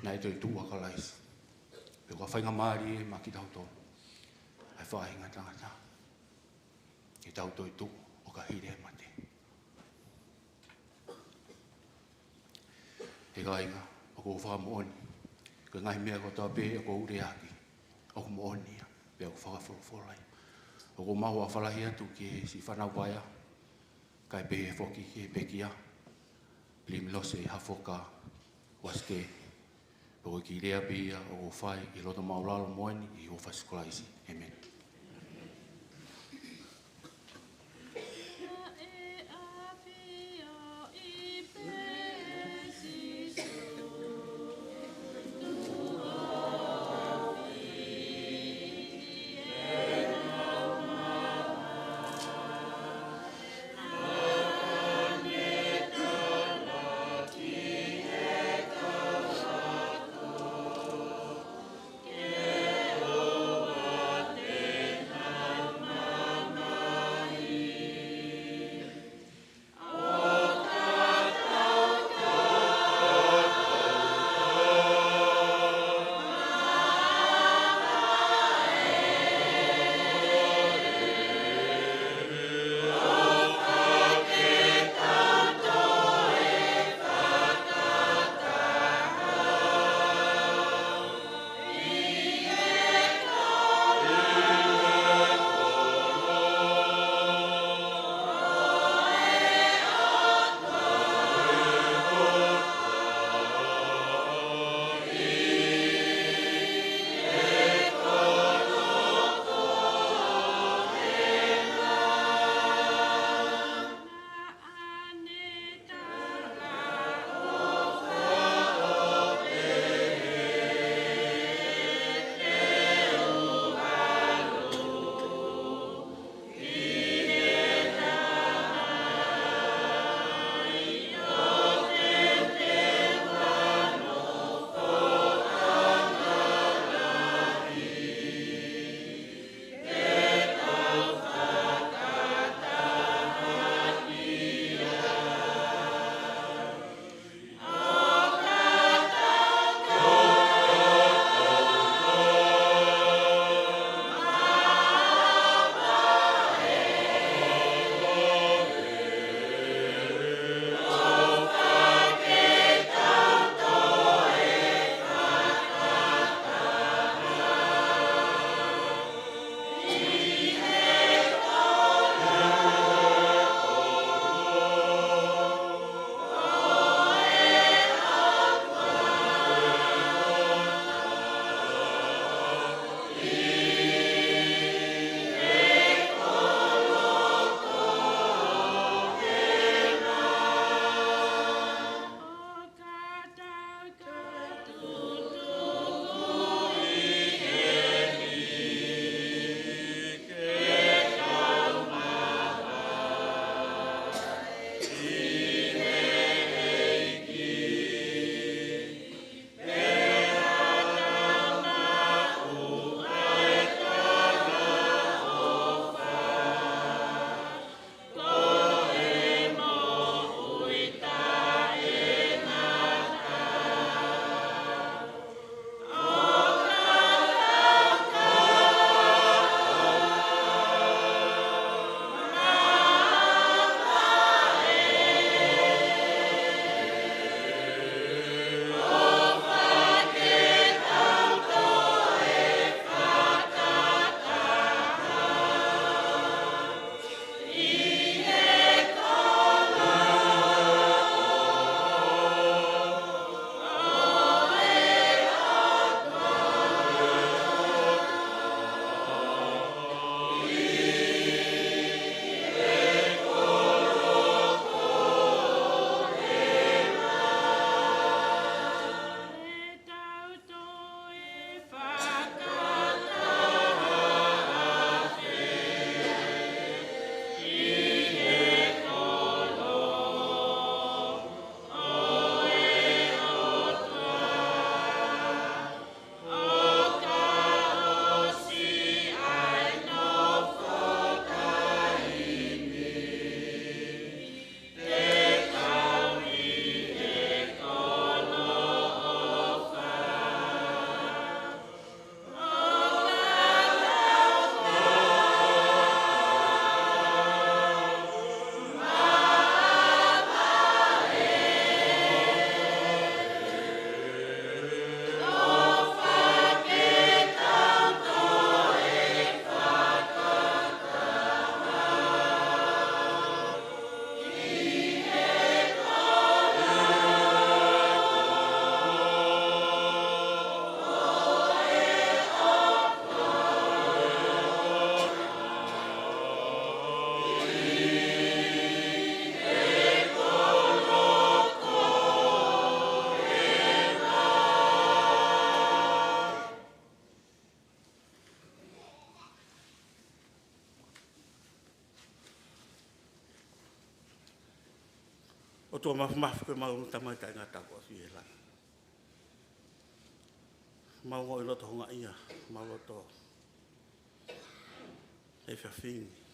Nā e toi tua ka laisa. Pe kua whainga maari e maki tau tō. Ai whainga tangata. E tau toi tu o ka hire mate. He ka inga, o ko whaka mooni. Ko ngahi mea ko tau pe o ko ure aki. O ko mooni ia, pe o ko whaka wholai. O ko mahu a whalahi atu ki si whanau paia. Kai pe he whoki ki he pekia. Pilimilose Hafoka Uasike. O ko ki rea pia o ko whai i roto maulalo moeni i o whasikolaisi. Amen. Yeah. tua mafu ke mau tamai kai ngata ko fiela. Mau ngoi loto honga ia, mau loto e whawhingi.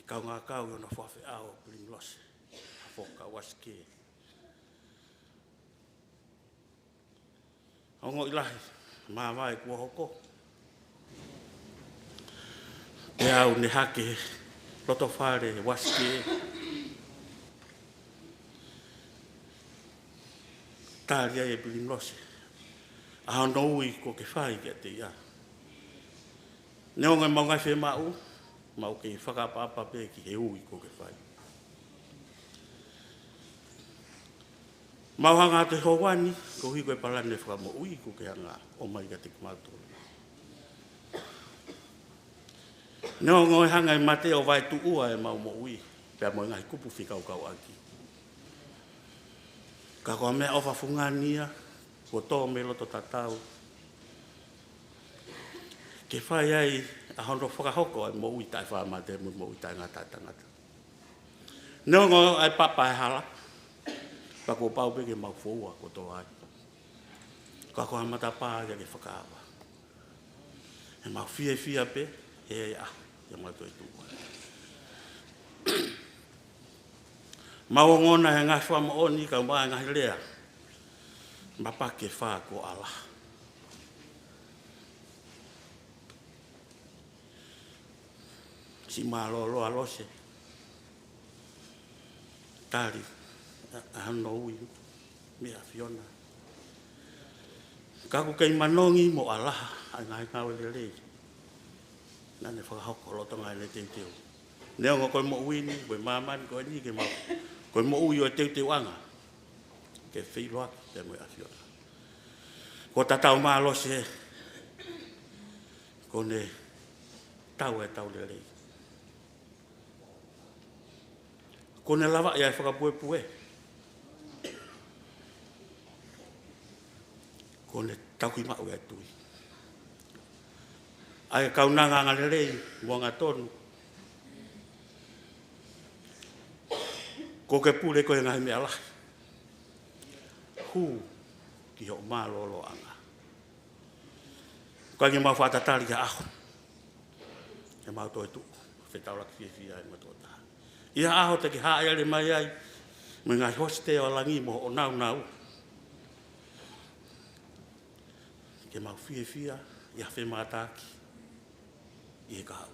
Kau ngā kau i ona whawhi ao Pilimilose Hafoka Uasike. Au ngoi lahi, mā kua hoko. E au ne hake loto whare Uasike. Tāria e Pilimilose. Aho noui ko ke whai ke te ia. Neo ngai mau ngai whe mau, mau ke whakapapa pe ki he ui ko ke whai. Mau hanga te howani, ko hiko e palane whakamo ui ko ke hanga o mai ka te kumatora. Neo ngoi hanga i mate o vai tu ua e mau mo ui, pia mo ngai kupu whikau kau aki. Ka koa mea ofa fungania, ko tō me loto tatau. Ke whai ai a hono whakahoko ai mo ui tai whamate mo ui tai ngata tangata. Neo ngoi ai papa e hala, pa ko pau peke mau fōua ko tō ai. Ka koa mata pā ya ke whakaawa. E mau fia pe, he a, ya mau toi tūua. Mau ngona he ngai whama oni ka mai ngai lea. Mapa ke wha ko ala. Si malo lo alose. Tari. Ano ui. Mea Fiona. Kaku kei manongi mo ala. Ai ngai ngawe le le. Nane whakahoko loto ngai le teu teu. Neo ngā koe mo ui ni. Koe mamani koe ni ke mau. Koe mo ui o teu teu anga. Ke whiloaki te mo Fiona. Ko tatau malo se. Ko ne tau e tau le lei. Ko ne lava ia e whakapue. Ko ne tau ki mau e tui. Ai kaunanga ngā le lei, mua ngā tonu. Ko ke pule koe ngai mea lahi. Hu. Ki ho mālolo anga. Koe nge mau whātatari ka aho. E mau toi tu. Whetaulaki fia e matota. Ia aho te ki hae ale mai ai. Me ngai hoste o langi mo o nau. Ke mau fia. Ia whe mātaki. Ie ka hau.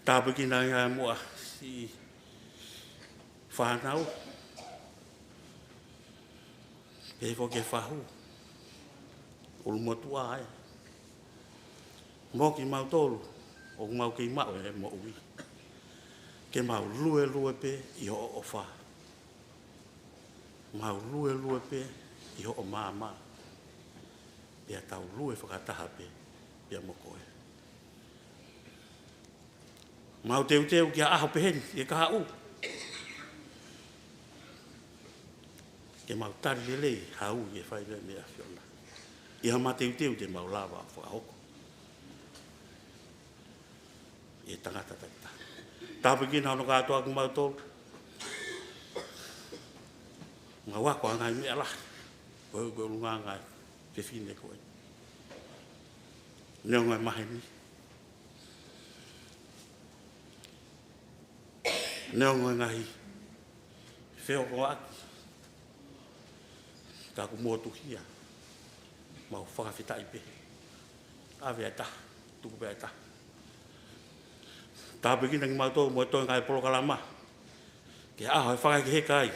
Tāpiki nā ia mua si whanau. Ke ko ke whahu. Ulu motua ai. Mo ki mau tolu. O mau ki mau e mo ui. Ke mau lue pe i ho o wha. Mau lue pe i ho o māma. Pea tau lue whakataha pe. Pea mo koe. Mau teu ki a aho peheni. E ka hau. Ke mau tari lelei, hau i e whai mea Fiona. I ha mateu te mau lawa whakahoko. I e tangata taita. Tāpiki nā no kātua ku mau tōru. Ngā wako a ngai mea lahi. Koe lunga ngai, te whine koe. Neo ngai maheni. Neo ngai ngahi. Wheo ko aki. Ka ku motu hia. Mau whakawhitai pe. Awe ai ta. Tuku pe ai ta. Tāpiki nangi mau tō mo e toi ngai polokalama. Ke aho e whakai ki he kai.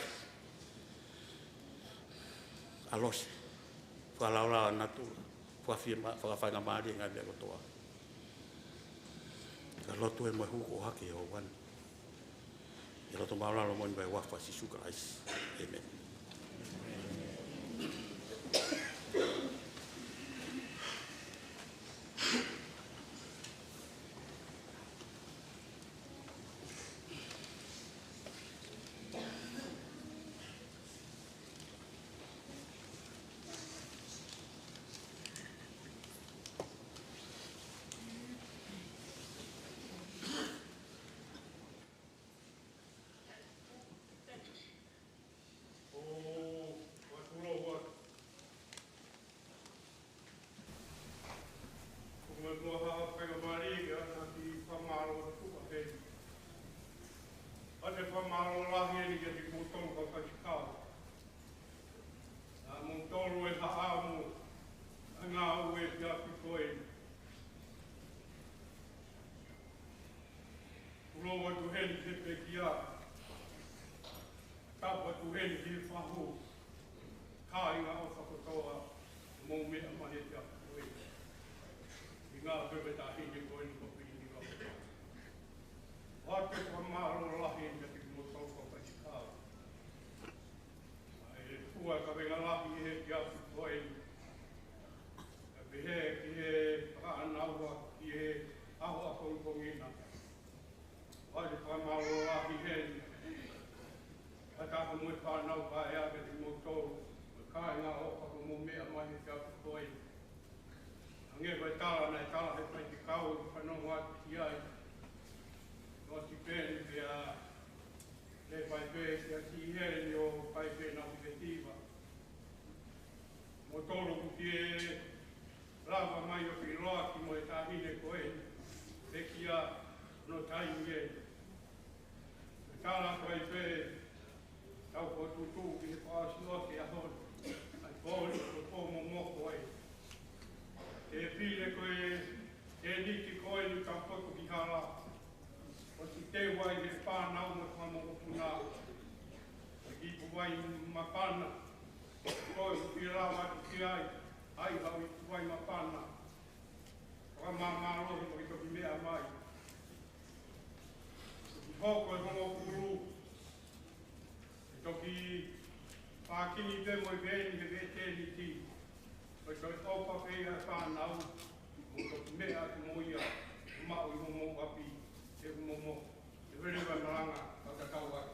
Alose. Whakalaula natu. Whakawhai ngā maari ngai mea kotoa. Ka lotu e mo e huko hake o wani. E loto maulalo mo ni bai wafa si suka aisi. Amen. kwa marolahi ni ke ti mutolo ka patikau. Mutolo e haamu ngā ue te api koe. Uloa tu heni te pekia. Tapa tu heni te whahu. Kā inga o whakotoa mō mea mahe te api koe. I ngā pepe tā hini koe ni ko pini ni ngā. Wate kwa marolahi ni ke ti mutolo ka patikau. Ua ka venga lahi e ki api koe. He ki he whaanaua ki he aho a kongkongina. Wai ka maro lahi he. Hataka mui whanau ka ea ke te motoro. Ka ngā oka ko mō mea mahi ki api koe. Nge koe tala nei tala he pai ki kau i whanau ati ki ai. No ti pēni pia le pai pē ki a ki here ni o pai pē na upetiva. Motoro ku ki e Rava mai o whiroa ki mo e tāhine koe, e kia no taimi e. E tāna koe pē, tau ko tutu ki he pāsua ki a hon, ai kōri ko tō mo moko e. E pīne koe, e niki koe ni ka poko ki hara, o si te wai he pānau mo tō mo puna, e ki ku wai mapana, koe ki rawa ki ai, ai hau i tuai mapana. Ka mamārohi o i toki mea mai. I hoko e hongo kuru. I toki whākini te mo i veni he veteni ti. O i toki opa whea whānau. O toki mea ki mo ia. Mau i homo api. E homo. E verewa naranga. Kakakau ai.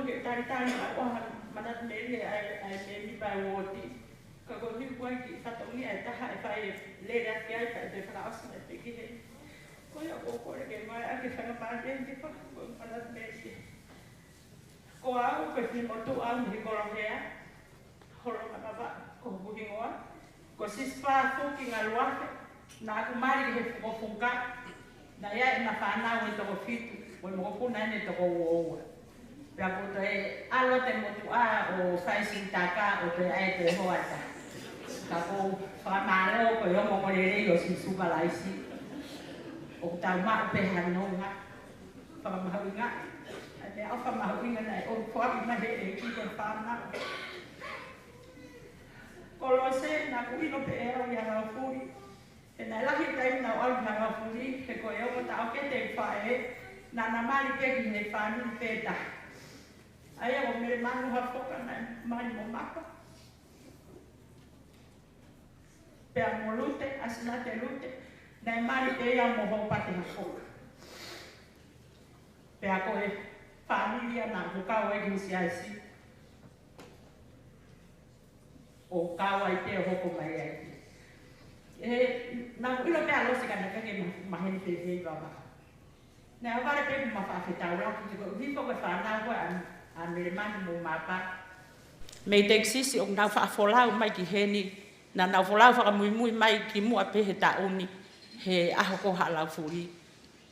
ke tari o mana mele ai me pa woti. Ka ko ni ko ki fatongi ai taha e fai le ra ki ai pa te frase me te ki he. Ko ya ko ke mai a ke fanga pa ke pa mana mele. Ko au ke ni mo tu au ni ko lo hea. Horo ka ba ko buhi ngoa. Ko sispa fuki ngalwa na ku mari ke ko funka. Na ia e mawhanau e toko fitu, o mo kuna ne toko uoua. Pea ko te alo te motu a o whaising taka o te ai te hoata. Ka ko whakamalo ko i omo korerei o si suka laisi. O tau maa pe hanonga, whakamahauinga. A te au whamahauinga nei o whaaki mahe e ki te whanau. Kolose na ku ino pe eo i hanga puri. E nai lahi taim nau au hanga puri, ke koe o ta o ke te whae, na na mari peki hei whanu pēta. Aia o mere manu hafoka nai mai mo mapa. Pea mo lute, asina te lute, nai mari te ia mo hau pate hafoka. Pea koe whaniria na mukau e gisi aisi. O kawa i te hoko mai ai. Na ilo pe alo se kana ke maheni pe hei baba. Na avare pe ma fa feta ora ki ko vi ko fa na ko a me man mo mapa. Me te exisi o na fa fola mai ki heni na na fola fa mui mai ki mu a pe he ta uni he aho ko hala furi.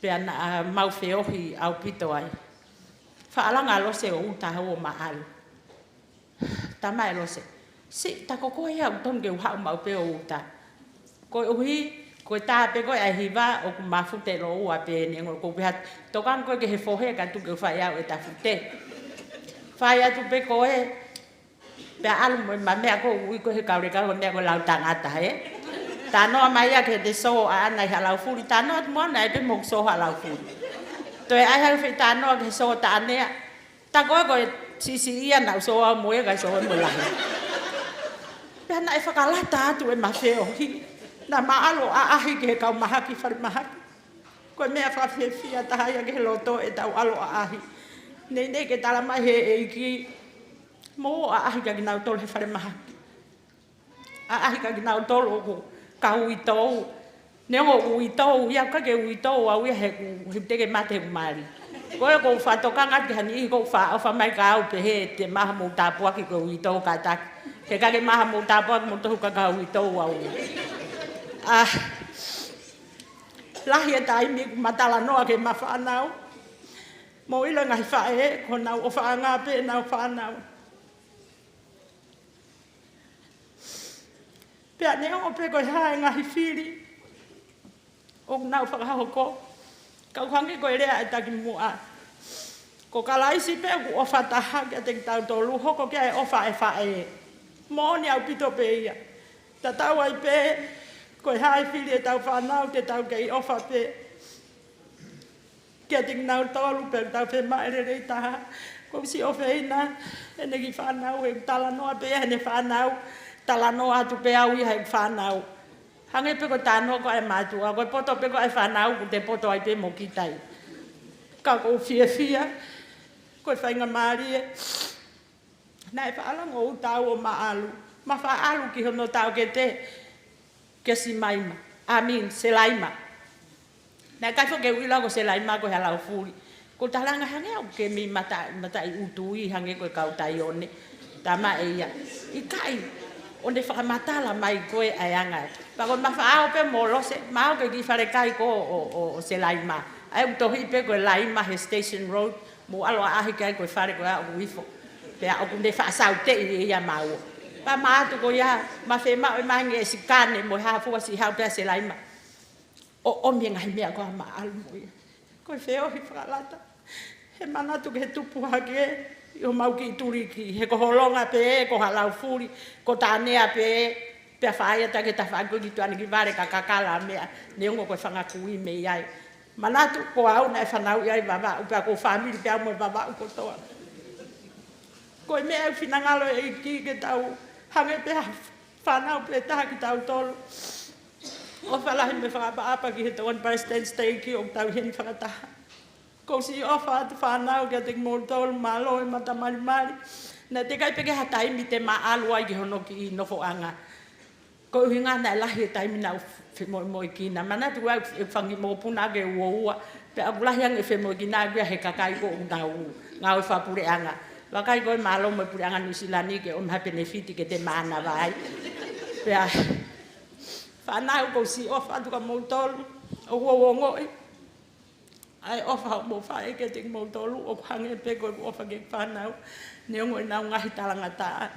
Pe ana mau fe ohi au pito ai. Fa ala nga lo se o ta ho ma al. Ta mai lo se. Si ta ko ko ia o ton ge ha mau pe o ta. Ko uhi ko ta pe ko ai hiva o ku mafute lo ua pe ni ngol ko behat to kan ko ke he fohe ka tu ke fa ya e ta fute fa ya tu pe ko e pe al ma me ko ui ko he ka re ka ko ne ko la tanga ta he ta no mai ya ke de so a na ha la fu ta no mo na pe mo so ha la fu to ai ha fe ta no ke so ta ne ta ko si ia na so mo e ka so mo la pe na e fa ka la ta tu e ma fe o hi na maalo a ahi ke kau mahaki whare mahaki. Koe mea whawhewhia tahaya ke loto e tau alo a ahi. Nei ke tala mai he e iki mo a ahi ka ginau tolo he whare mahaki. A ahi ka ginau tolo ko ka ui tau. Nengo ui tau, ia ka ke ui tau au ia he teke mate ku mari. Koe ko whatoka ngati hani i ko whamai ka au pe he te maha mou tāpua ki ko ui tau ka taki. Ke kake maha mou tāpua ki mo tohu ka ui tau au. Lahi e tai mi matala noa ke mawhanau. Mo ilo ngai whae, ko nau o whaanga pe nau whanau. Pea ne o pe koe hae ngahi whiri. O nau whakahoko. Kau hangi koe rea e taki mua. Ko kalaisi pe ku o whataha kia te tau tolu hoko kia e ofa e whae. Mo ni au pito pe ia. Ta tau ai pe koe hae whiri e tau whanau te tau kei ofa pe. Kia ting nau tolu pe tau pe maere rei taha. Ko si ofe ina, ene ki whanau e tala noa pe ene whanau. Tala noa atu pe au iha e whanau. Hange pe ko tānoa ko e mātua, ko poto pe ko e whanau ku te poto ai pe mo kitai. Ka ko fia, ko e whainga maari e. Nai whaala ngō tau o maalu. Ma whaalu ki hono tau ke te. Ke si maima, selaima. Nā kai whoke uila ko selaima ko halau furi. Ko talanga hange au ke mi mata i utui hange ko kautai one. Tama e ia. I kai, onde whakamatala mai koe ai anga. Pako mawhaao pe molose, mao ke ki whare kai ko o selaima. Ai utohi pe ko laima he Station Road, mo alo ahi kai ko whare ko au wifo. Pea o kunde whaasau te i ia mau. Pa maatu ko ia, ma whe mao e mangi e si kane mo hafua si hau pea se laima. O mi ngai mea koha maalu mo ia. Ko e wheo hi whakalata. He manatu ke he tupu hake, i o mau ki i turiki. He ko holonga pe, ko halau furi, ko tānea pe, pea whaia ta ke ta whaku ki tuane ki vare ka kakala mea, neongo ko e whangakui me iai. Manatu ko au na e whanau iai baba, upea ko whamiri pea mo baba uko toa. Ko e mea whinangalo e ki ke tau, hange pe whanau pe taha ki tau tolu. O whalahi me whakapa apa ki he tauan President Stay ki o tau heni whakataha. Ko si ofa te whanau kia te mōtol malo e mata mari. Nā te kai peke ha taimi te maalu ai ki hono ki i nofo anga. Ko uhi ngana e lahi e taimi nau whemoe ki na. Mana tu au e whangi mō puna ke ua. Pe aku lahi ang e whemoe ki nā kia he kakai ko ngau e whapure anga. Wakai koe malo mo pure anga nusilani ke o mha benefiti ke te maana vai. Pe a whanau ko si ofa tuka mōtol o ngoi. Ai ofa mo whae ke te mōtolu o hange pe koe ofa ke whanau. Neo ngoi nau ngahi talangata.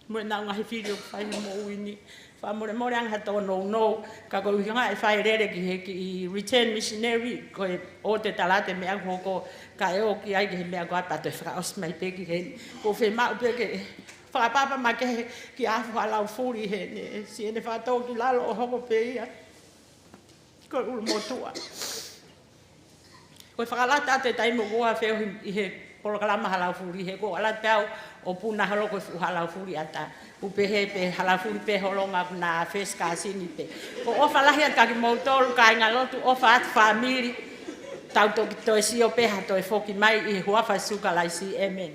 Mo nau ngahi whiri o whae mo uini. Wha more anga tono no. Ka koe uhinga e whae rere ki he ki return missionary. Koe o te talate mea koko ka e o ki ai ki he mea koe pato e whakaos mai pe ki he. Ko whe mau pe ke whakapapa ma ke ki afu halau furi he. Si ene whatau ki lalo o hoko pe ia. Koe ulu motua. Koe whakalata te taimo kua wheo i he polokalama halau furi he ko ala tau o puna halo ko halau furi ata upe he pe halau furi pe holonga na feska sini pe ko ofa lahi ka ki motol ka ngalotu ofa at family tau to to si o pe ha to e foki mai i hua fa suka lai si amen.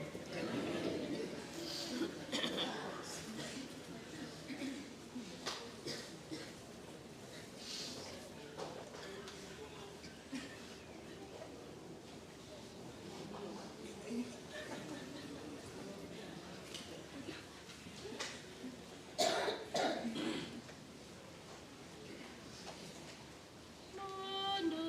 Monu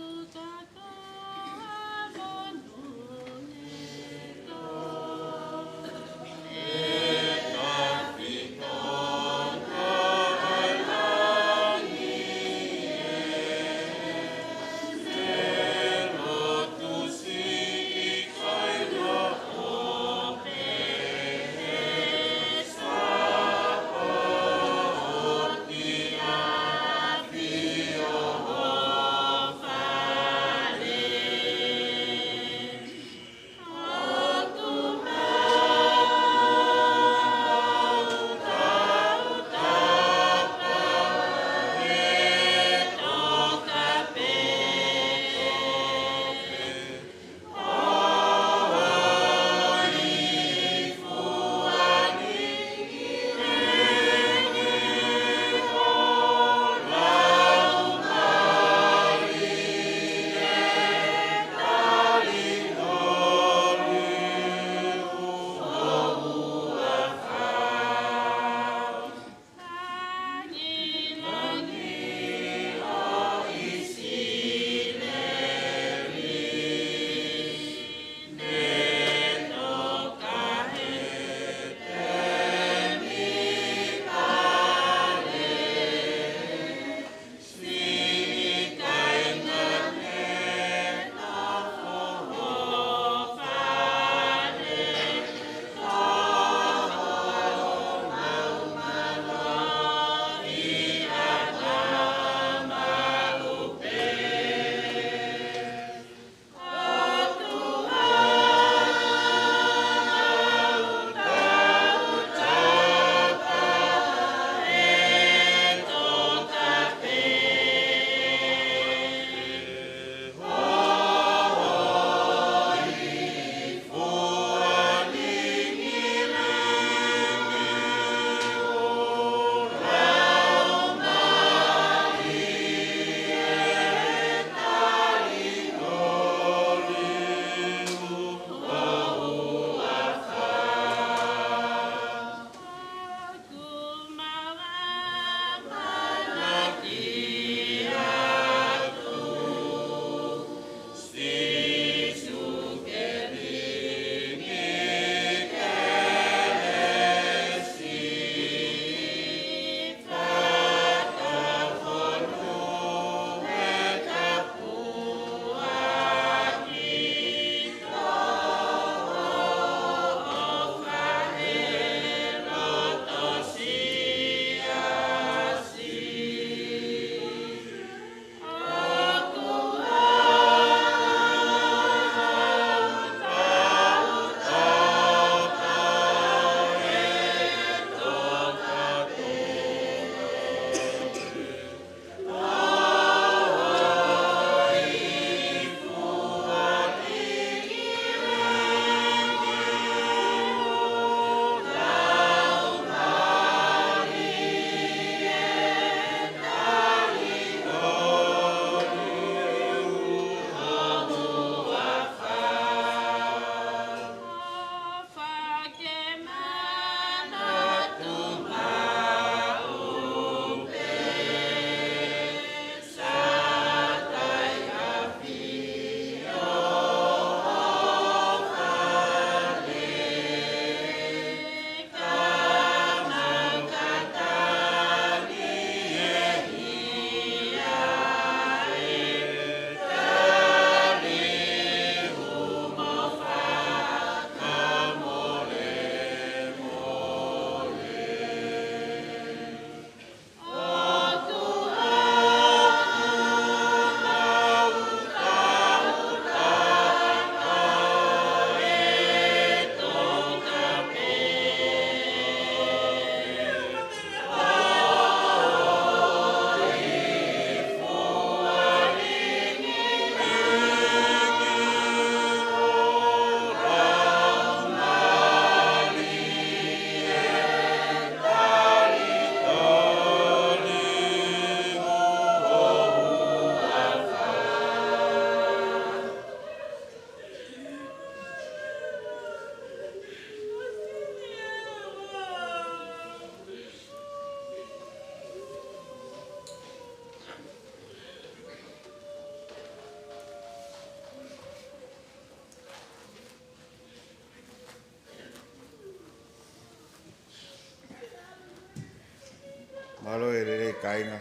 Malo e re kainga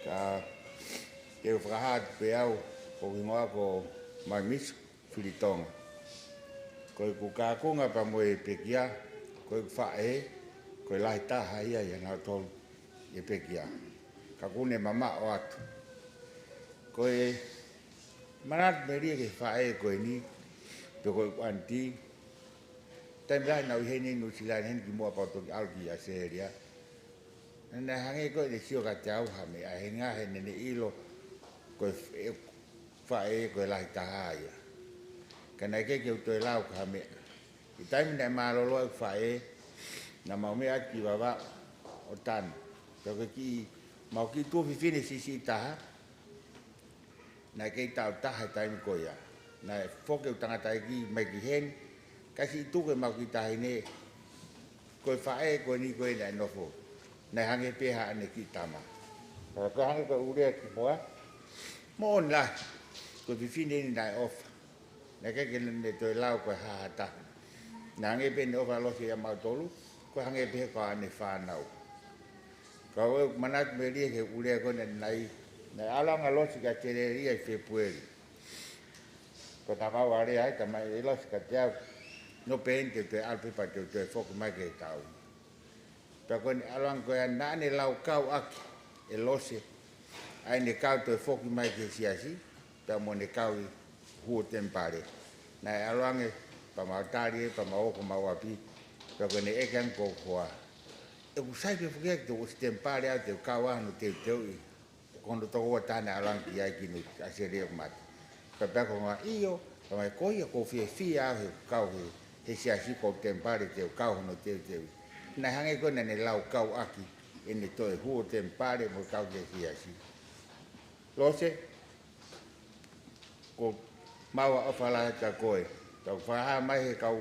ka ke whakahat pe au ko ingoa ko mai mis filitonga. Ko ku kākunga pa mo e pekia, ko whae, ko lahi taha ia i ana tolu e pekia. Ka kune mama o atu. Ko e manat me ria ke whae ko e ni, pe ko e anti, taim lai nau hene no sila hen ki mua pa toki alki a seria. Nā hange ko e sio ka te au hame, a he ngahe nene ilo ko e whae ko e lahi taha ia. Ka nei ke uto e lau ka hame. I taimi nei mārolo e whae, na mau mea ki wawa o tanu. Ka ki mau ki tuwhi whine sisi taha, na kei tau taha taimi ko ia. Na whoke u tangata e ki mai ki hen, kasi tuke mau ki taha ne, ko e whae ko ni ko e nei nofo. Nei hange peha ane ki tama. Ko hange ko urea ki moa, mo on la, ko whine ni nai ofa. Nei keke ne toi lau ko e hahata. Nei hange pe ne ofa losi a mau tolu, ko hange pe ko ane whanau. Ka o manat me ria ke urea ko nei alanga losi ka tere ria i Februari. Ko ta kau are ai ta mai losi ka te au, no pente te alpepa te te foku mai ke tau. Pa ko alanga ko ya nane lau kau aki e losi, ai ne kau te foku mai ke siasi, pa mo ne kau i huo tempare. Nei alanga pa mautari pa maoko mauapi, pa ko ne ekan ko koa. E ku sai pe fuke to o tempare a te kau anu te teu i. Kondo to o tane alanga ki ai ki no asere mat. Pa pa ko ma io, pa mai koia ko fia he kau he siasi ko tempare te kau no te teu. Na hange ko ne lau kau aki ene to e huo tempare mo kau ke siasi. Lose ko maua ofala ka koe. Tau whaha mai he kau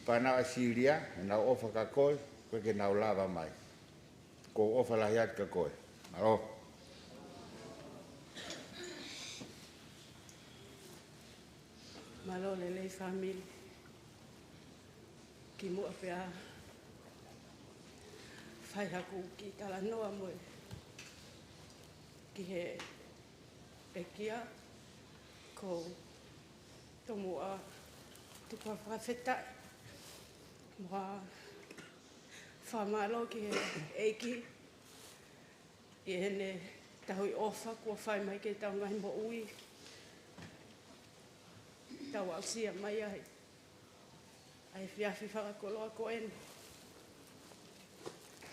whanau Asiria, nau ofa ka koe, koe ke nau lava mai. Ko ofala hiat ka koe. Maro. Malo le lei famili. Ki mua pia whai haku ki tala noa moe. Ki he pekia ko tomua tuka whawhetai. Mua whamalo ki he eiki. I hene tahui ofa kua whai mai ke tau ngahi mo ui. Tau au sia mai ai. Ai whiawhi whakakoloa ko ene.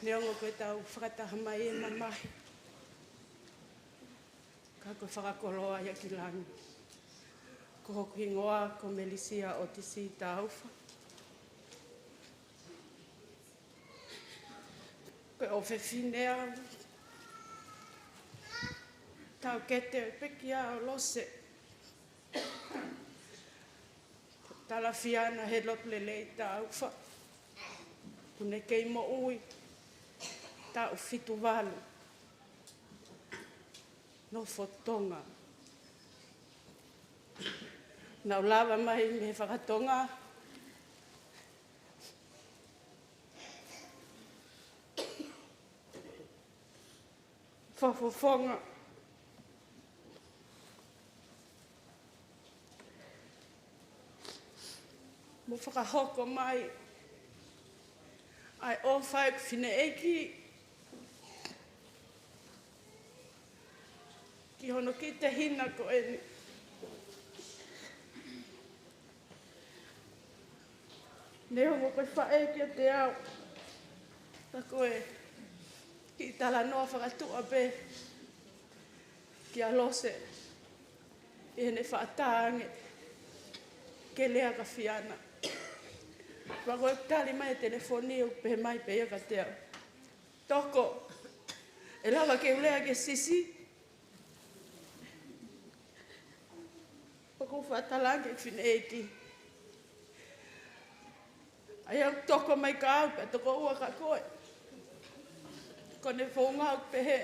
Neongo koe tau whakataha mai e mamahi. Ka koe whakakoloa ia ki langi. Ko hoku ingoa ko Melisia o tisi tauwha. Koe o whewhine au. Tau kete o pekia o lose. Tala fiana he lople lei tauwha. Kune kei mo ui. Tau fitu walu. No fotonga. Nau lava mai me whakatonga. Whafofonga. Mo whakahoko mai. Ai o whai whine eki. Ki hono ki te hina ko eni. Ne hongo koe whae kia te au. Ta koe ki tala noa whakatua pe. Ki a lose. I hene whaatānge. Ke lea ka whiana. Wa koe tali mai telefoni o pe mai pe ia ka te au. Toko. E lawa ke ulea ke sisi. Pako whatalange whine eki. Ai au toko mai ka au, pe toko ua ka koe. Ko ne whaunga au pe he.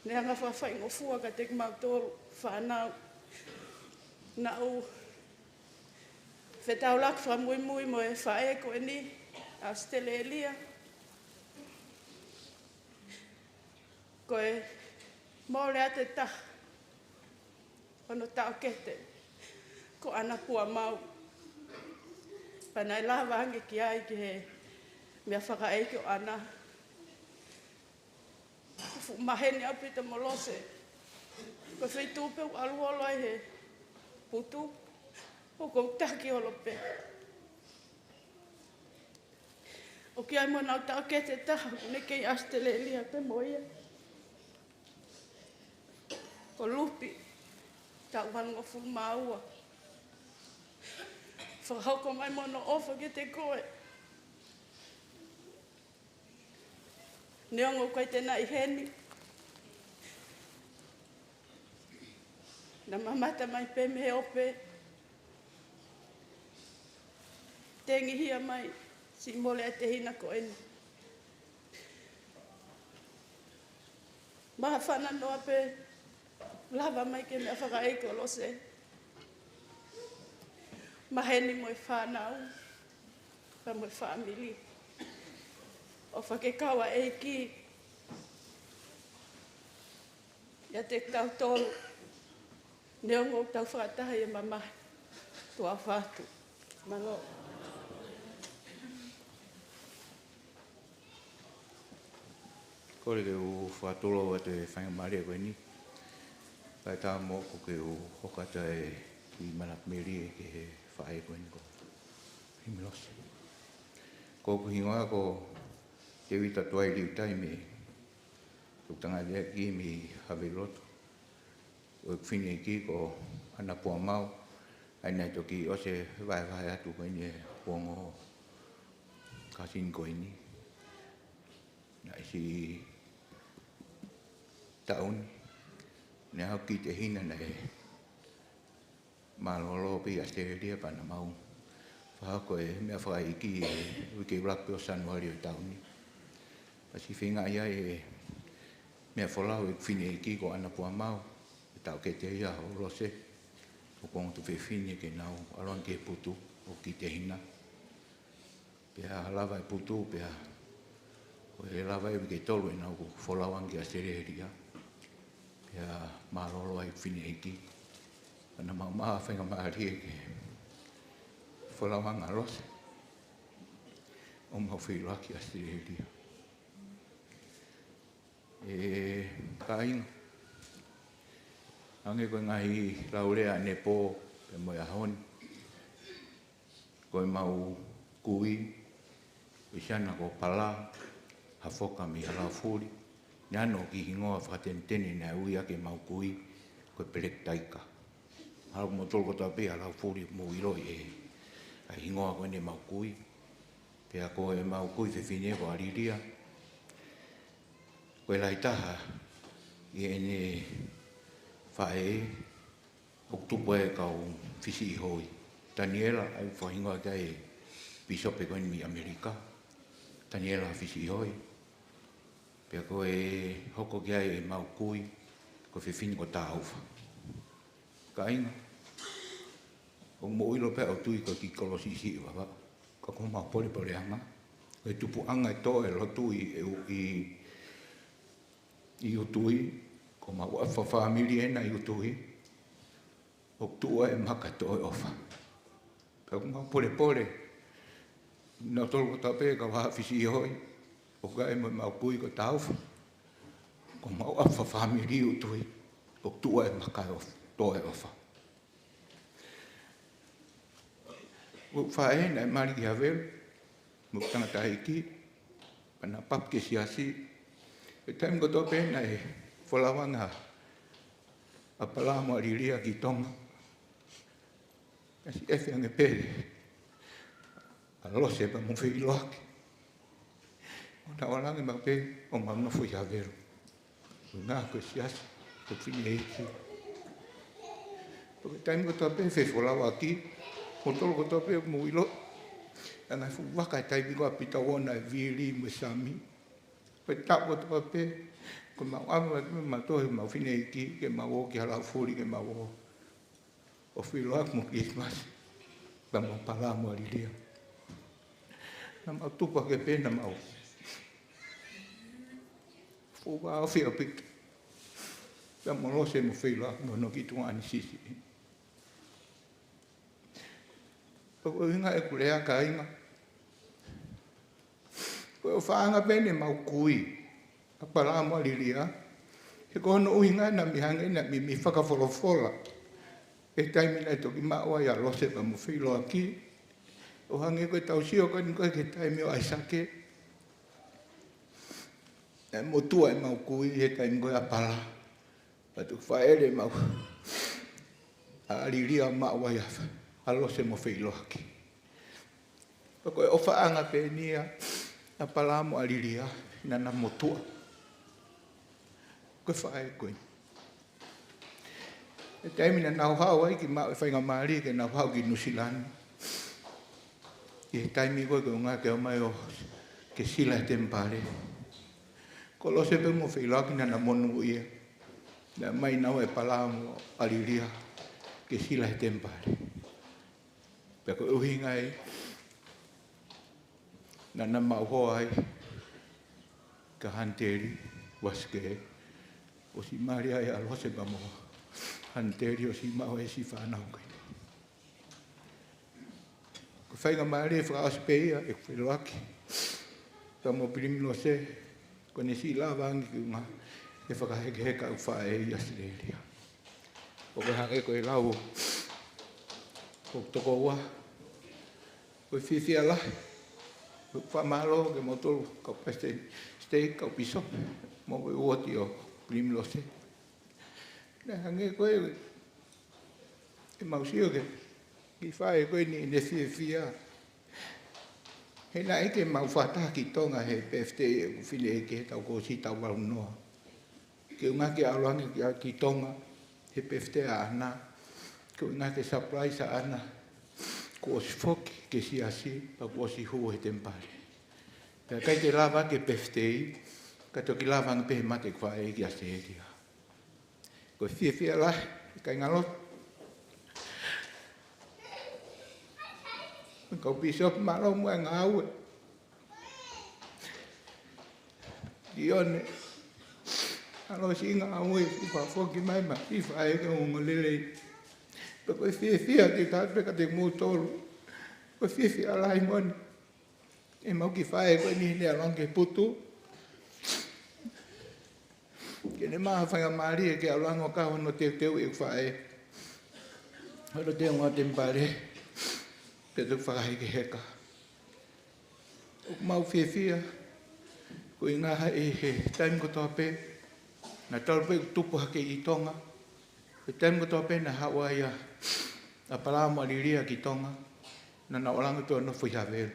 Ne anga whawhai ngofua ka te mau tōru whanau. Na u. Whetau lak wha mui mui mo e whae ko e ni. A stele e lia. Ko e mole a te taha. Ono tau kete. Ko ana pua mau. Pana e lawa ange ki ai ki he mea whakaeiki o ana. Fu maheni au pita molose. Ko whai tūpe u aluolo ai he putu. O kou taki olo pe. O ki ai mo nau tau kete taha. Ne kei astele lia pe moia. Ko lupi. Tau walungo fulu maua. Whakahoko mai mono ofa ki te koe. Neongo koe tēnā i heni. Na mamata mai pe me ope. Tengi hia mai. Si mole a te hina ko eni. Maha whananoa pe. Lava mai ke mea whakaeiko lose. Maheni mo e whanau. Pa mo e whamili. O whakekawa e ki. Ia te tau tolu. Neongo tau whakataha e mamahi. Tua whātu. Malo. Kore ke u whātolo wa te whainga maria koe ni. Kai tā mō ko ke u hokata e ki manap meri e ke he whae koe ni ko. Pilimilose. Ko kuhingoa ko te wita tuai liu tai me. Tukutanga lea ki mi hawe loto. O kwhine ki ko ana pua mau. Aina toki o se vai atu koe ni e puongo kasin koe ni. Na isi taun. Ne hau ki te hina na e malolo pi a te ria pana mau. Whahako e mea whai ki e wike urape o sanuari o tauni. Pasi whinga ia e mea wholau e whine ki ko ana pua mau. E tau ke te ia o rose. O kongo tu whine ke nau aroan ke putu o ki te hina. Pea lava e putu pea o e lava e wike tolu e nau ko wholau angi a sere ria. Pea maroro ai whine ki. Ana mau maha whenga maari e ke whalawanga rose. O mau whilaki a sere ria. E ka inga. Ange koe ngahi laurea ne pō pe moe ahoni. Koe mau kui. Isiana ko pala. Hafoka mi halau furi. Niano ki hingoa whakatentene na ui ake mau kui. Koe pelek taika. Halau mo tolko tape halau furi mo iroi e. A hingoa koe ne mau kui. Pea koe mau kui whiwhine ko ariria. Koe lai taha. I ene whae. Oktupo e kau whisi i hoi. Daniela au whahingoa kia e. Bisope koe mi Amerika. Daniela whisi i hoi. Pea koe hoko kia e mau kui. Koe whiwhine ko tā hauwha. Ka inga. O mo ilo pea o tui ko ki kolosi isi i wawa. Ka ko mau pole pole anga. Koe tupu anga e to e lotu i utui. Ko mau awha whamiri ena i utui. O tua e maka to e ofa. Ka ko mau pole pole. Nā tolu ko tape ka waha whisi i hoi. O ka e mau kui ko tauwha. Ko mau awha whamiri i utui. O tua e maka to e ofa. O whae na e mari ki haweru. Mo tangata hiki. Pana papke siasi. E taim ko tope na e whalawanga. A palamo ariria ki tonga. Kasi efe ange pere. A lose pa mo whi loake. O na walange ma pe. O ma nofu i haweru. O ngā koe siasi. Ko whine hiki. O taim ko tope whi whalawa ki. O tolo ko tope mo ilo. Anga fu waka e taipi ko apita wona e viri mo sami. Pe tapo tope. Ko mau awa ma tohe mau whine iki. Ke mau o ki halau furi ke mau o. O whilo ak mo Christmas. Pa mo pala mo ariria. Na mau tupa ke pena mau. Fuwa fia pik. Ya molo se mo fila no ki tu ani sisi. Ko inga e kulea ka inga. Ko faanga bene mau kui. Apala mo lilia. E ko no inga na mi hanga na mi whakawholofola. E taimina toki maua ia lose pa mo filo aki. O hange koe tau sio koe ni koe ke taimi o aisake. E motua e mau kui he taimi koe apala. Patu whaere mau. A aliria maua ia alose mo filo aki. Koe o whaanga penia apala mo aliria nana motua. Koe whae koe. E taimina nau hau ai ki mau e whainga maari ke nau hau ki Nusilani. I taimi koe koe ngā ke o mai o ke sila e tempare. Ko lo se pe mo whilaki nana monu ia. Na mai nau e pala mo aliria ke sila e tempare. Pea koe uhinga ai. Nana mau hoa ai. Ka hanteri waske. O si maria e alo se pa mo hanteri o si mau e si whanau kai. Ko whainga maari e whakaaspeia e whiloaki. Ka mo Pilimilose, ko ne si lawangi ki unga e whakahekeheka u whae i Australia. Ko ke hange ko e lau ko toko ua. Ko e whiwhia lahi. Ko whamalo ke motoro ka peste steak ka piso. Mo koe uoti o Pilimilose. Ne hange koe e mausio ke ki whae koe ni ne whiwhia. He na eke mau whata ki tonga he PFT e whine eke he tau ko si tau waru noa. Ke unga ke aluangi ki tonga he PFT a ana. Ke unga ke surprise a ana. Ko si foki ke si asi pa ko si huu he tempare. Pea kai te lava ke PFT i. Ka toki lava nge pehe mate kwa e ki ase eke. Ko whiwhia lai, kai ngalot. Kau bishop malau mua ngau. Dione. Alo si ngau e si whafoki mai ma. Si whae ke ngolele. Pe koe whiwhia te tāpe ka te mūtoro. Koe whiwhia lai moni. E mau ki whae koe ni ne alonge putu. Ke ne maha whainga maari e ke alango kaho no teu teu e whae. Haro te ngā tempare. Pe tu whakaheke heka. O mau whiwhia. Ko i ngaha e he taim ko tope. Na talpe tupu hake i tonga. E taim ko tope na hawa ia. A palama liria ki tonga. Na na oranga tu ano fui havel.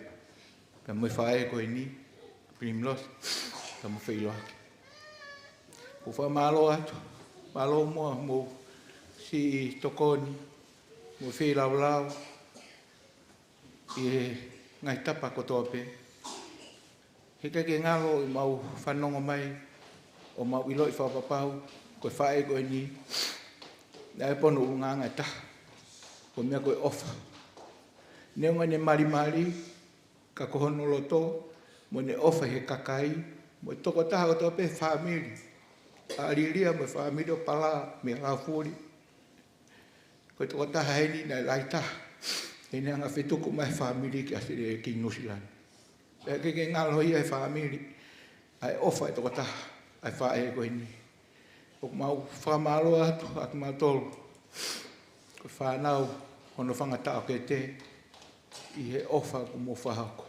Pe mui whae ko i ni. Pilimilose. Ka mu whiloaki. Ko wha malo atu, malo mua mo si tokoni, mo whi lau lau, i ngai tapa ko tope. He ke ngalo i mau whanonga mai, o mau ilo i whapapau, koe whae koe ni, na e pono unga ngai ta, ko mea koe ofa. Neonga ne mari, ka kohono loto, mo ne ofa he kakai, mo toko taha o tope whamiri. Aliria me whaamido pala me lafuri. Koe toko taha heni na laita. Hene anga whetuku mai whaamiri ki asere ki Nusilani. Pea ke ngalo ia e whaamiri. Ai ofa e toko taha. Ai whae koe ni. O mau whamalo atu atu matolu. Koe whanau hono whangatao ke te. I he ofa ku mo whahako.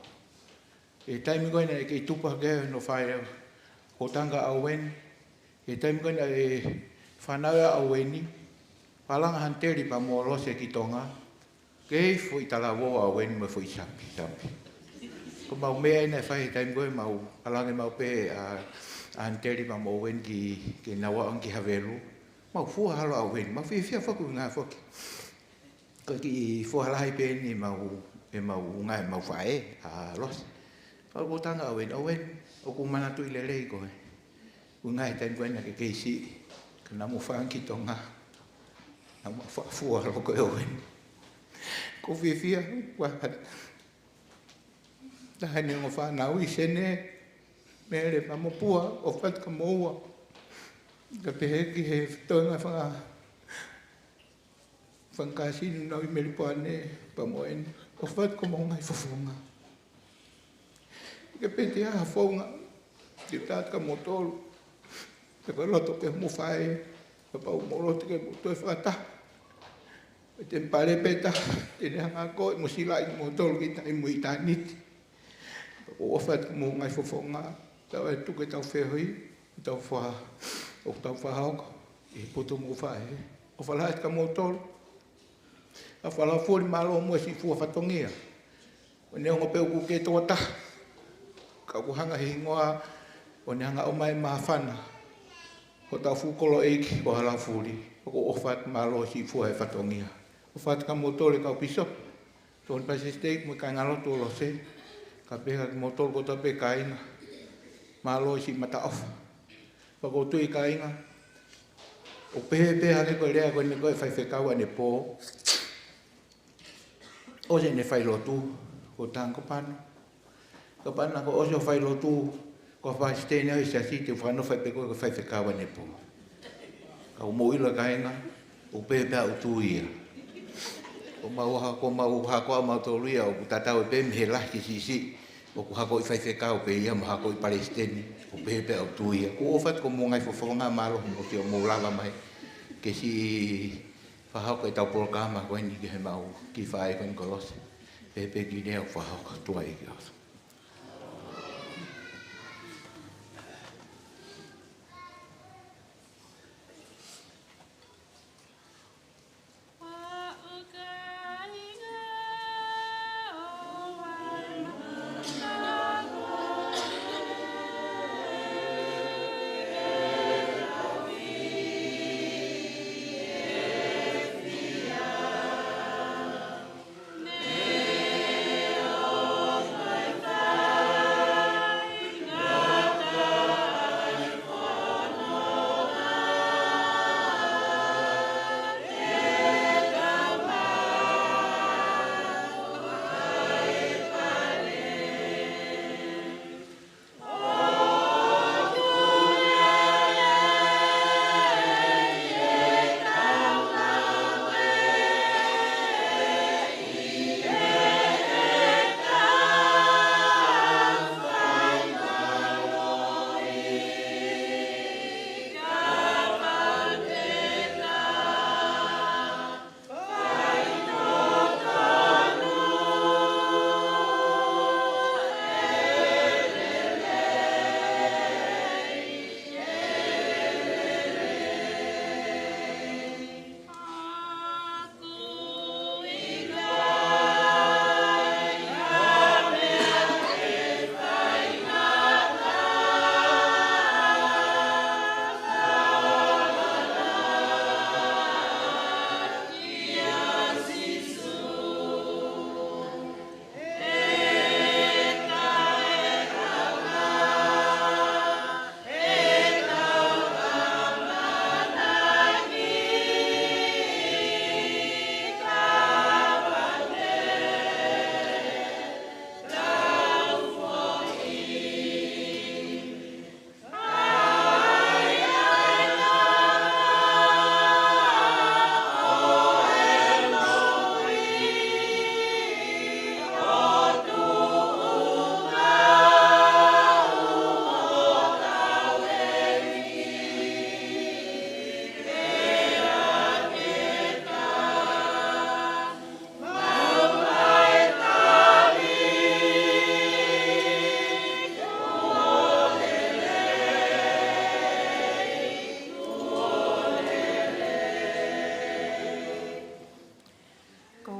E taimi koe na e kei tupa ke no whae. Ko tanga au weni. E taimi koe na e whanaua au weni, palanga hanteri pa mo lose ki tonga, kei fui tala wo au weni me fui sampi. Ko mau mea ina e whahe taimi koe mau, palanga mau pe a hanteri pa mo weni ki nawa anki havelu, mau fua halo au weni, mau whiwhia whaku ngā whaki. Koe ki fuhalai pe ni mau ngai mau whae a lose. Pau tanga au weni, o kumana tui lelei koe. Ungai taim koe na ke keisi, ka namu whaanki tonga, namu whaafua loko e oen. Ko whiwhia, wahara. Tahani o whanau i sene, Mere mamopua o fat ka moa. Ka peheki he tonga whankasinu nau I meripoane pa moen. O fat ka monga I whafunga. Ka pete a hafonga. Ki tat ka motolu. Ka loto ke mo whae. Ka pau morote ke mo toi whata. Te pare peta. Te hanga koe mo sila I motolu ki tai mo I taniti. O fat ka monga I whafunga. Tau e tuke tau whehoi. Tau wha. O tau whahaoka. I poto mo whae. O whalahat ka motolu. A whala fuori malo mo si fua whatongia. O ne ongo peu kuke toa ta. Ka kuhanga hi ngoa. O ne hanga o mai mahawhana. O tau fukolo eiki o hala fuori. O what malo si fua he whatongia. O what ka motole ka piso. Tōn pasi steak mo ka ngaloto lo se. Ka peha ki motole ko tape ka inga. Malo si mata ofa. Pako tui ka inga. O pehe ke koe rea koe ne koe whaiwhekaua ne pō. O se ne whailotu, ko tango pano. Ko pana ko ose o whailotu, ko whaistene au isa si te whano whaipeko ko whaipekawa ne po. Ka o moila kainga, o pepe au tuia. Ko mauha ko a mautoluia, o tatau e peme he lahi si. O ku hako I whaipekao pe ia, mo hako I Palestine, o pepe au tuia. Ko ofat ko mongai whawhonga malo, mo te o moulala mai. Ke si whahauka I tau porokama koe ni ke he mau ki whae koe ni kolose. Pepe ki nea whahauka tua I ki osa.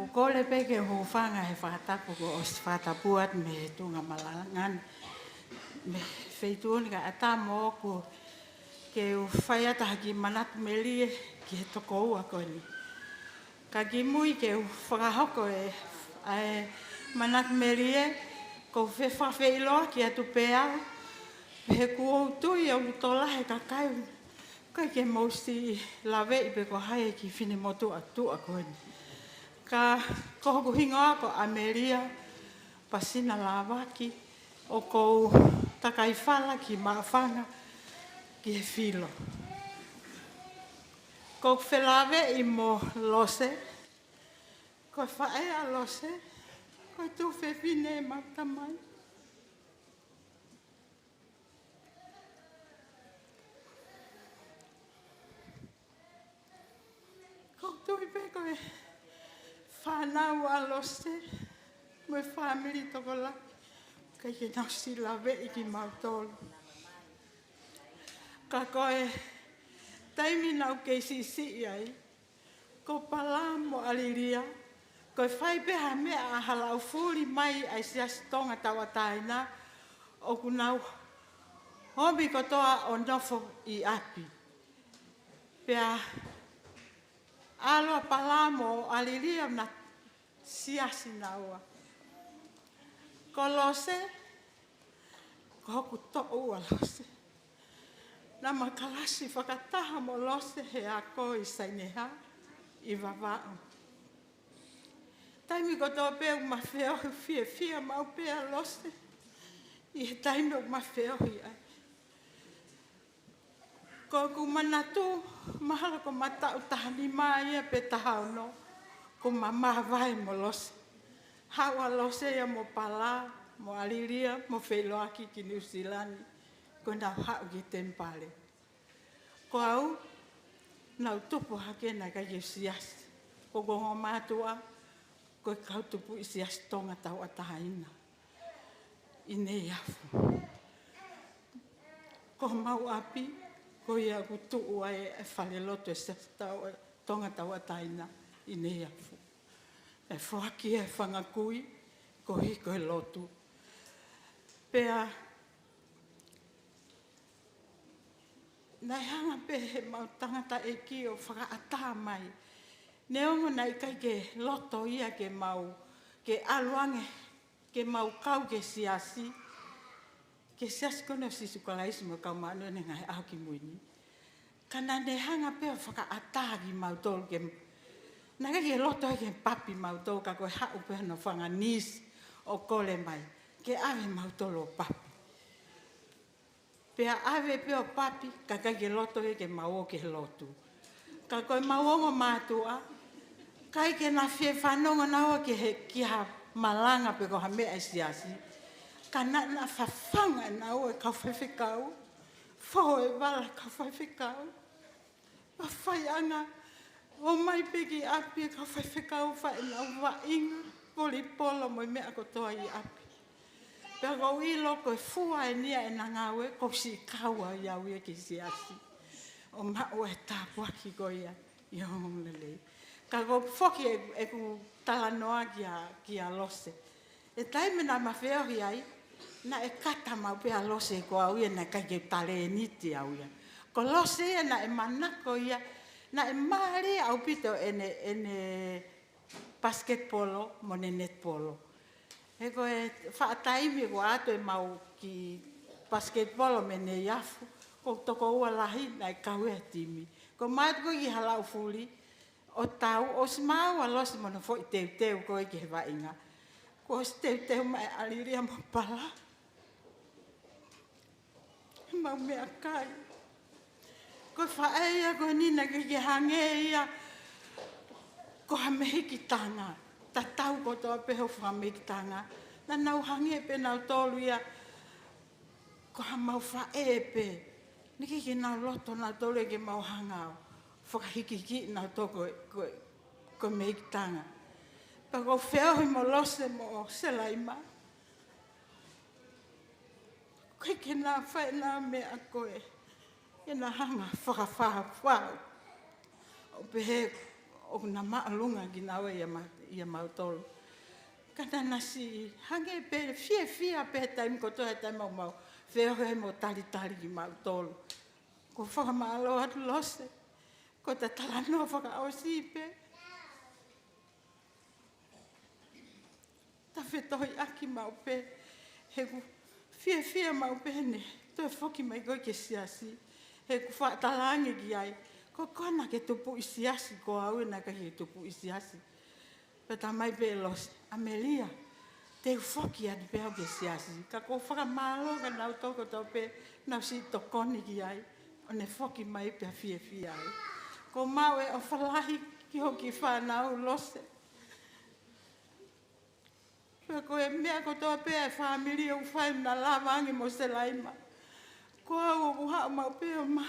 Kole peke ho whanga he whakatapu ko o whatapuat me tunga malangan. Me wheituoni ka ata mo ko ke u whaiata haki manatu me lie ki he toko ua koe ni. Ka ki mui ke u whakahoko e manatu me lie ko whewhawhe iloa ki atu pēao. He kuo tui au tola he kakau. Kai ke mausti lawe I pe ko hae ki whine motu atua koe ni. Ka kohoku hingoa ko Ameria pasina lawaki o kou takai whala ki maafanga ki he filo. Ko whelawe I mo lose, ko whae a lose, ko tu whewhine e matamai. Ko tu ipe ko e whanau a lose, mo e whamiri toko la, kai ke nasi lawe I ki mautolo. Ka koe taimi nau kei sisi ai, ko pala mo aliria, ko whai peha mea a halau furi mai ai siasi tonga tawa taina, o kunau hobi kotoa o nofo I api. Pea aloa pala mo aliria na siasi naua. Ko lose, ko hoku to'u a lose. Na makalasi whakataha mo lose he a koi saineha I wawao. Taimi kotoa pēu ma wheohi whia mau pēa lose. I he taimi o ma wheohi ai. Ko ku manatu, mahala ko matau tahani mai e pe tahao no. Ko mama vai mo lose. Hawa lose ia mo pala, mo aliria, mo wheloaki ki New Zealand. Ko nau hau ki tempale. Ko au, nau tupu hake na kai e siasi. Ko gongo mātua, ko kau tupu I siasi tonga tau atahaina. I nei afu. Ko mau api, ko ia ku tuu ai e whale loto e siasi tonga tau atahaina. I nei afu. E whaki e whangakui, ko hiko e lotu. Pea, nei hanga pe he mau tangata e ki o whakaata mai. Ne ongo nei kai ke loto ia ke mau, ke aluange, ke mau kau ke siasi. Ke siasi kono sisu kalaisimo kau manu ne ngai au ki muini. Kana ne hanga pe o whakaata ki mau tolu ke naka ke loto ke papi mau tolu ka koe hau pe no whanga nis o kole mai. Ke ave mau tolu o papi. Pea ave pe o papi, ka kai ke loto ke mau o ke lotu. Ka koe mau ongo mātua, kai ke na whie whanonga naua ke he ki ha malanga pe ko ha mea e siasi. Ka na whawhanga naua e kau whewhikau, whao e wala kau whewhikau. Pa whaianga, o mai pe ki api e kau whewhikau whae nau wa inga, poli polo mo mea kotoa I api. Pea ko ilo koe fua e nia e nangawe, ko si kaua I au ia ki siasi. O mao e tāpuaki ko ia, I honglelei. Ka ko whoki e ku talanoa ki a lose. E taime na mawheohi ai, na e kata mau pe a lose ko au ia na kai ke tale e niti au ia. Ko lose ia na e manako ia, na e maari au pito ene basketpolo mo ne netpolo. E ko e whaataimi ko ato e mau ki basketball me ne iafu, ko toko ua lahi na e kau e timi. Ko maat ko I halau fuli, o tau, o si mau a losi mono fo I teu ko e ke he wainga. Ko si teu mai aliria mo pala. Mau mea kai. Ko whaeia ko nina ke hange ia, ko ha mehi ki tanga. Ta tau ko toa peho whamekitanga. Na nau hange pe nau tolu ia. Ko ha mau whae pe. Niki ki nau loto nau tolu ke mau hangau. Whakahiki ki nau toko ko mekitanga. Pa ko wheohi mo lose mo selaima. Koe ke nā whae nā mea koe. E nā hanga whakawhau. O pehe o na maalunga ki nawe ia mautolo. Kana nasi hange pe fia pe taimi ko toa taimi mau wheohe mo tali ki mautolo. Ko whakamalo atu lose. Ko ta talanoa whakaosi pe. Ta whetohi aki mau pe. He ku fia mau pe ne. Toi whoki mai koe ke siasi. He ku whaatalangi ki ai. Ko kona ke tupu I siasi, ko au na ka he tupu I siasi. Peta mai pe los, Amelia, te te foki ati pe au ke siasi. Ka ko whakamalo ka nau toko tau pe nau si tokoni ki ai. O ne foki mai pe a fie ai. Ko mau e o whalahi ki hoki whanau lose. Pea ko e mea ko toa pe e whamiri au whai na lawangi mo se laima. Ko au o kuhao mau pe o ma.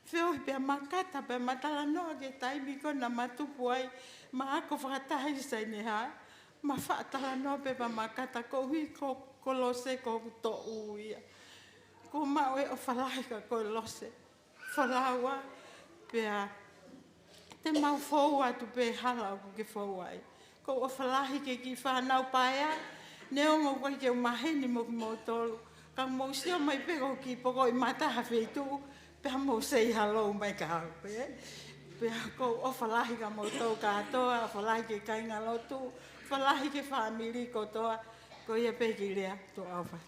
Whio i pia makata pe matala noa ke taimi ko na matupu ai. Ma ako whakatahi sai ne hai. Ma whaatala noa pe pa makata ko hui ko lose ko to uia. Ko mau e o whalahi ka ko lose. Whalaua pea te mau fou atu pe hala o ke fou ai. Ko o whalahi ke ki whanau paea. Neongo kwa ke o maheni mo ki mo tolu. Ka mo sio mai pego ki poko i mataha whetu. Pea mo sei halou mai ka hau pe. Pea ko o whalahi ka mo tau katoa. O whalahi ke kainga lotu. Whalahi ke whamiri ko toa. Ko ia pe ki rea to awha.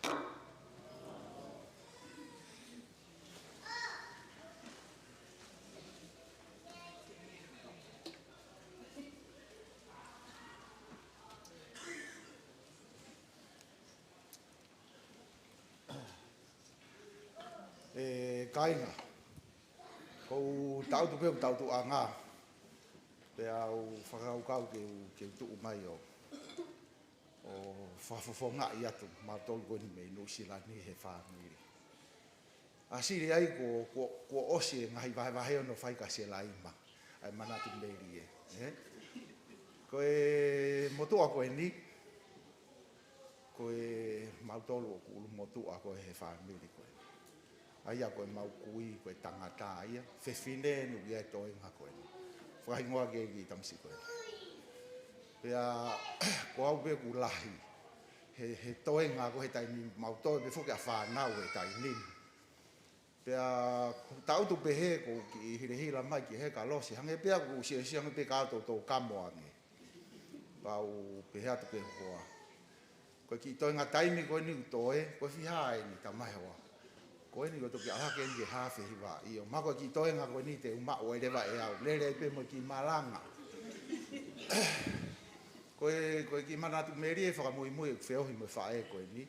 Kainga. Ko tau tu peu tau tu anga. Pe au whakau kau ke tu mai o whafonga i atu. Ma tolu koe ni mei nusila ni he whamiri. Asiri ai ko osi e ngahi vahe ono whai ka se laima. Ai manatu meiri e. Ko e motua koe ni. Ko e mautolu o kuulu motua koe he whamiri koe. Ai a koe mau kui, koe tangata ia. Whewhine nu ia e toenga koe. Whahingoa gegi tamsi koe. Pea, ko au pe ku lahi. He toenga ko he taini mau toe pe whuke a whanau he taini. Pea, tau tu pe he ko ki hirehila mai ki he ka losi. Hange pea ku siange pe kato tō kamoange. Pau pe hea tu pe hoa. Koe ki toenga taimi koe ni utoe, koe whihae ni tamai hoa. Ko ni ko toki ala ke ni hafe hiwa io ma ko ki toenga ko ni te uma o lewa e au lele pe mo ki malanga ko ki mana tu meri e fa mo i feo hi mo fa e ko ni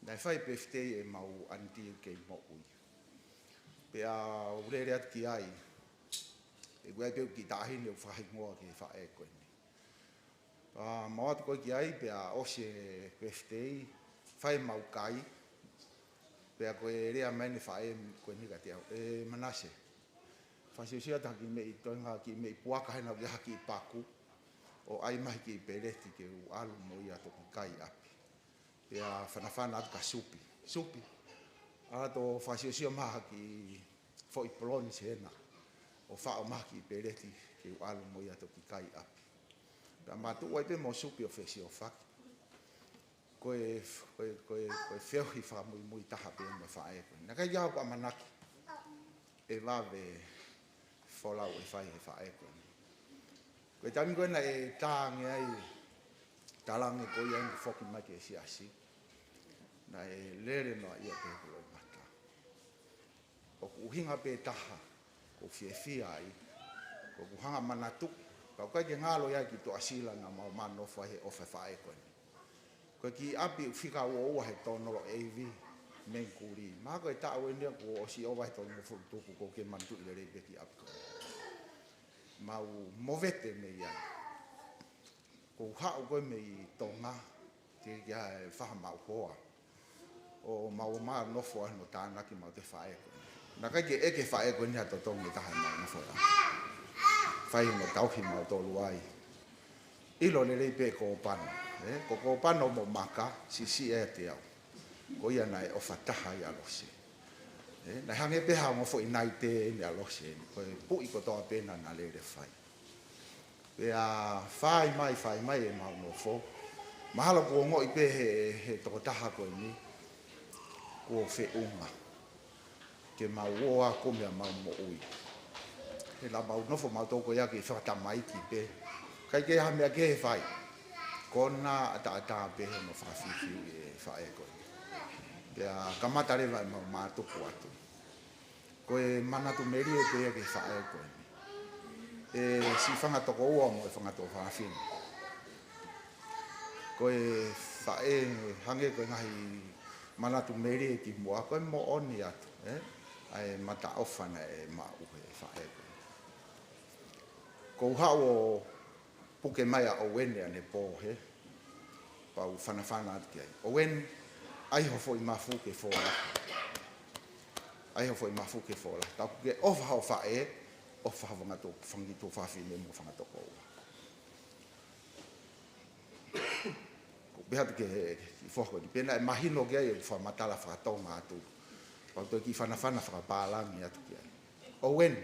na fa pe fte e mau anti ke mo u pe a o lele at ki ai e gua pe ki ta hi no fa hi mo ke fa e ko ni mo at ko ki ai pe a o se pe fte fa mau kai pea koe rea mene whae koe nika te au. Manase. Whasiusia taki me i toenga ki me i puaka hena ki haki i paku. O ai mahi ki i pereti ke u alu mo ia toki kai api. Pea whanawhana atu ka supi. Supi. Ala to whasiusia maha ki fo i poloni se hena. O whao maha ki i pereti ke u alu mo ia toki kai api. Pea matu uai pe mo supi o whesi o whaki. Koe wheo hi whamui taha pe mo whae koe. Nā kai iau pa manaki. E wawe wholau e whae he whae koe. Koe tami koe na e tānge ai. Talange koe iau ni whoki mai ke siasi. Na e lere noa ia pe kolo i mata. O ku uhinga pe taha. Ko whia ai. Ko ku hanga manatu. Kau kai ke ngalo ia ki to asila na mau mano whae o whae koe. Ko ki api fika o he tono AV men kuri ma ko ta o ndia ko o si o vai tono fu tu ko ke mantu le re ki ap ko mau movete me ya ko ha o ko me tonga te ya fa ma ko o mau ma no fo no ta na ki ma te fa e na ka ke e ke fa e ko ni to tonga ta ma no fo fa i no tau ki ma to luai ilo le pe ko pan ko pano mo maka si e te au ko ia nai o fataha ia lose na hange pe ha mo fo inai te ia lose ko pu i ko to pena na le fai pe a fai mai e mau no fo mahalo ko ngo i pe he to taha ko ni ko fe uma ke mau o a ko me mau mo ui e la mau no fo mau to ko ia ki fa ta mai ki pe kai ke ha me ke fai kona ta pe no fa fi e fa e ko ya kamata le vai ma to kuatu ko e mana tu meri e pe ke fa e ko si fanga to ko o mo fanga to fa fi ko e whae hange koe ngahi manatu meri e ki mua koe mo oni atu. Ai mata ofana e mauhe whae koe. Ko hao o puke mai a Owen ane pōhe. Pau whanawhana atu ki ai. Owen ai hofo i mafuke fōla. Ai hofo i mafuke fōla. Tau ke ofa hao whae, ofa hao ngato whangi tō whawhine mo whangatoko ua. Behatu ke whoko ni pena e mahino ke ai e whamatala whakatonga atu. Pau toi ki whanawhana whakapālangi atu ki ai. Owen,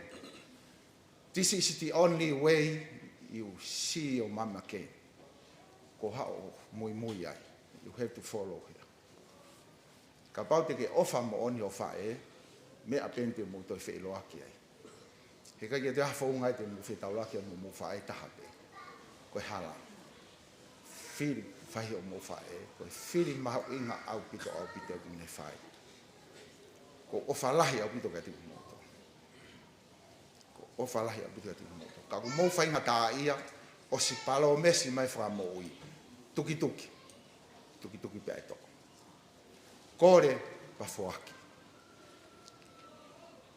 this is the only way you see your mama again. Ko hao mui mui ai. You have to follow here. Ka pau te ke ofa mo oni o whae, me apente mo toi wheeloa ki ai. He kai ke te hawhaunga te mo whetaulaki anu mo whae tahape. Koe hala. Whiri whahi o mo whae, koe whiri maho inga au pito ki ne whae. Ko ofa lahi au pito ka te kumoto. Ko ofa lahi au pito ka te kumoto. Ka ku mou whainga tā ia, o si palo mesi mai wha mo ui. Tuki tuki. Tuki tuki pia e toko. Kore pa whoaki.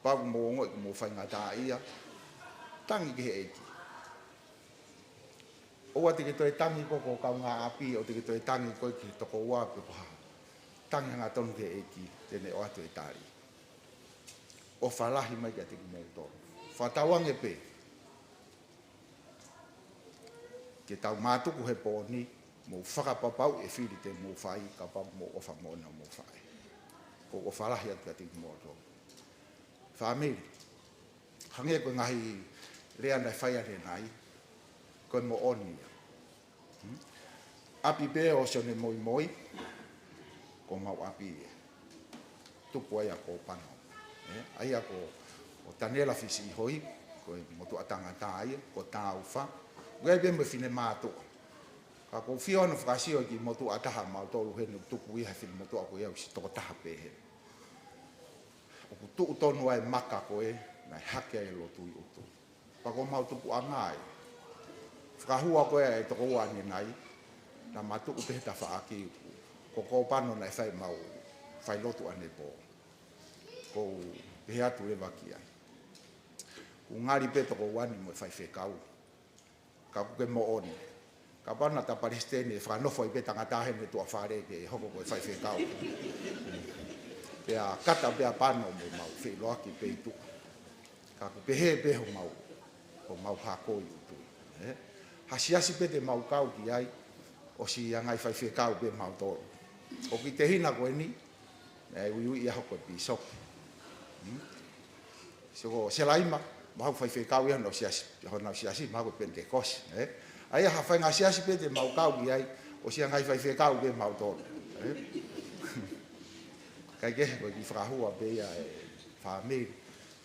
Pau mo ngoi ku mou whainga tā ia, tangi ke he eiki. Oa te ke toi tangi koko kau ngā api, o te ke toi tangi koi ki toko ua pe koha. Tangi ngā tonu ke eiki, tene o atu e tāri. O whalahi mai kia te ki mou tonu. Whatawange pe. Ke tau mātuku he pōni, mou whakapapau e whiri te mou whai, ka pau mou ofa mōna mou whai. Ko o whalahi atu kia te ki mou tonu. Whamiri, hange koe ngahi rea nei whaiare nai, koe mo oni. Api pe o sone moi moi, ko mau api e. Tupu ai a ko pano. Ai a ko o tanela fisi i hoi, koe motu atanga tāia, ko tā uwha. Gai be me fine mātua. Ka ko whiona whakasio ki motu ataha mau tolu hene tupu iha fine motu ako iau si toko taha pe he. O ku tuu tonu ai maka koe, nai hake ai lo tui utu. Pa ko mau tupu angai. Whakahua koe e toko uani nai, na matu upe heta whaaki, ko kōpano nai whai mau, whai lotu ane pō. Ko he atu e waki ai. Ku ngari pe toko uani mo whai whekau. Ka kuke mo oni. Ka pana ta Palestine, whanofo i pe tangatahene tua whare ke hoko koe whai whekau. Pea kata pea pano mo mau wheloaki pe i tuku. Ka kupe he pe ho mau hakoi utu. Hasiasi pe te mau kau ki ai, o si angai whai whekau pe mau toro. O ki te hina koe ni, e ui ia hoko pi soki. So se laima, mau whai whekau ia no siasi, mau koe pente kosi. Ai ha whai ngā siasi pe te mau kau ki ai, o si angai whai whekau pe mau toro. Kai kehe koe ki whakahua pe ia e whamiri.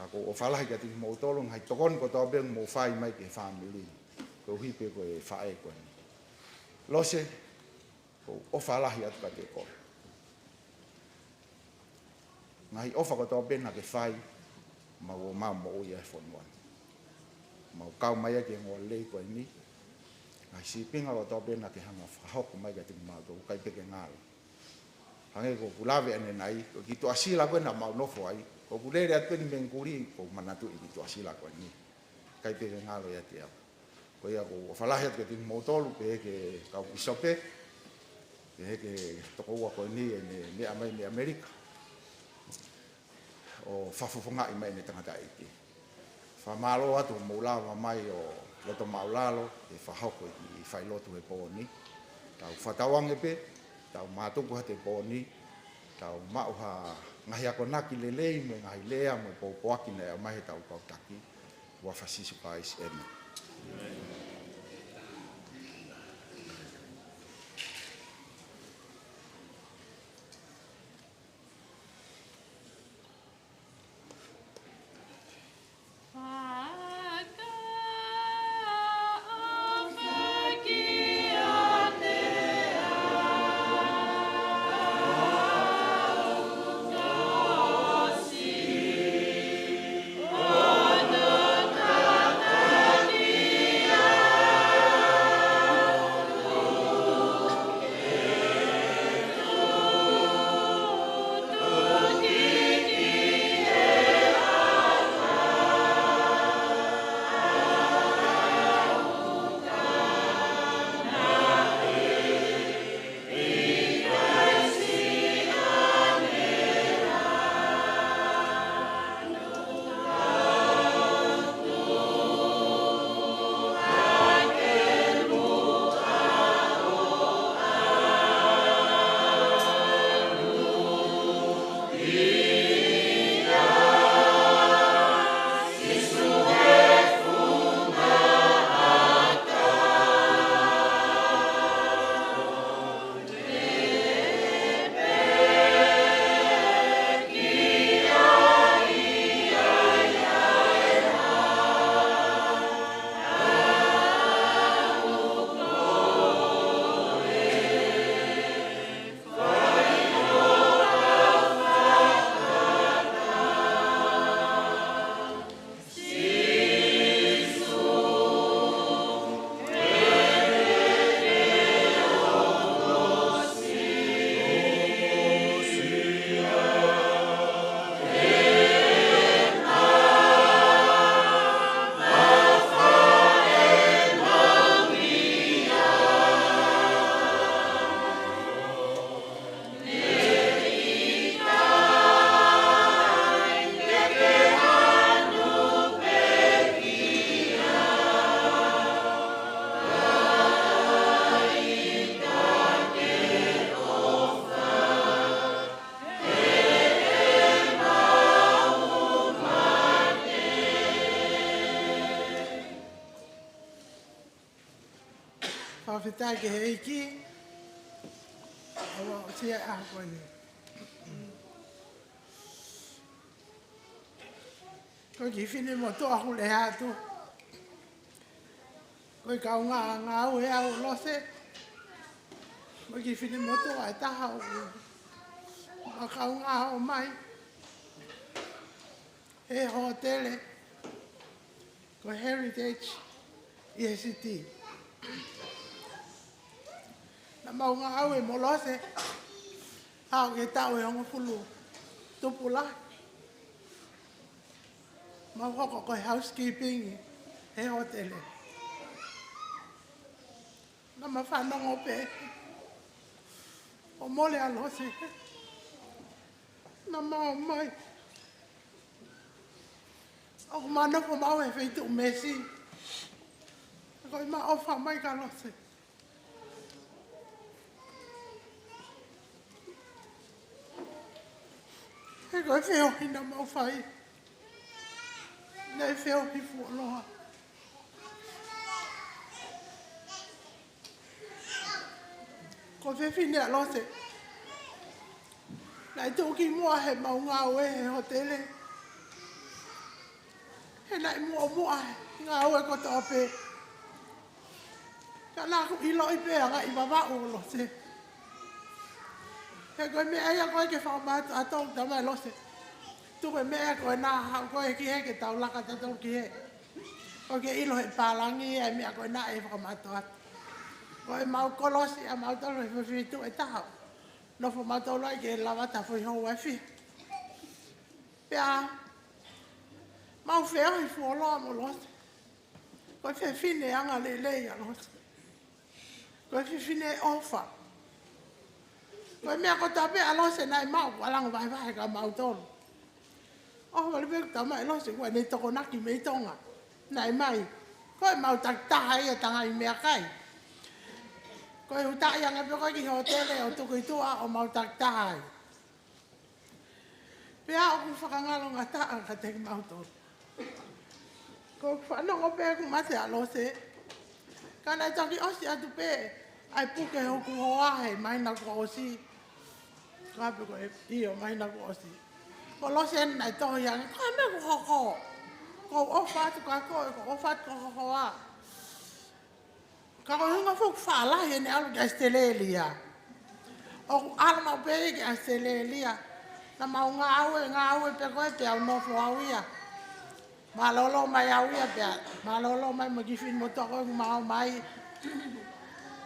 Ako o whalahi ka tiki mou toro, ngai tokon ko tō pe mou whai mai ke whamiri. Ko hipe ko e whae koe ni. Lose, ko o whalahi atu ka te koe. Ngahi ofa ko tō pena ke whai, mau o mau mo ui e Funual. Mau kau mai ake ngō lei koe ni. Ngahi si pinga ko tō pena ke hanga whahoko mai ka tiki mau tō, kai peke ngālo. Hange ko kulawe ane nai, ko ki tu asila koe na mau nofo ai, ko kulere atu peni mengkuri, ko manatu i ki tu asila koe ni. Kai peke ngālo ia te au. Ko ia ko whalahi atu ke tini motolu pe ke kau kisope, ke toko ua koe ni e ne amai ne Amerika. O whafufunga i mai ne tangata iti. Whamalo atu maulawa mai o loto maulalo, e whahoko i whailotu he pōni. Tau whatawange pe, tau mātuku ha te pōni, tau mauha ngahi ako naki lelei me ngahi lea me pōpoaki nei au mai tau kautaki, wa whasisu pais emi. Oh, tai ke heiki. Awa o tia a koe ni. Koe ki whine mo toa hule hatu. Koe kau ngā ue au lose. Koe ki whine mo toa e taha o ku. Ma kau ngā o mai. He hotele. Koe Heritage EST. Na mau ngā au e mo lose. Hau ke tau e hongo pulu. Tupula. Mau hoko koe housekeeping. He hotele. Na ma whanongo pe. O mole a lose. Na mau mai. O mana ko mau e feitu mesi. Ko ma ofa mai ka lose. E ko feo hina mau fai. Nei feo hi fu loha. Ko fe fine a lose. Nai toki mua he mau ngā ue he hotele. He nai mua ngā ue ko tō pe. Ka nā ku ilo i pe anga i wawa o lose. He koe mea ia koe ke whaumata a tōng tamai lose. Tuke mea koe nā hau koe ki he ke tau laka tatou ki he. Koe ke ilo he pālangi e mea koe nā e whakamata atu. Koe mau kolosi a mau talo e whiwhitu e tahau. Nofo mau tau lai ke lawata fui hou e whi. Pea, mau wheo i fuoloa mo lose. Koe whiwhine anga le lei a lose. Koe whiwhine ofa. Koe mea ko tape a lose nai mau walango vai ka mau tolu. Oh, wale peku tama e lose koe nei toko naki mei tonga. Nai mai. Koe mau taktaha ia tanga i mea kai. Koe utai anga pe koe ki hotele o tuku i tua o mau taktaha. Pea o ku whakangalo ngā taa ka teki mau tolu. Ko whanongo pe ku mate a lose. Kana i taki osi atu pe. Ai puke hoku hoahe mai na ko osi. Kape koe iyo mai na ko osi. Ko lose nai tohi anga. Koe me ku hoko. Ko ofa atu ka koe. Ko ofa atu ko hoa. Ka koe hunga fuku whaalahi ene alu ki Australia. O ku alama upei ki Australia. Na mau ngā aue pe koe pe au nofo au ia. Malolo mai au ia pe. Malolo mai mo kifin mo toko ku mau mai.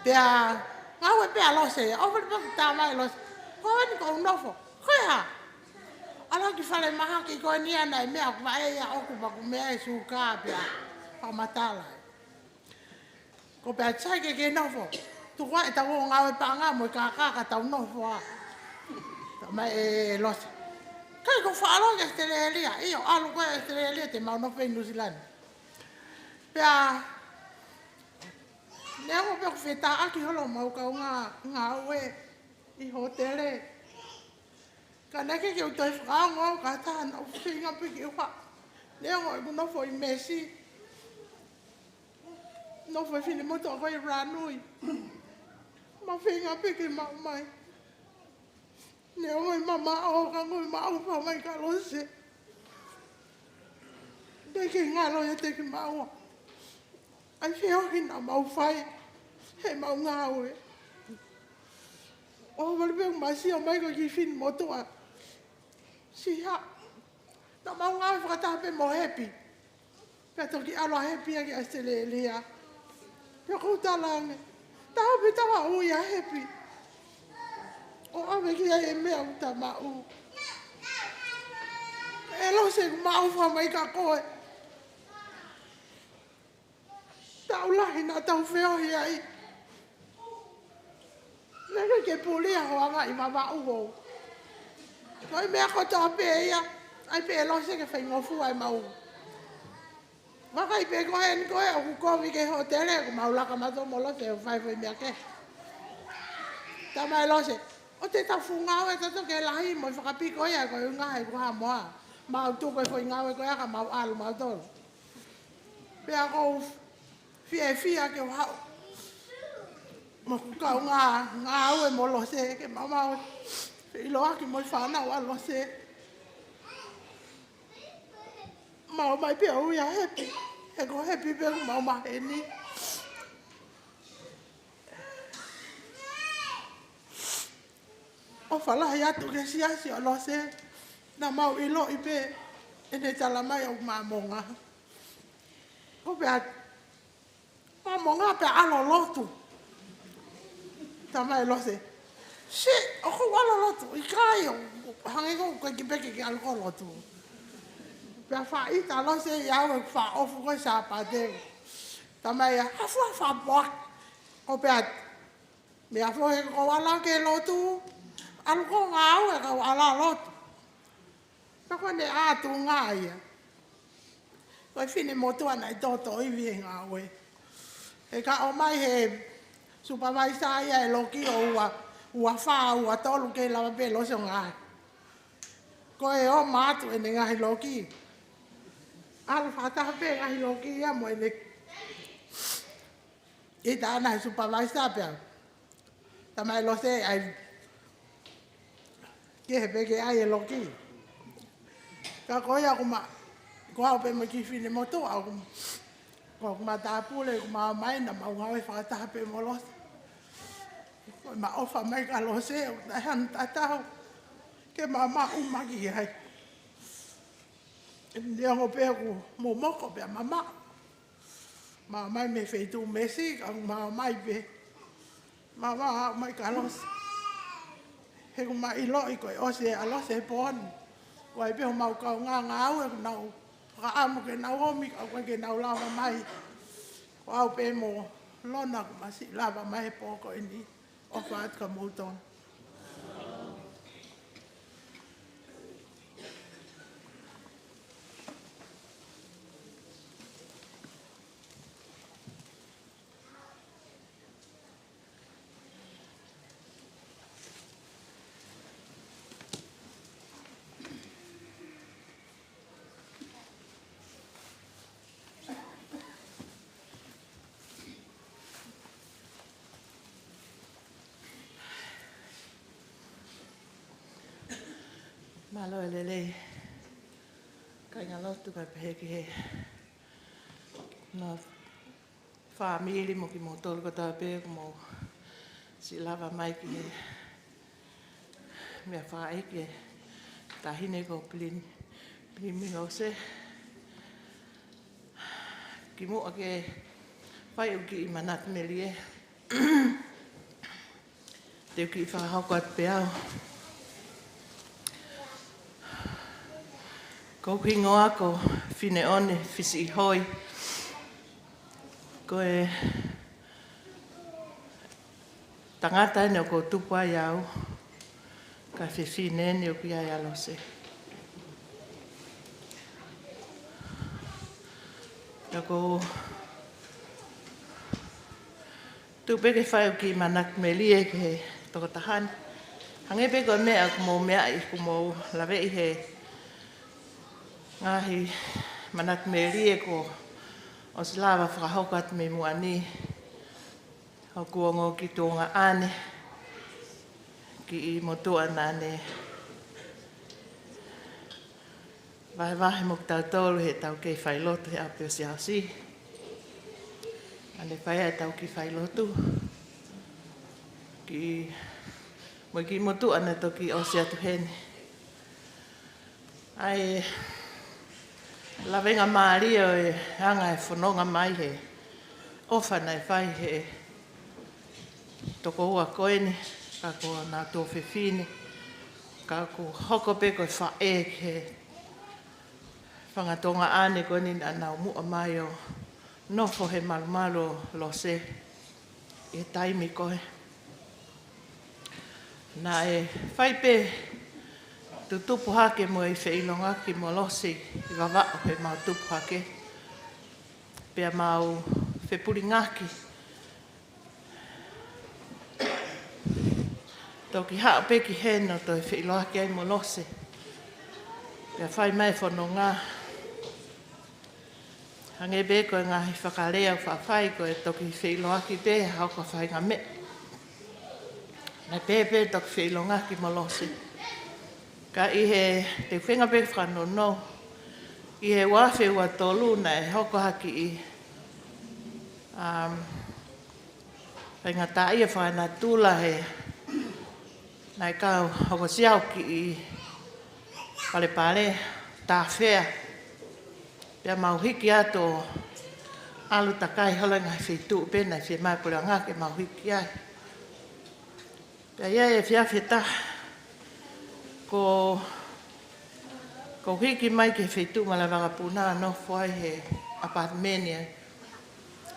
Pea, ngāwe pea lose ia. Ofari paku tā mai lose. Koe ni kou nofo. Koe ha. Ala ki whale maha ki koe ni anai mea ku wae ia oku paku mea e suka pea. Pamatala. Ko pea tsai ke nofo. Tukua e tawo ngāwe pa ngā mo i kākaka tau nofo a. Ta mai e lose. Kai ko whaalo ki Australia. Iyo, alu koe Australia te mau nofo i New Zealand. Pea, nea ko peko whetā aki holo mau kau ngā ue i hotele. Ka neke ki utoi whakaongo au ka tāna o whinga piki uha. Nea ko i nofo i Messi. Nofo i whini moto ko i Ranui. Ma whinga piki mau mai. Nea ko i mama o ka ngui mau pa mai ka lose. Neke ngalo e teki maua. Ai whio hina mau whai. He mau ngā ue. O wale pēku masi o mai ko ki whini motoa. Si ha. Na mau ngā ue whakatape mo happy. Pea toki alo happy a ki Australia. Pea kou talange. Taho pe tawa ui a happy. O ame ki ai e mea uta mau. E lo se ku mau wha mai ka koe. Tau lahi na tau wheo hi ai. Nere ke pulia hoanga i mawa uho. Koi mea kotoa pe ia. Ai pe lo se ke whai ngofu ai mau. Waka i pe koe ni koe o ku kovi ke hotele. Ku maulaka mato mo lo se o whai whai mea ke. Tamai lo se. O te tafu ngawe tato ke lahi mo i whakapiko ia. Koe ungahe kuha moa. Mau tu koe whai ngawe koe aka mau alu mau tolu. Pea kou fia ke hau. Mo ku ka ngā au e mo lo se ke mama i loa ki mo i whanau a lo se. Mau mai pia ui a happy. E ko happy pe ku mau mahe ni. O whalahi atu ke siasi o lo se. Na mau i lo i pe. E ne tala mai au mamonga. Ko pe at. Mamonga pe alo lotu. Tamai lo se. Se, o ko alo lotu. I kai o. Hangi ko ko ki peke ki alo lotu. Pe fa i ta lo se ya o fa o fu ko sa pa de. Tamai a fa bok. Ko pe at. Me a fo he ko ala ke lotu. Alu ko ngau e ka ala lotu. Pe ko ne a tu ngai. Ko fine motu ana i toto i vi ngau e. E ka o mai he supervisor ia e loki o ua wha ua tolu ke lawa pe lo se ngai. Ko e o matu e ne ngai loki. Alu whataha pe ngai loki ia mo e ne. I ta ana supervisor pe. Tamai lo se ai. Ke he pe ke ai e loki. Ka ko ia kuma. Ko au pe mo ki fine motu au kuma. Ko kuma tāpule, kuma mai na mau ngawe whakataha pe molos. Ko ma ofa mai ka lo se, o ta han tatau. Ke ma umaki hai. Ndia ngo pe ku mo moko pe mama. Ma mai me feitu mesi, ka ma mai pe. Ma mai ka los. He kuma i lo i koe ose a lo se pon. Ko ai pe ho mau ka ngā au e nau. Ka amu ke nau homi, ka koe ke nau lava mai. Ko au pe mo lona ku masi lava mai poko ini. O whaat ka mouton. Malo lele. Kai ngā lotu kai pehe ki he. Nā whaamiri mo ki mō tolu kata pe ko mō si lava mai ki he. Mea whaeke tahine ko Pilimilose. Ki mua ke whai uki I manat meli e. Te uki I whahauka at pe au. Ko hingoa ko fine one fisi hoi. Ko e tangata ene ko tupa iau. Ka fine ene o kia ialo se. Ka ko tupeke whai o ki manak meli e ke toko tahan. Hangepe ko mea kumo mea I kumo lawe I he. Ngahi manat meri e ko o slawa whakahokat me mua ni. Ho kuongo ki tōnga ane. Ki I motua nane. Wahe mok tau tolu he tau kei whailotu he apio si hausi. Ane whai e tau ki whailotu. Mo ki motua ne toki o si atu hene. Ai lawenga Maria e hanga e whanonga mai he. Ofa nei whai he. Toko ua koeni. Ka ko nā tō whiwhine. Ka ko hoko pe koe whae he. Whangatonga ane koeni na nau mua mai o. Nofo he malumalo lo se. E taimi koe. Nā e whai pe. Tu tupu hake mo I whiilonga ki mo losi I wawao he mau tupu hake. Pea mau whepuri ngaki. Toki haa peki heno toi whiiloa ki ai mo losi. Pea whai mai whono ngā. Hange be koe ngāhi whakarea whawhai koe toki whiiloa ki te hauka whai ngā me. Na pepe tok whilonga ki malose. Ka I he te whenga pe whanono. I he wafe ua tolu na e hoko haki I. Whenga ta ia whaina tūla he. Nai kau hoko siau ki I. Pale pale ta whea. Pea mauhiki ato alu takai holenga whitu pena I whi mai pule ngake mauhiki ai. Pea ia e whiawheta ko hiki mai ke whitu malawanga puna no whai he apartmeni ai.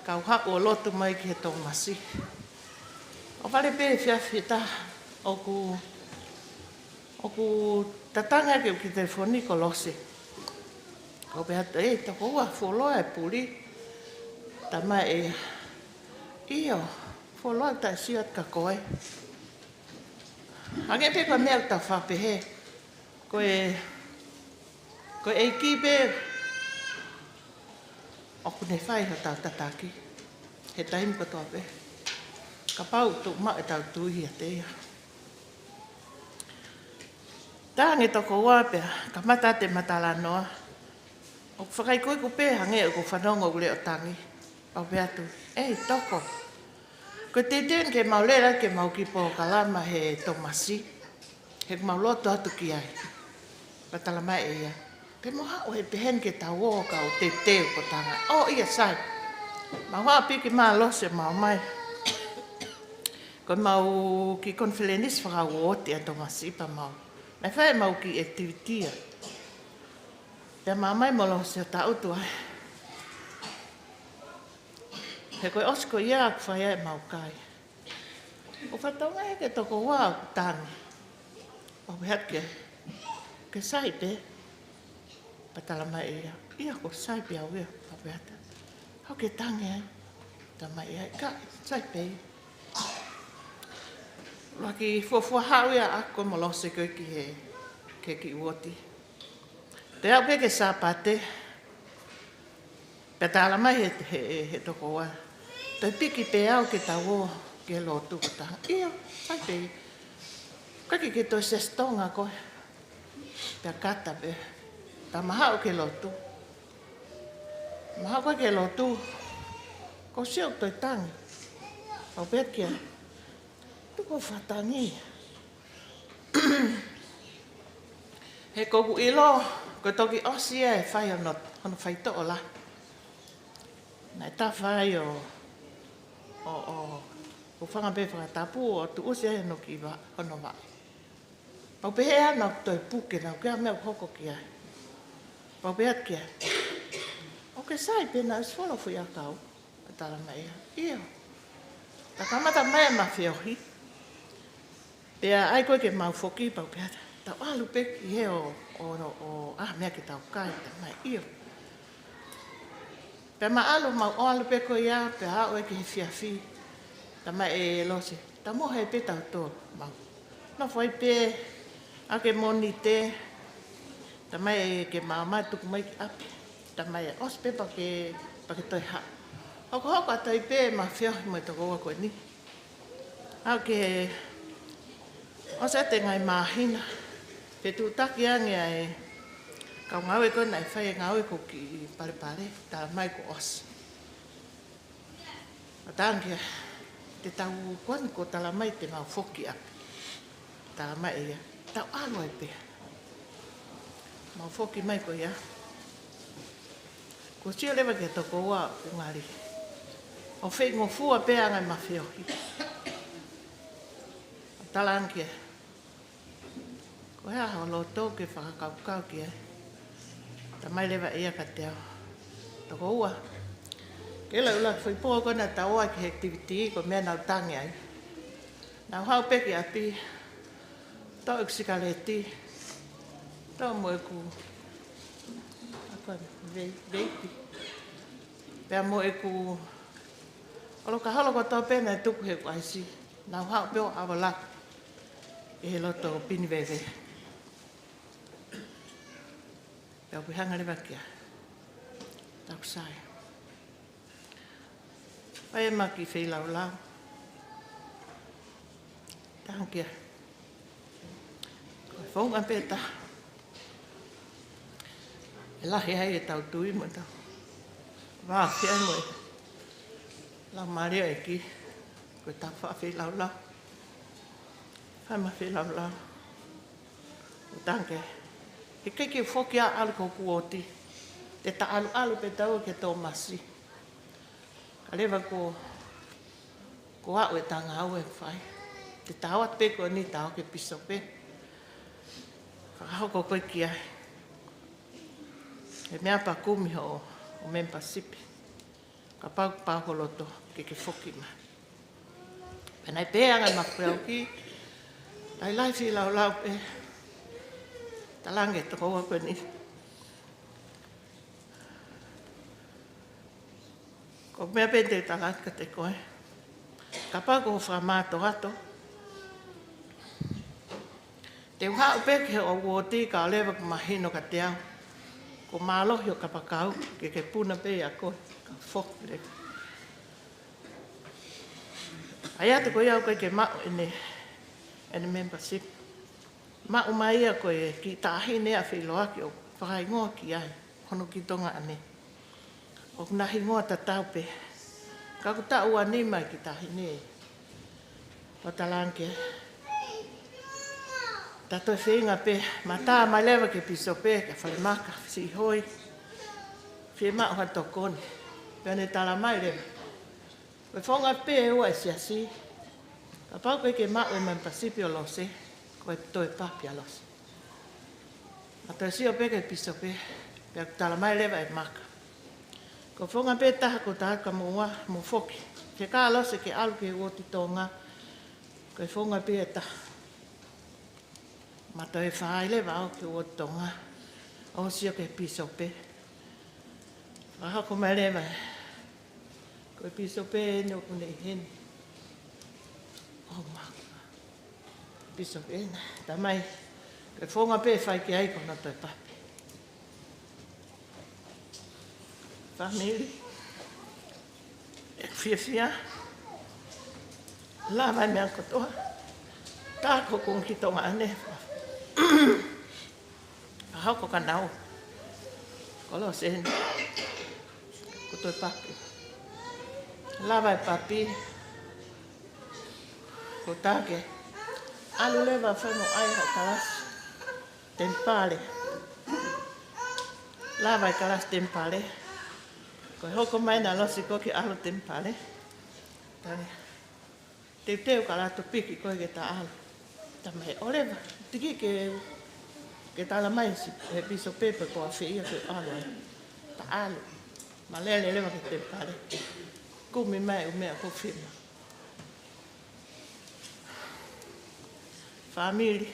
Kau hako o lotu mai ki he tōmasi. O wale pe whiawheta oku tatanga ke ki te whoniko lose. Ko pe hata toko ua wholoa e puri. Tama iyo wholoa ta siat ka koe. Ange pe ka mea ta whapehe. Ko e ki pe oku ne whai ha tau tataki. He taim ka toa pe. Ka pau tu ma e tau tuhi a te ia. Tāngi toko ua pea, ka mata te matala noa. O whakai koe ko pe hange o ko whanonga ule o tangi. Au pe atu, toko. Ko te ten ke maulera ke mau ki po kalama he tomasi. He mauloto atu ki ai. Patala mai e ia. Pe moha o he pehen ke tau o ka o te teo ko tanga. O ia sai. Maua piki maa lose mau mai. Ko mau ki konfilenis whakau o te a tomasi pa mau. Nai whae mau ki activitia. Pea mamai molo se o tautu ai. He koe osko ia aku whae ai mau kai. O whataunga he ke toko wā aku tānu. O pehat ke sai pe. Patala mai ia. Ia ko sai pe au ia. O pehat. Hau ke tangi ai. Ta mai ia. Ka sai pe. Laki fuafua hau ia ako molo se koe ki he. Ke ki uoti. Te au pe ke sāpate. Patala mai he toko wā. Te piki pe au ke tau o ke lotu ko taha. Ia, sai pe. Kaki ke toi se stonga koe. Pea kata pe. Ta mahau ke lotu. Mahau koe ke lotu. Ko siau toi tangi. Au pe kia. Tuko whatangi. He koku ilo. Ko toki osi e whai ono whai to o la. Nai ta whai o whanga pe whakatapu o tu usi e no ki ono wai. Pau pehe ana o toi puke nau kia mea hoko ki ai. Pau pehe kia. O ke sai pena is wholo fui a kau. Atala mai ia. Ta kamata mai ma whiohi. Pea ai koe ke mau whoki pau pehe. Tau alu peki he mea ki tau kai ta mai ia. Pea ma alu mau o alu peko ia, pea hao e ki he whiawhi. Ta mai e lose. Ta moha e pe tau tō mau. No whai pe, a ke moni te. Ta mai e ke maamai tuku mai ki api. Ta mai e os pe pa ke toi ha. Hoko a toi pe ma whiohi mai toko ua koe ni. Hao ke os e te ngai mahina. Pe tu taki angia e kau ngau e koe nai whai e ngau e ko ki pare ta mai ko os. A tangia te tau kuani ko tala mai te mau whoki api. Tala mai ia. Tau alu ai pea. Mau whoki mai ko ia. Ko sio lewa ke toko ua ungari. O whai ngofua pea ngai mawhiohi. Tala angia. Ko hea hao loto ke whakakaukau ki ai. Ta mai lewa ia ka te ao. Toko ua. Ke lau ula whai poa kona ta oa ki activity ko mea nau tangi ai. Nau hau peki api. Tau eksikaleti. Tau mo eku. Apa veiti. Pea mo eku. Olo ka halo ko tau pena e tuku he ku aisi. Nau hau peo awa lak. E he loto pini veve. Pea pihanga lewa kia. Tau sai. Pai e maki whi lau lau. Danke. Fonga peta. Lahi hai tau tui mo tau. Wa fia mo. La Maria iki. Ko ta fa fi lau lau. Fa ma fi lau lau. Danke. Ike ki foki a alu ko kuoti. Te ta alu pe tau ke tō masi. Ka lewa ko au e tanga au e whai. Te tawat pe ko ni tau ke piso pe. Whakahau ko koe ki ai. E mea pa kumi o mempa sipi. Ka pau holoto ke foki ma. Penai pe anga makuau ki. Lai fi lau lau pe. Talange to ko ko ni. Ko mea pe te talanga te koe. Ka pa ko whamato ato. Te uha upe ke o woti ka lewa ko mahino ka te au. Ko mālohi o ka pakau ke puna pe a koe. Ka whoki le. Ai atu koe au koe ke mau ene membership. Ma umai a koe ki tahi nea whiloaki o whakai ngoa ki ai. Hono ki tonga ane. O nahi ngoa ta tau pe. Ka ku ta ua ni mai ki tahi ne. O talanke. Ta toi whinga pe. Ma tā mai lewa ke piso pe. Ka whale maka si hoi. Whi ma o hato kone. Pene tala mai lewa. Koe whonga pe ua e siasi. Ka pau koe ke ma o man pasipio lo se. Koe toi papi alos. Ma toi si o pe ke piso pe. Pea tala mai lewa e maka. Ko whonga pe taha ko taha ka mua mo foki. Ke ka alose ke alu ke uoti tonga. Koe whonga pe e taha. Ma toi whaai lewa au ke uoti tonga. O sio ke piso pe. Waha ko mai lewa. Koe piso pe e no kune i heni. O maka. Piso pe na. Ta mai. Koe whonga pe whai ki ai kona toi papi. Family. Fia. La vai mea kotoa. Tā ko kong ki tonga ane. Hau ko ka nau. Kolo sen. Ko toi papi. La vai papi. Ko tāke. Alu lewa whanu ai ha kalas. Tempale. La vai kalas tempale. Ko hoko mai na losi ko ki alu tempale. Tani. Teu ka lato piki ko ke ta alu. Ta mai oleva. Tiki ke tala mai si e piso pepe ko a whia ke alu. Ta alu. Ma lele lewa ke tempale. Kumi mai umea ko whima. Family.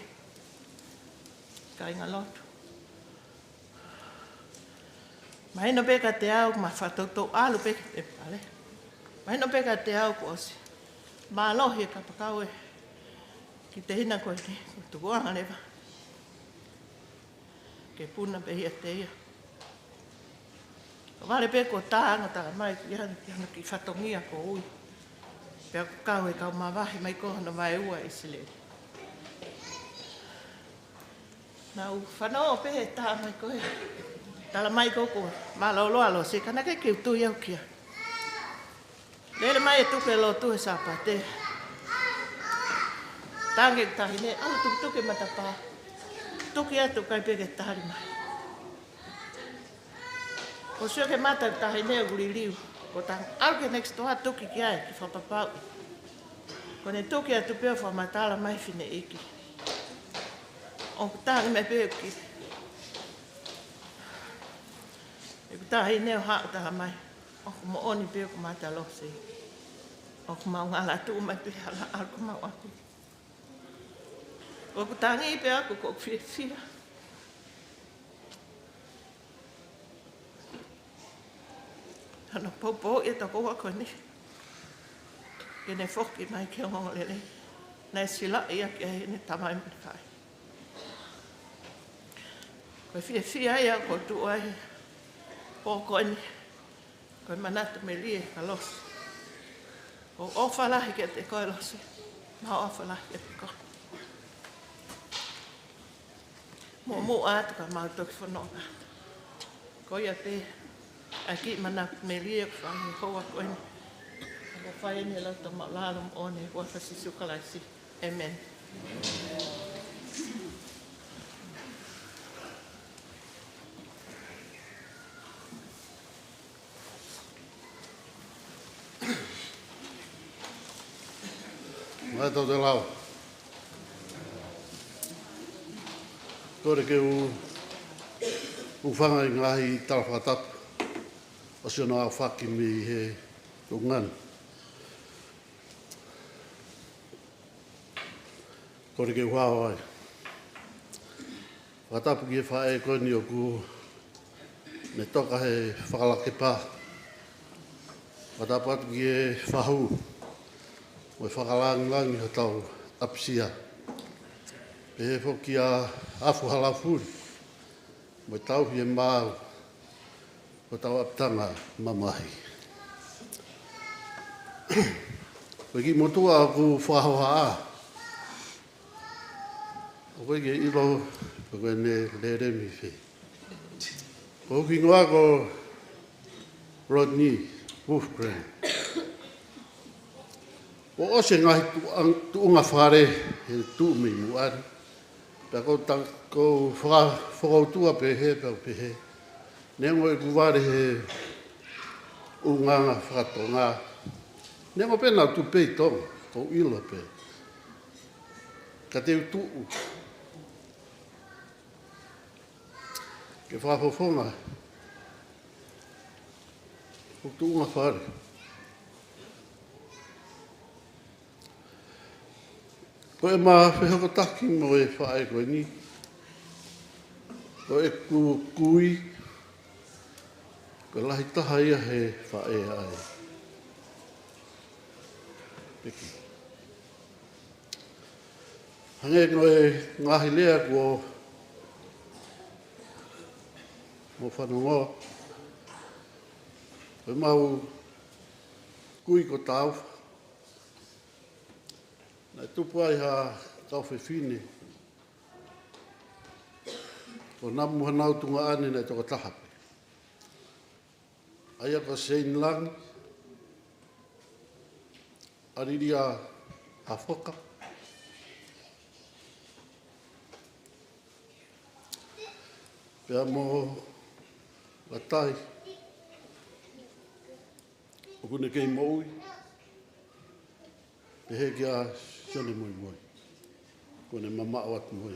Ka inga lotu. Mai no peka te au ma whatautou alu peka te pale. Mai no peka te au ko osi. Ma alohi e ka pakau e. Ki te hina koe ni. Ko tukuanga lewa. Ke puna pehia te ia. Ko vale peko tāanga tala mai ki hana ki whatongia ko ui. Pea ko kau e kau mawahi mai kohana mai ua i sile. Nau whanau pehe tā mai koe. Tala mai koko, mala olo alo se kana ke ke tu yau kia. Lele mai tu ke lo tu sa pa te. Tange tahi ne, alu tu ke mata pa. Tu ke atu kai pe ke tahi mai. O sio ke mata tahi ne guli liu. Ko tang au ke next to tu ki ai ki fa papa. Ko ne tu ke atu pe fa matala mai fine iki. O tang me pe ki. E tahi neo hao taha mai. O mo oni peo ko mata lo se. O ko mau ngala tu mai pe hala al ko mau aku. O ko tangi pe aku ko fia. Hana popo e to ko ko ni. Ke ne foki mai ke ngong lele. Na sila ia ke ne tamai me fai. Ko fia ia ko tu ai. Poko ni. Ko manatu me lie ka los. O falahi ke te koe losi. Mau afala e piko. Mo atu ka mau toki whanonga. Ko ia te aki mana meria kwa ni hoa koe ni. Ako whae ni lau ta maulalam o ne wa whasisu kalaisi. Amen. Mai tau te lau. Kore ke u whanga i ngahi tala whakatapu. O si ona au whaki mi he ungan. Kore ke uhawa ai. Whakatapu ki e whae koe ni o ku me toka he whakalake pā. Whakatapu atu ki e whahu. Mo e whakalangi ho tau apisia. Pe he whoki a afu halafuri. Mo e tau hi e māu. Ko tau aptanga mamahi. Koe ki motua ku whahoha a. O koe ke ilo koe ne leremi whi. Ko ki ngoa ko Rodney Wolfgram. O ose ngahi tuunga whare he tu mi muari. Pea ko whakautua pe he peo pe he. Nengo e kuware he unganga whakatonga. Nengo pena tu pei tonga, ko ilo pe. Ka te utuu. Ke whafofonga. Ko tuunga whare. Ko e maa whehoko taki mo e whae koe ni. Ko e kui. Ko lahi taha ia he whae ai. Peki. Hange koe ngahi lea ko mo whanongoa. Ko e mau kui ko tau. Nai tupu ai ha tau whiwhine. Ko namu hanau tunga ane nei toka tahape. Aia ko sein lang. Ariria Hafoka. Pea mo latai. O kune kei moui. Pe he kia sione moi moi. Kone mamao atu moi.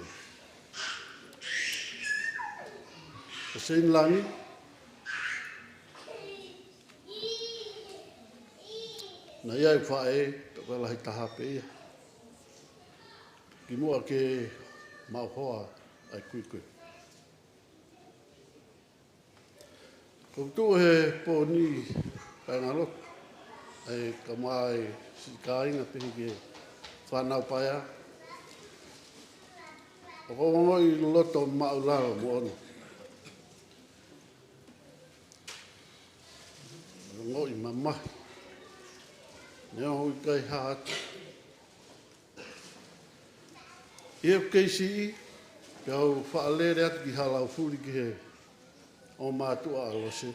O sein langi. Na ia e whae, toka lahi taha pe ia. Ki mua ke mau hoa ai kui kui. Ko tu he pōni paingalot. Ai ka mai si kāinga pehi ke whanau paia. O ko ngoi loto maularo mo ono. Ngoi mamahi. Nea hui kai haat. Ia keisi i, pia hau whaalere atu ki halau furi ki he o mātua alose.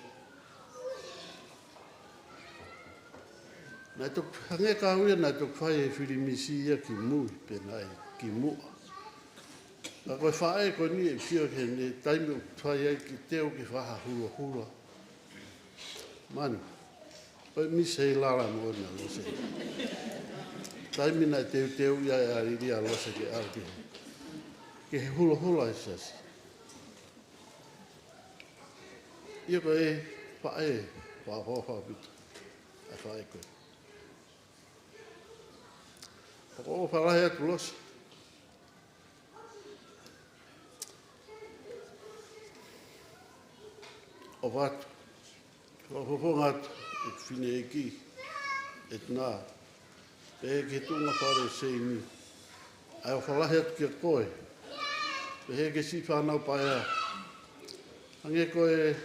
Nai tok hange ka huia nai tok whai e whirimisi ia ki mui pe nai ki mua. Ka koe whae koe ni e pio ke ne taimi o whai ai ki teo ki whaha hula hula. Mani. Koe misei lara mo na lose. Taimi nai teu ia e ariri a lose ke arki. Ke he hula hula e sasi. Ia koe e whae, whahoha bitu. A whae koe. O wharahe atu lose. O watu. Whahofonga atu. E whine e ki, e nā, pe ke tunga whare sei ni. Ai o whalahe atu kia koe, pe he ke si whanau paia. Hange koe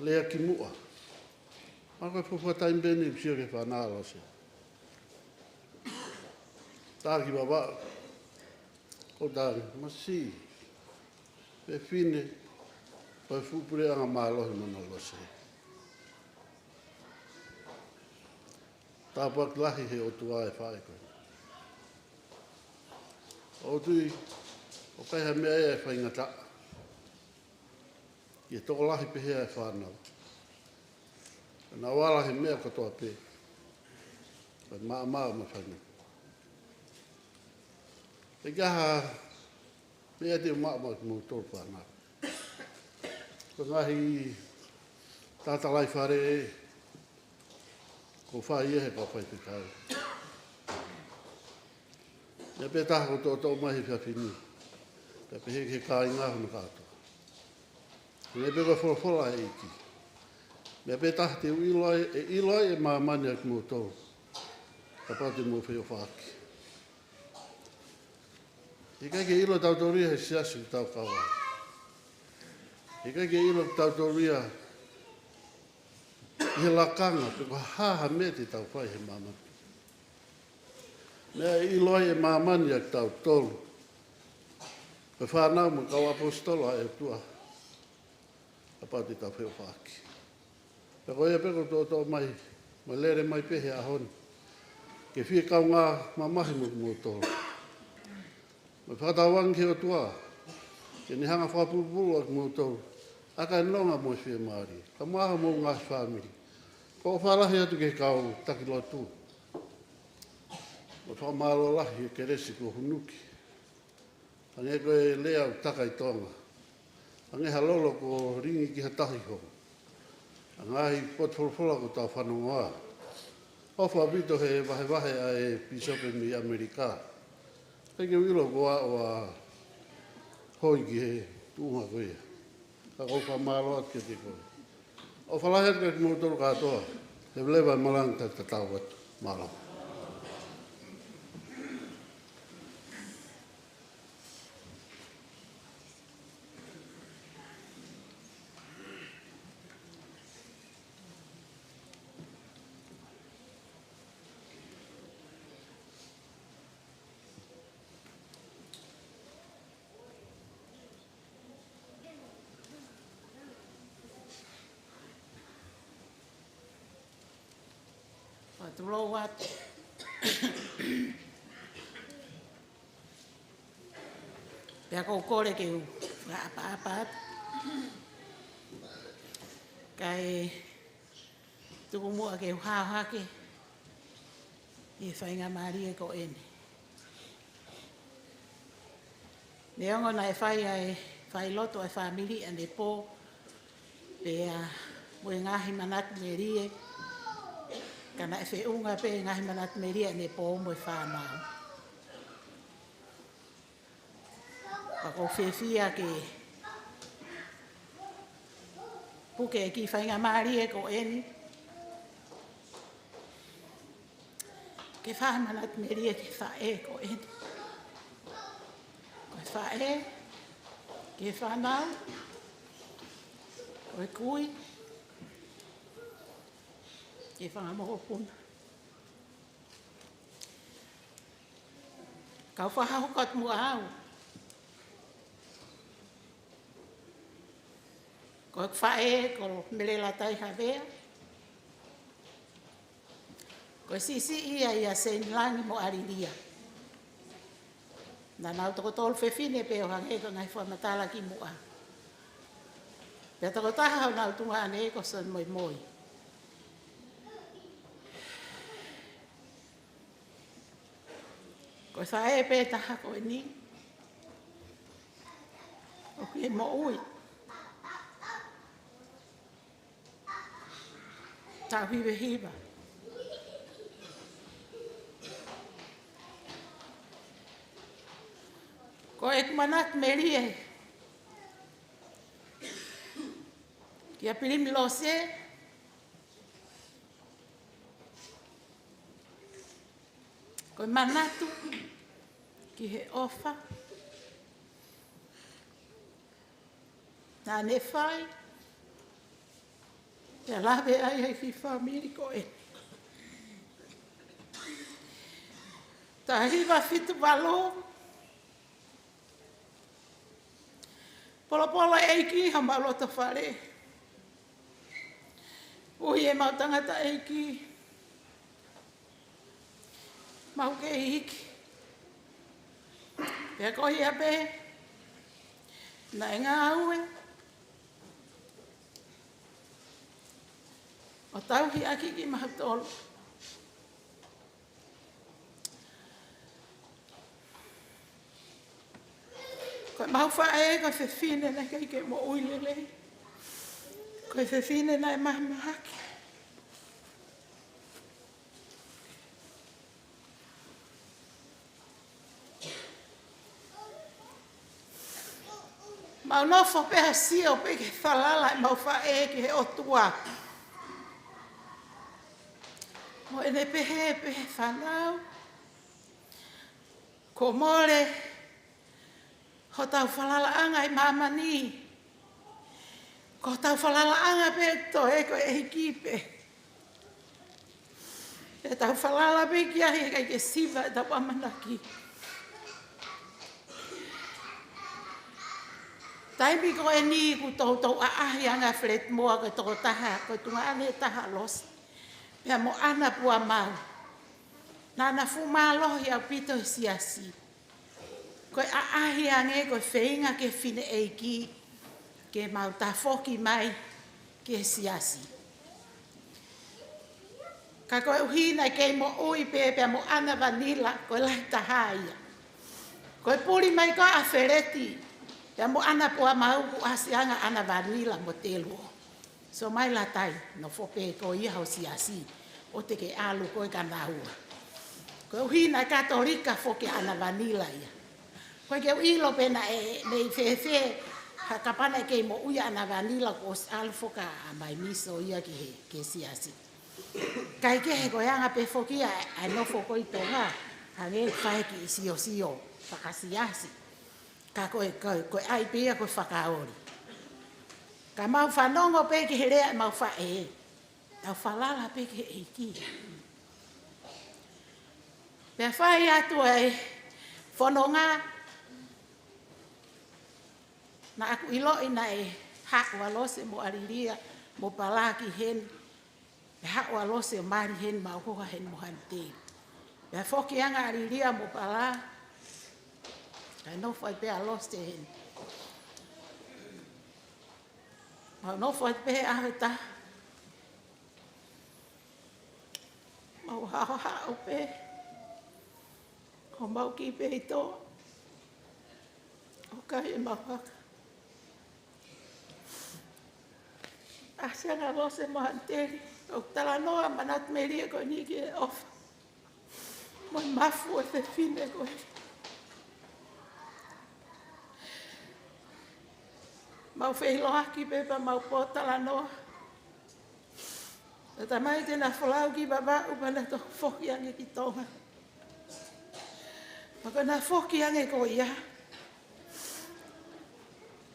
lea ki mua. Ma koe whawha taim bene i pio ke whanau lose. Tāki wawa. Ko tāki, masi. Pe fine. Pai fupure anga mālohi mana lose. Tāpak lahi he o tua e whae koe. O tui, o kai ha mea e whai ngata. I e toko lahi pehea e whanau. Nā wala he mea katoa pe. Pai maa ma whanau. E kaha mea te maa ki mou tōru whanau. Ko ngahi tātalai whare e. Ko whai e he ka whai te kau. Ia pe taha ko tō mahi whiawhini. Ia pe he kāi ngāhu na kātoa. Ia pe ka whora e iki. Ia pe taha te iloi e māmani aki mō tō. Ka pāte mō whio whaki. I kai ke ilo tautoria he siasi ki tau kawa. I kai ke ilo tautoria i he lakanga pe ko haha me te tau whai he māmani. Mea iloi e māmani ak tau tolu. Pe whanau mo kau apostola e tua. Apati tau whio whaki. Pe koe peko tō mai, mai lere mai pehe ahoni. Ke whie kau ngā mamahi mo tolu. Mai whatawangi ke o tua. Ke ni hanga whapupuru ak mo tolu. Aka e nonga mo whie maari. Ka maha mo ngā whamiri. Ko whalahi atu ke kau taki lotu. O whamalo lahi e keresi ko hunuki. Ange koe lea u taka i tonga. Ange halolo ko ringi ki hatahi ho. Angahi potfolfola ko tau whanongoa. Ofa bito he vahe a e pisope mi Amerika. Peke wilo ko a hoi ki he tuunga koe. Ka kou whamalo at ke te koe. O whalahi atu ke mo toru katoa. He lewa malang ta tau atu. Malang. Tulo wat. Pea kou kore ke u. Apa. Kai tuku mua ke u hake. I whainga maari e ko ene. Neongo na e whai loto e whamiri ane pō. Pea mui ngahi manat me rie. Kana e whiunga pe ngahi manat me rie ane pō mo e whanau. Pako whiwhia ke puke ki whainga maari e ko ene. Ke whamanat me rie ke whae ko ene. Ko e whae, ke whanau, ko e kui, ke whangamoho puna. Kau whahahukot mua au. Ko e whae, ko melela tai hawea. Ko sisi ia sen langi mo ariria. Na nau toko tolu whewhine pe o hange ko ngai whamatala ki mua. Pea toko taha o nau tunga ane ko san moi. Ko whae pe taha ko ni. O ki mo ui. Tau hiwa. Ko ek manat merie. Kia Pilimilose. Ko manatu. Ki he ofa. Nā ne whai. Te lawe ai ki whamiri ko e. Ta hiva fitu valo. Polo eiki ha maloto whare. Ui e mau tangata eiki. Mau ke hiki. Pea kohi ape. Na e ngā aue. O tau hi aki ki maha tolu. Koe mau whae koe whewhine na kei ke mo uilele. Koe whewhine na e maha mahaki. Mau nofo peha sio pe ke whalala e mau whae ke he o tua. Mo ene pehe whanau. Ko more. Ho tau whalalaanga i mamani. Ko tau whalalaanga pe to e ko e kipe. E tau whalala pe ki ahi kai ke siva e tau amanaki. Taimi ko e ni ku tau a ahi anga flet moa ko toko taha. Ko tunga ane taha los. Pea mo ana pua mau. Nana fumalo hi au pito i siasi. Koe a ahi ange koe wheinga ke whine eiki ke mau ta whoki mai ke siasi. Ka koe uhina kei mo ui pepea mo ana vanila koe lai tahaia. Koe puri mai koe a whereti pea mo ana pua mau ku asianga ana vanila mo telo. So mai la tai no whope ko ia hau siasi o te ke alu koe ka nahua. Koe uhina katorika whoke ana vanila ia. Koe ke uilo pena e nei whewhe ha kapana e kei mo uia ana vanila ko alfoka a mai miso ia ki he ke siasi. Kai ke he koe anga pe whokia ai no whoko i tonga ha nge whae ki sio whakasiasi. Ka koe ai pia koe whakaori. Ka mau whanongo pe ki he rea mau whae. Tau whalala pe ki he eiki. Pea whae atu ai whanonga na aku ilo ina e hak walose mo ariria mo palaki hen hak walose mari hen mau koha hen mo hante ya foki anga ariria mo pala kai no foi pe aloste hen mau no foi pe aheta mau ha o pe ko mau ki pe to o kai mau Asianga lose mahanteri. O tala noa manat meria ko ni ki off. Mo mafu e te fine ko. Mau feilo haki pepa mau po tala noa. Tata mai tena whalau ki baba upana to whoki ange ki tonga. Maka na whoki ange ko ia.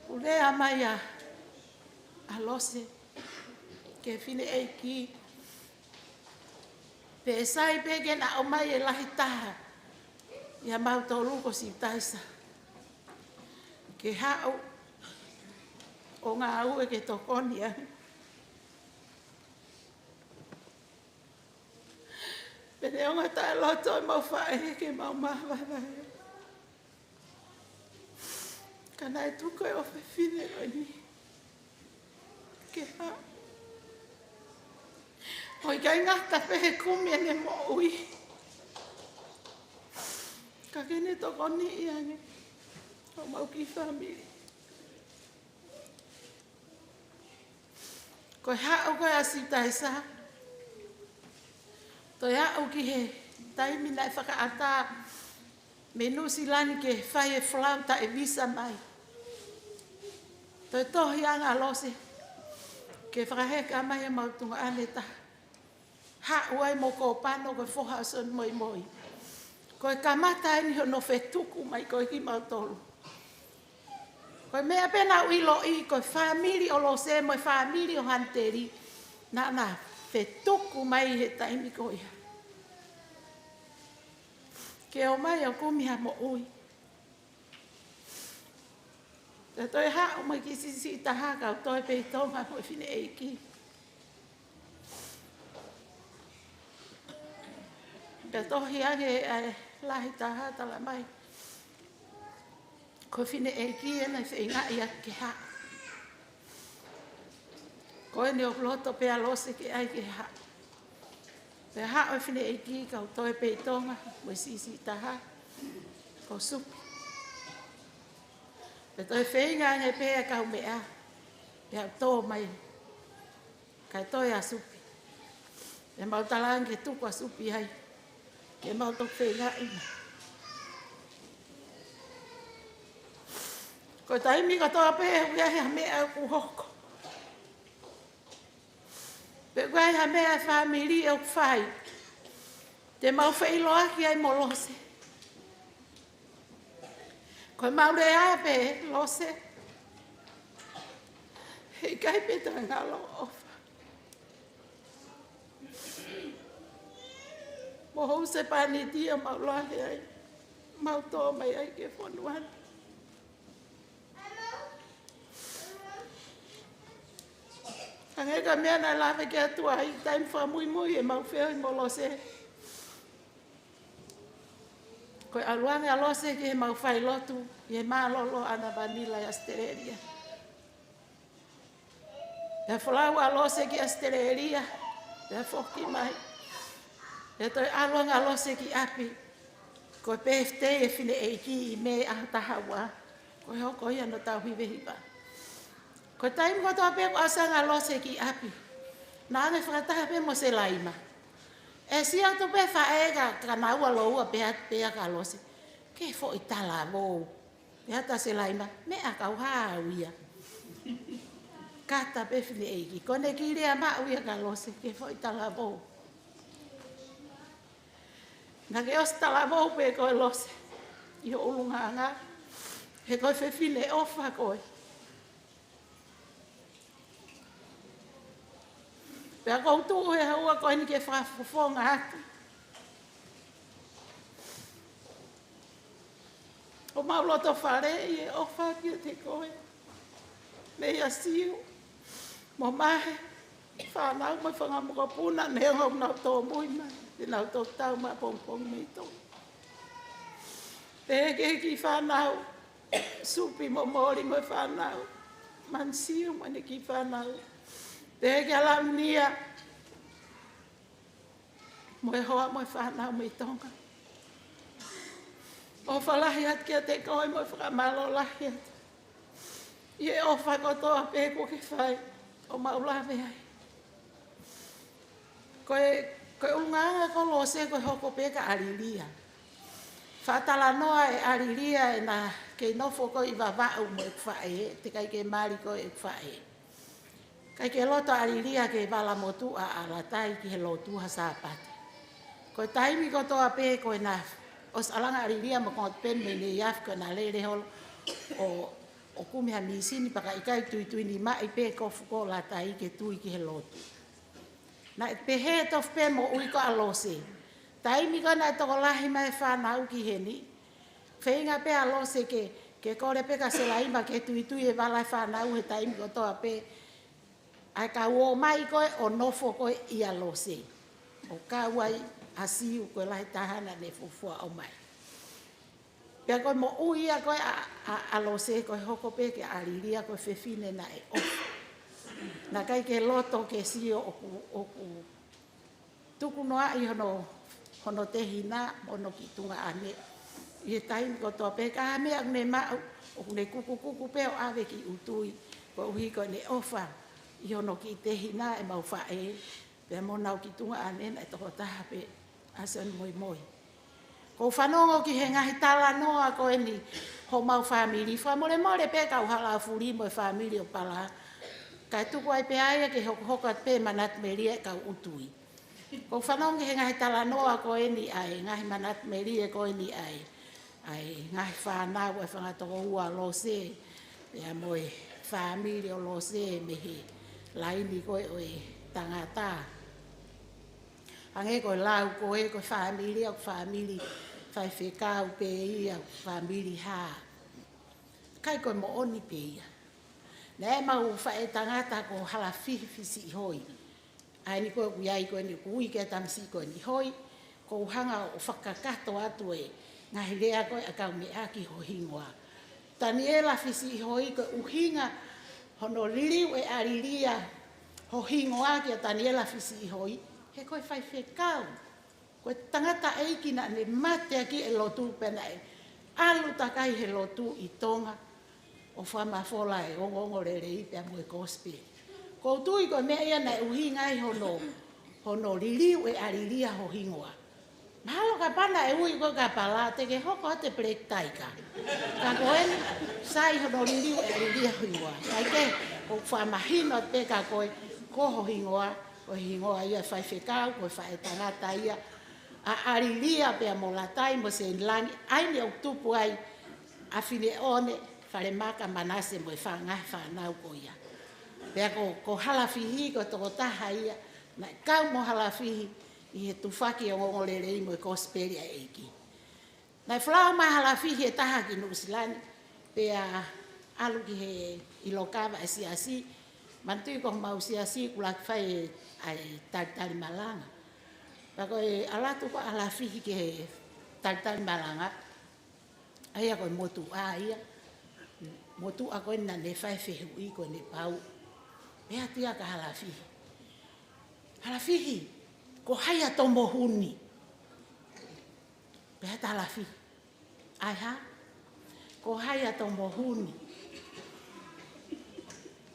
Ulea mai a lose. Ke fine eiki. Pe sai peke na o mai e lahi taha. Ia mau tau luko si taisa. Ke hao o ngā ue ke tokoni a. Pene o ngā tae loto e mau whae ke mau maha. Kana e tuko e ofe fine o ni. Ke hao. Hoi kai ngata pehe kumi ane mo ui. Ka kene toko ni iange. O mau ki family. Koe hao koe asi taisa. Toi hao ki he taimi nai whakaata. Menu silani ke whai e flauta e visa mai. Toi tohi anga lose. Ke whakaheka mai e mautunga ane taha. Ha uai mo ko pano ko foha son moi. Ko kamata ni no fetuku mai ko ki mautolu. Ko me apena uilo I ko family o lo se mo family o hanteri na fetuku mai he taimi ko ia. Ke o mai o kumia mo ui. Te toi hao mai ki sisi taha kau toi pe tonga mo fine eiki. Te tohi ange ai lahi taha tala mai. Ko fine eiki ena se inga ia ke ha. Ko ene o loto pe alose ke ai ke ha. Te ha o fine eiki kau toi pe tonga mo sisi taha. Ko supi. Te toi whenga ngai pēa kau mea. Pea tō mai. Kai toi a supi. E mau talang ke tuku a supi hai. Ke mau tok whenga ina. Ko taimi ka toa pēa ui ahi ha mea ku hoko. Pe ui ahi ha mea whamiri au whai. Te mau whailo aki ai mo lose. Ko mau re a pe lose. Hei kai peta ngalo ofa. Mo hou se pani tia mau lahe ai. Mau tō mai ai ke Funual. Angeka mea na lawe ke atua ai taim wha mui mui e mau wheo i mo lose. Koe aluange a lose ke he mau whai lotu i he maa lolo ana vanila i Australia. E whalau a lose ki Australia. E whoki mai. E toi aluange a lose ki api. Koe PFT e whine eiki i me a tahawa. Koe hoko ia no tau hiwehiwa. Koe taim ko toa pe ko asanga lose ki api. Nā ane whakataha pe mo se laima. E sia to pe whaega ka naua loua pea ka lose. Ke fo i tala vou. E hata se laima, mea kau hauia. Kata pe whine eiki. Kone ki rea mauia ka lose, ke fo i tala vou. Nā ke os tala vou pe koe lose. I ho ulunganga. He koe whine ofa koe. Pea koutu he haua koe ni ke whafonga atu. O mauloto whare i e ofa ki te koe. Me ia siu. Mo mahe. Whanau mai whangamuka puna. Ne ngau nau tō mui mai. Te nau tō tau mai pongpong mei tō. Te heke ki whanau. Supi mo mori mai whanau. Man siu mani ki whanau. Te heke alam nia. Moe hoa moe whanau mei tonga. O whalahi at kia te koe moe whakamalo lahi at. I e ofa kotoa pēko ke whai. O maulawe ai. Koe unganga ko lose koe hoko pēka ariria. Whatala noa e ariria e na kei nofo koe i wawau mo e kwhae. Te kai ke mari koe e kwhae. Kai ke loto ariria ke wala motu a alatai ki he lotu ha sāpate. Koe taimi kotoa pē koe na os alanga ariria mo kong pen me ne iaf koe na lere holo o kumiha misini paka ikai tui ni mai pē kofu ko latai ke tui ki he lotu. Na pe he tof pe mo ui ko alose. Taimi ko na toko lahi mai whanau ki he ni. Whenga pe alose ke kore pe ka selaima ke tui e wala whanau he taimi kotoa pe. Ai ka uo mai koe o nofo koe i alose. O ka uai asiu koe lai tahana ne fufua o mai. Pea koe mo uia koe alose koe hoko pe ke ariria koe whewhine na e ofu. Na kai ke loto ke sio oku tuku noa i hono te hina ono ki tunga ane. I he taimi kotoa pe ka hamea ne mau o ne kuku pe o ave ki utui. Koe uhi koe ne ofa. I hono ki te hina e mau whae. Pea mo nau ki tunga ane na e toko taha pe asan moi. Ko whanongo ki he ngahi tala noa koe ni ho mau whamiri. Whamore pe kau hala furi mo e whamiri o pala. Kai tuku ai pe aia ke hoka pe manat meria kau utui. Ko whanongo ki he ngahi tala noa koe ni ai ngahi manat meria koe ni ai. Ai ngahi whanau e whangatoko ua lo se. Pea mo e whamiri o lo se me he. Laini koe o e tangata. Ange koe lau koe koe whamiri o whamiri fai whekau pe ia whamiri hā. Kai koe mo oni pe ia. Nē mau whae tangata ko hala whiwhisi i hoi. Ai ni koe kuiai koe ni kui ke tamsi koe ni hoi. Ko hanga o whakakato atu e ngahi rea koe a kau me aki ho hingoa. Tani e la whisi i hoi koe uhinga hono liliu e ariria ho hingoa ki a tani e la whisi i hoi. He koe whai whekau. Koe tangata eikina ne mate aki e lotu pena e. Alu takai he lotu i tonga. O whamafola e ongongo re ipe a mue kospe. Ko tui koe mea ia na uhinga i hono liliu e ariria ho hingoa. Mahalo ka pana e ui koe ka pala te ke hoko te plek taika. Ka koe sai hono liliu e ariria ho hingoa. Kai ke o whamahino te ka koe koho hingoa. Koe hingoa ia whai whekau, koe whai tangata ia. A ariria pe a molatai mo se lani. Aini o tupu ai a fine one whare maka manase mo e whangai whanau ko ia. Pea ko halafihi ko toko taha ia. Na kau mo halafihi i he tufaki o ngongolere mo e kosperi a eiki. Na whlau mai halafihi e taha ki nusilani. Pea alu ki he ilokawa e siasi. Mantui ko mau siasi kulak whai ai taritari malanga. Pea ko e alatu ko halafihi ki he taritari malanga. Aia ko e motu a ia. Motu a koe na ne whai whehu i koe ne pau. Mea tia ka halafihi. Halafihi, ko haia tomo huni. Mea ta halafihi. Ai ha? Ko haia tomo huni.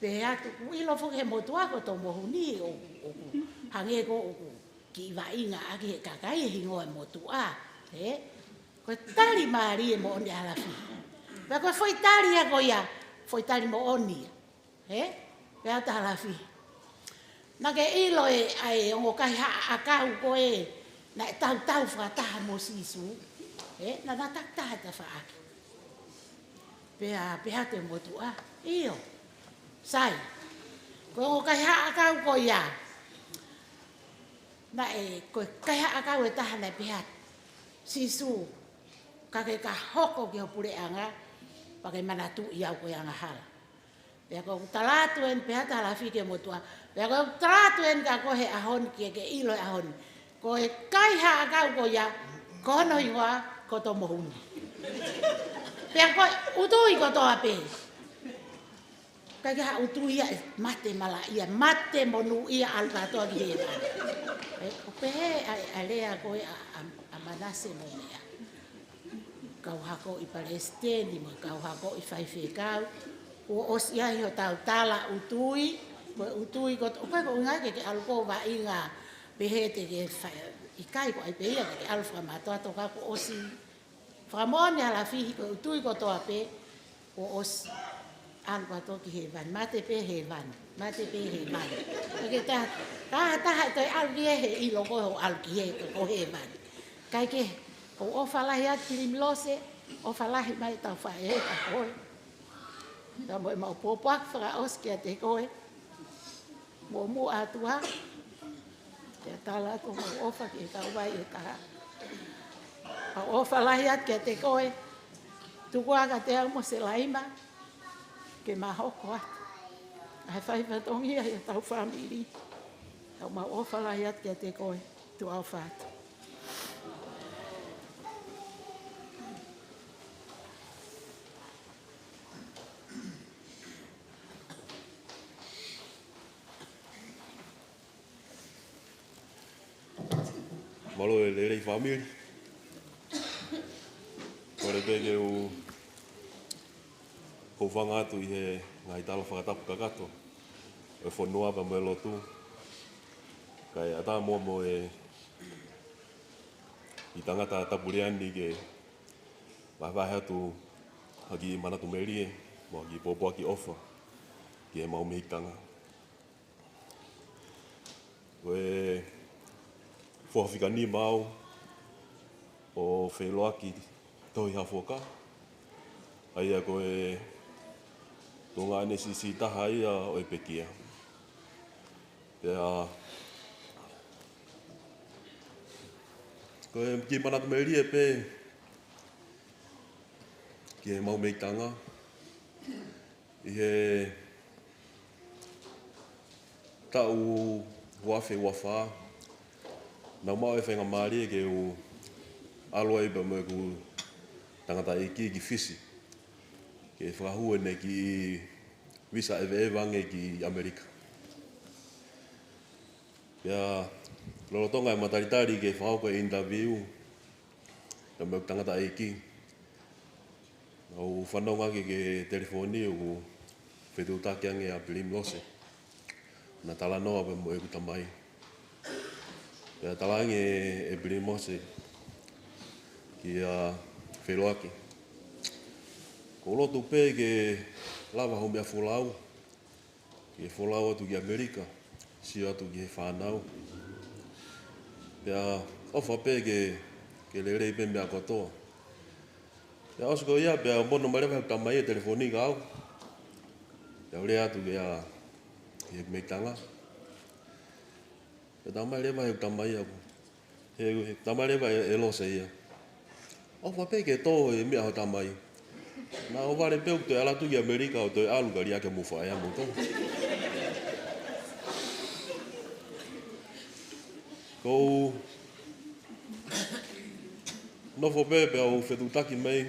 Pea tu ilo fuke he motu a ko tomo huni. Hange ko ki iwa inga aki he kakai hingo e motu a. Ko tali maari e mo oni halafihi. Pea koe foi tali a koe ia, foi tali mo oni. Pea ta halafi. Nake ilo e ai ongo kai haa akau koe na e tau whakataha mo sisu. Na taktaha ta whaaki. Pea te motu a. Iyo. Sai. Koe ongo kai haa akau koe ia. Na e koe kai haa akau e taha na pea sisu. Kake ka hoko ki ho pure anga. Pake manatu iau koe anga hala. Pea ko talatu en pea ta halafi ke motua. Pea ko talatu en ka kohe ahon ki ke ilo ahon. Ko e kai ha akau ko ya kono ingoa ko to mohuni. Pea ko utui ko to ape. Kai ha utui ia mate mala ia mate monu ia alta to ki he. Ko pe alea ko a manase mo ia. Kau hako i Palestini, mo kau hako i whaiwhekau. O os ia hi o tau tala utui, ko utui ko koe ko ngai ke aluko wa inga behete ke i kai ko ai peia ke alfa matoa to ka ko osi. Famone ala fihi ko utui ko to ape o os an ko to ki he van mate pe he van ke ta to al he i lo ko al ki he ko he van. Kai ke o falahi at Pilimilose, o falahi mai tau whae a koe. Ta mo e mau pōpak whaka oski a te koe. Mo mu atua. Te tala ko mo ofa ki e tau wai e taha. O falahi at ki a te koe. Tukua ka te au mo se laima. Ke mahoko at. Ai whaifatongia e tau whamiri. Tau mau o falahi at ki a te koe. Tu au whātu. Malo e le rei family. Kore peke u ko whanga atu i he ngai tala whakatapu kakato. E Funual pa mo e lotu. Kai ata mo e i tangata tapuriani ke wawahe atu haki manatu merie mo ki popoa ki ofa ki e mau mehitanga. Koe Whawhika ni mau o wheloaki tohi Hafoka. Aia koe tonga ane sisi taha ia o e pekia. Pea koe ki manatu merie pe ki he mau meitanga, i he tau wafe wafā, nau mau e whenga maari e ke u aloa iba mo e ku tangata e ki whisi. Ke whakahua ne ki visa ewe wange ki Amerika. Pea lolotonga e mataritari ke whahauka e interview ka mo tangata e ki. Au whanonga ke telefoni o whetutake ange a Pilimilose. Na tala noa pa mo e kutamai. Pea talange e Pilimilose ki a wheroake. Ko lotu pē ke lava ho mea wholau. Ke wholau atu ki Amerika. Si atu ki he whanau. Pea ofa pē ke le rei pē mea kotoa. Pea osiko ia pea mono marewa tamai e telefoni ka au. Pea ure atu ke a he meitanga. Pea tamai rewa he tamai aku. He tamai rewa e lose ia. Ofa pē ke tō e mea ho tamai. Nā o ware pēu te alatu ki Amerika o te alugari ake muwha ea mo tō. Kou nofo pē pēa o whetutaki mei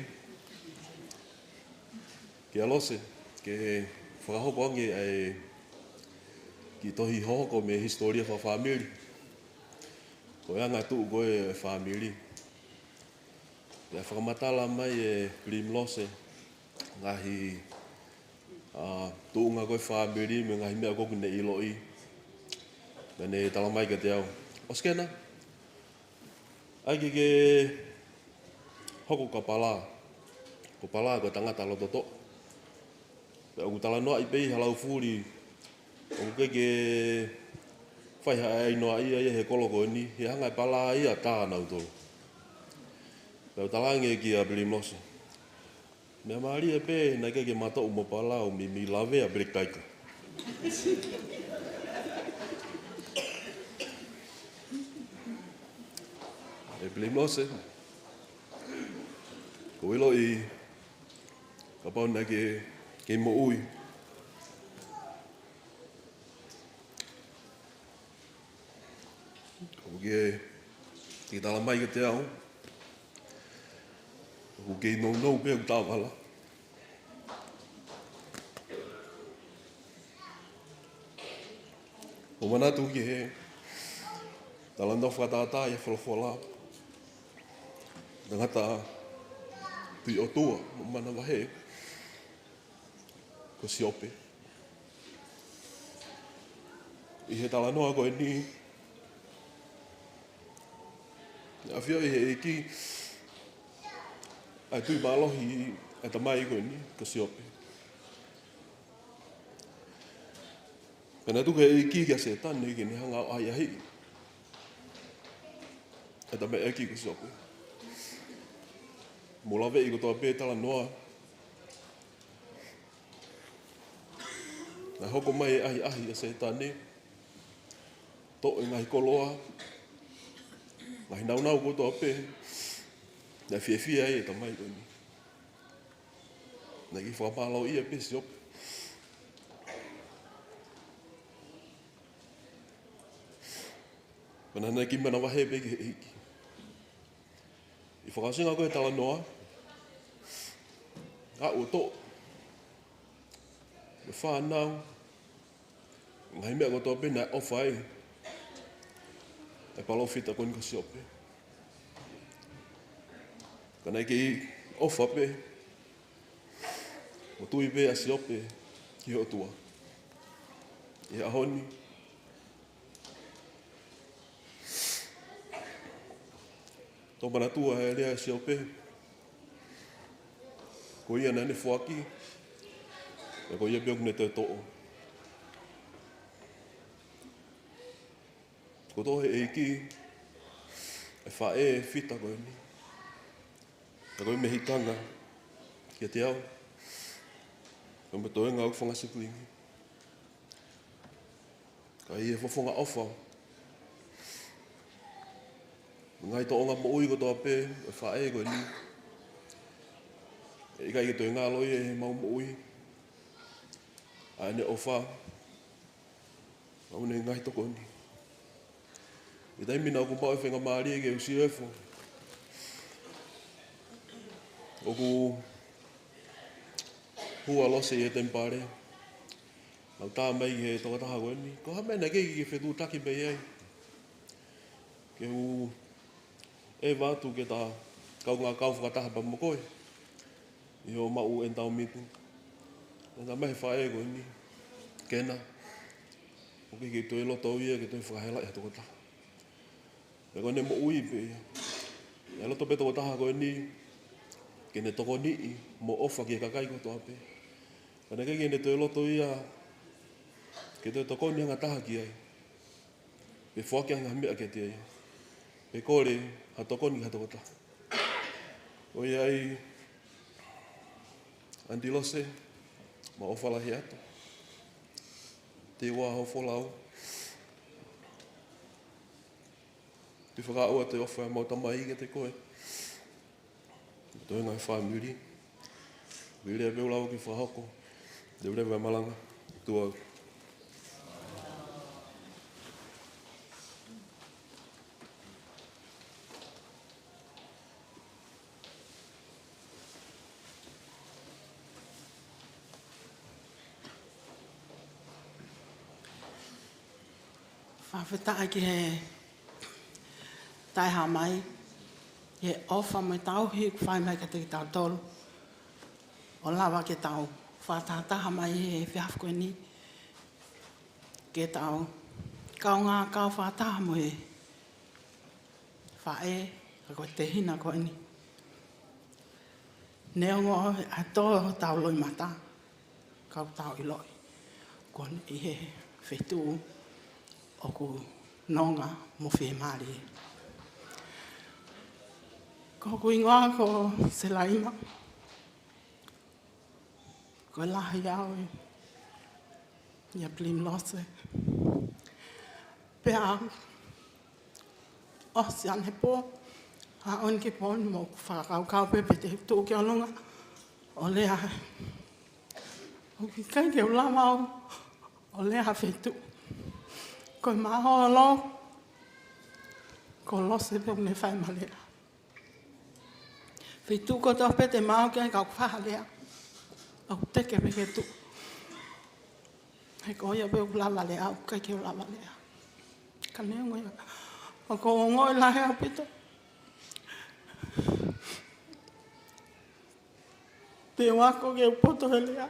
ki alose ke whakahoko ange ai ki tohi hoko me historia wha whamiri. Ko ea ngā tuu koe e whamiri. Pea whakamatala mai e Pilimilose ngahi tuunga koe whamiri me ngahi mea koku ne iloi. Me ne tala mai ka te au. Oskena, aike ke hoko ka pala. Ko pala ko tangata lototo. Pea ku tala noa i pei halau furi. O ke whaiha ai noa ia he koloko ni. He hanga i pala ia tānau tolu. Pea talange ki a Pilimilose. Mea maari e pē, nai ke matou mo pala o mi lave a brekaika. E Pilimilose, ko ilo i ka pauna ke mo ui. Ko ke tala mai ke te au. Ko ke nou pēu tāwala. O manatu ki he tala no whakatātā i whalawhala. Ngata tui o tua, o mana wahe. Ko siope. I he tala noa koe ni. A whio i he ki ai tui mālohi ai tamai koe ni, ko siope. Pena tuke i ki kia se tane ki ni hanga o ai ahi. Ai tamai e ki ko siope. Mo lawe i ko toa pē tala noa. Nā hoko mai ahi a se tane. Tō i ngahi koloa. Ngahi nau ko toa pē. Nā whiawhia e tamai koe ni. Nā ki whakapālau ia pē si ope. Pana nā ki mana wahe pē ki he hiki. I whakasinga koe tala noa. A o tō. Me whānau. Ngahi mea kotoa pē nā ofa e. E palo whita koe ni kasi ope. Kana ki ofa pē. O tui pē asi ope ki ho tua. E ahoni. Tō mana tua e rea si ope. Ko ia nane whaki. E ko ia peok ne te to'o. Ko tō he eiki. E whae e whita koe ni. E koe mehitanga. Kia te au. Ko me toenga au whangasikuingi. Ka i e whawhonga ofa. Ngai tō onga mo ui ko tō pē, e whae koe ni. I kai ke toi ngā loi e mau mo ui. A ne ofa. Mau ne ngai toko ni. I tai mina ku pao e whenga maari e ke usi efo. Oku hua lose i e tempare. Au tā mai he toka taha koe ni. Ko hamena kei ke whetu taki mei ai. Ke hu e wātu ke tā kau ngā kau whakataha pa mo koe. I o mau en tau mitu. Nā tā mehe whae koe ni. Kena. O ke toi loto ia ke toi whakahela i toko taha. E koe ne mo ui pe ia. E loto pe toko taha koe ni. Ke ne toko ni mo ofa ki kakai ko toa pe. Kana ke ne toi loto ia. Ke toi toko ni anga taha ki ai. Pe whake anga mea ke te ai. Pe kore ha toko ni ha toko taha. O iai. Andilose. Ma ofa lahi ato. Te wā ho wholau. Te whakaua te ofa mau tamai ke te koe. Toi ngai whai muri. Wile e lau ki whahoko. Te urewa malanga. Tua au. Whawhetaa ki he taiha mai. He ofa mai tau hi whai mai ka te ki tau tolu. O lawa ke tau whātātaha mai he whiawh koe ni. Ke tau kau ngā kau whātaha mo he whae ka koe te hina koe ni. Neongo a tō tau loi mata. Kau tau i loi. Kone i he whetū o ku nonga mo whi maari. Ko ku ingoa ko se laima. Ko lahi au ia Pilimilose. Pea o si ane po. A on ke po mo whakau kau pepe te tō ki alunga. O lea. O ki kai ke ulama au. O lea whetu. Ko maho lo. Ko lose pe ne whai malea. Whetu ko tō pe te mao kia kau whaha lea. Au teke me ke tu. Hei ko ia pe ulama lea. Au kai ke ulama lea. Ka nea ngoia. O ko ngoi lahe au pito. Te wako ke upoto he lea.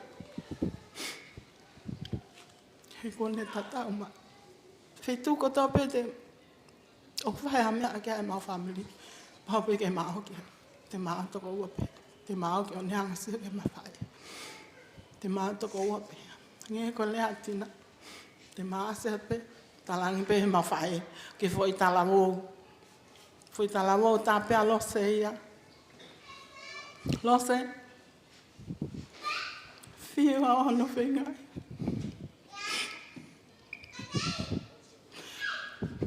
Hei ko ne tata uma. Whetu ko tō pe te o whae a mea kia e mau family. Pau pe ke mao kia. Te mao toko ua pe. Te mao ki o neanga se ke mawhae. Te mao toko ua pe. Nge ko lea tina. Te mao se pe. Talangi pe he mawhae. Ke fo i tala wou. Fo i tala wou tā pea lose ia. Lose. Whiwa ono whengai.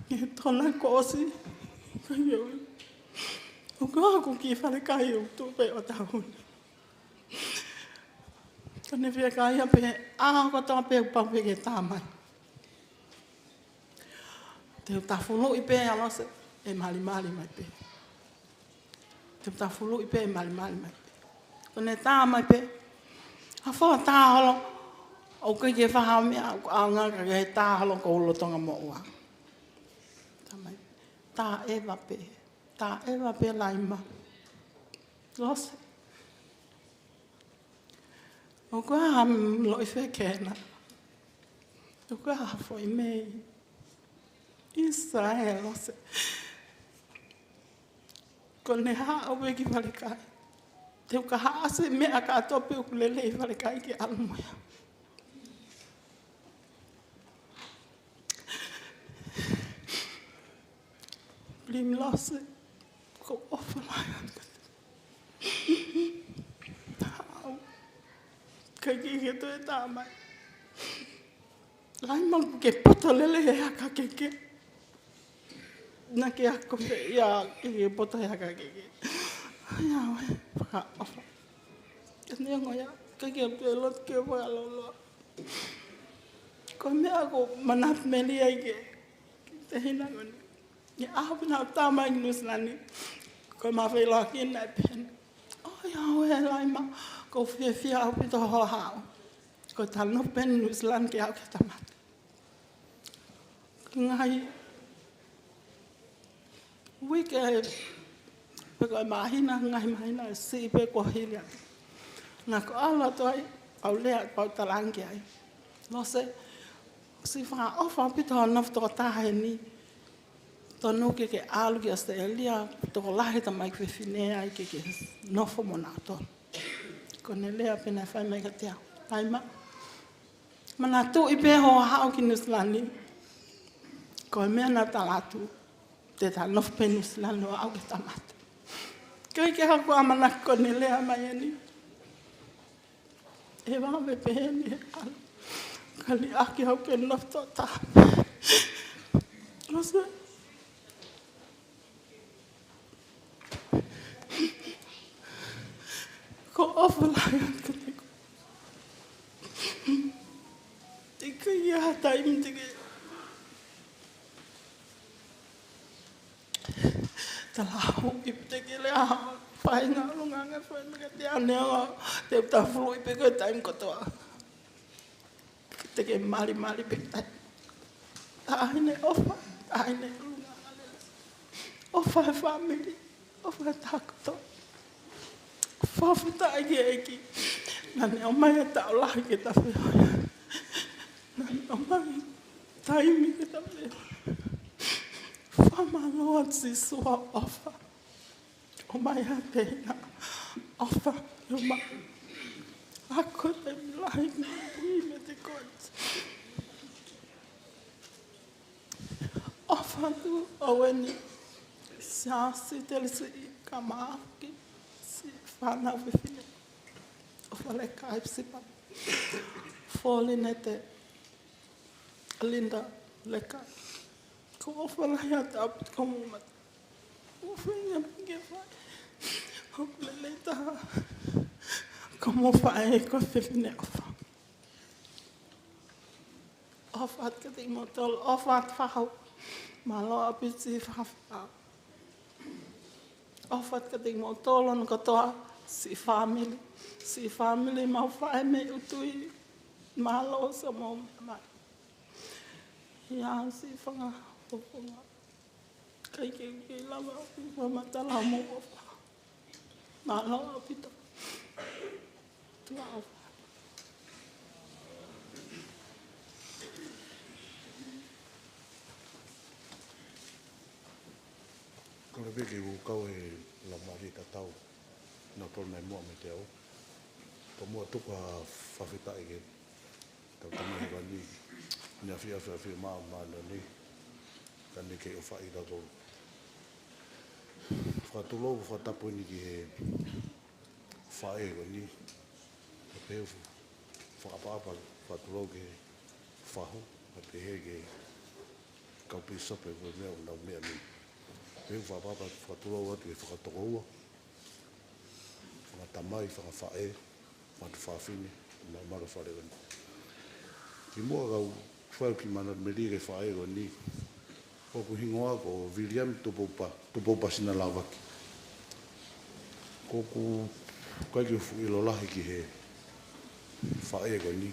Ke tona kosi. O ka aku ki whare kai o tupe o tahuni. Ka ne whia kai a pe ko tō pe upau pe ke tāmai. Te utawhulu i pe a lose e mali mai pe. Te utawhulu i pe e mali mai pe. Ko ne tāmai pe. A whua tāholo. O kai ke whaha mea a ngaka ke he tāholo ko ulotonga mo ua. Tā ewa pe. Tā ewa pe laima. Lose. O kua ham loi whe kena. O kua hafo i mei. Israel lose. Ko ne haa o weki whalikai. Te uka haa se mea ka atope ukulele i whalikai ki almoia. Pilimilose. Ko ofa mai anka. Kai ki ke to e tāmai. Lai mangu ke poto lele e haka keke. Na ke ako pe ia ke poto e haka keke. Ai awe, whaka ofa. Kani ngoya kaya pelot ke wala. Ko me ako manat meli ai ke. Te hina ngoni. Ni ahu na tama ngus lani. Ko ma fe la kin na pen. Oh ya we lai ma ko fe au pito ho hao. Ko tal no pen ngus lan ke au ke tamat. Ngai wike peko mahina ngai mahina si pe ko hilia. Na ko ala toi au lea pau talangi ai. No se si fa ofa pito nof to ta ni. To no ke alu ki Australia to lahi ta mai ke fine ai ke nofo mona to. Ko ne lea pena fa mai ka tia. Ai ma. Mana tu ipe ho ha o ki nuslani. Ko me na talatu. Te ta nof penus la no au ke tamat. Ke ha ko amana ko ne lea mai ni. E va me peni kali aki hau ke nofto ta. Ose. Ko ofala ke te ko. Ika ia taim tike. Talahu ipteke le ha. Pai nga lunga fai me te ane te ta flui pe ko time ko to. Te ke mali pe ta. Aine ofa, aine lunga ale. Ofa family, ofa takto. Ofa ta eki. Nani o mai ta la ke ta fe. Nani o mai time ke ta fe. Fama Lord si sua ofa. O mai ha pena. Ofa yo ma. Ako te milai ni me te kot. Ofa tu aweni. Sa si tele si kamaki. Si fana vifine. Ofa le kai si pa. Foli nete. Linda le kai. Ko ofa la ya tap komu mat. Ofa ya pinge fai. Ofa le ta. Como fai ko fifine ofa. Ofa ke te motol ofa fahau. Malo apiti fafa. Ofa ke te motol on ko toa si family. Si family mau fai me utui. Malo sa mo mai. Ya si fanga ofa. Kai ke lama mama tala mo ofa. Malo apito. Wow. Ko le ke u kau e la mari ta tau. Na por mai mo me te au. Po mo tu ka fafita e ta ta mai ga ni. Nya fia ma no ni. Ka ni ke o fa i da do. Fa tu lo fa ta po ni ki he fa e ga ni. Peu whakapapa whatulau ke whahu a te he ke kaupi sope ko mea o nau mea ni. Peu whakapapa whatulau atu e whakatokoua, whakatamai, whakawhae, whatuwhawhine, nau mara wharewa ni. Ki mua kau whau ki mana me ri ke whae ko ni, hoku hingoa ko William tupopa sina lawaki. Koku kai ke ilo lahi ki he whae ko ni.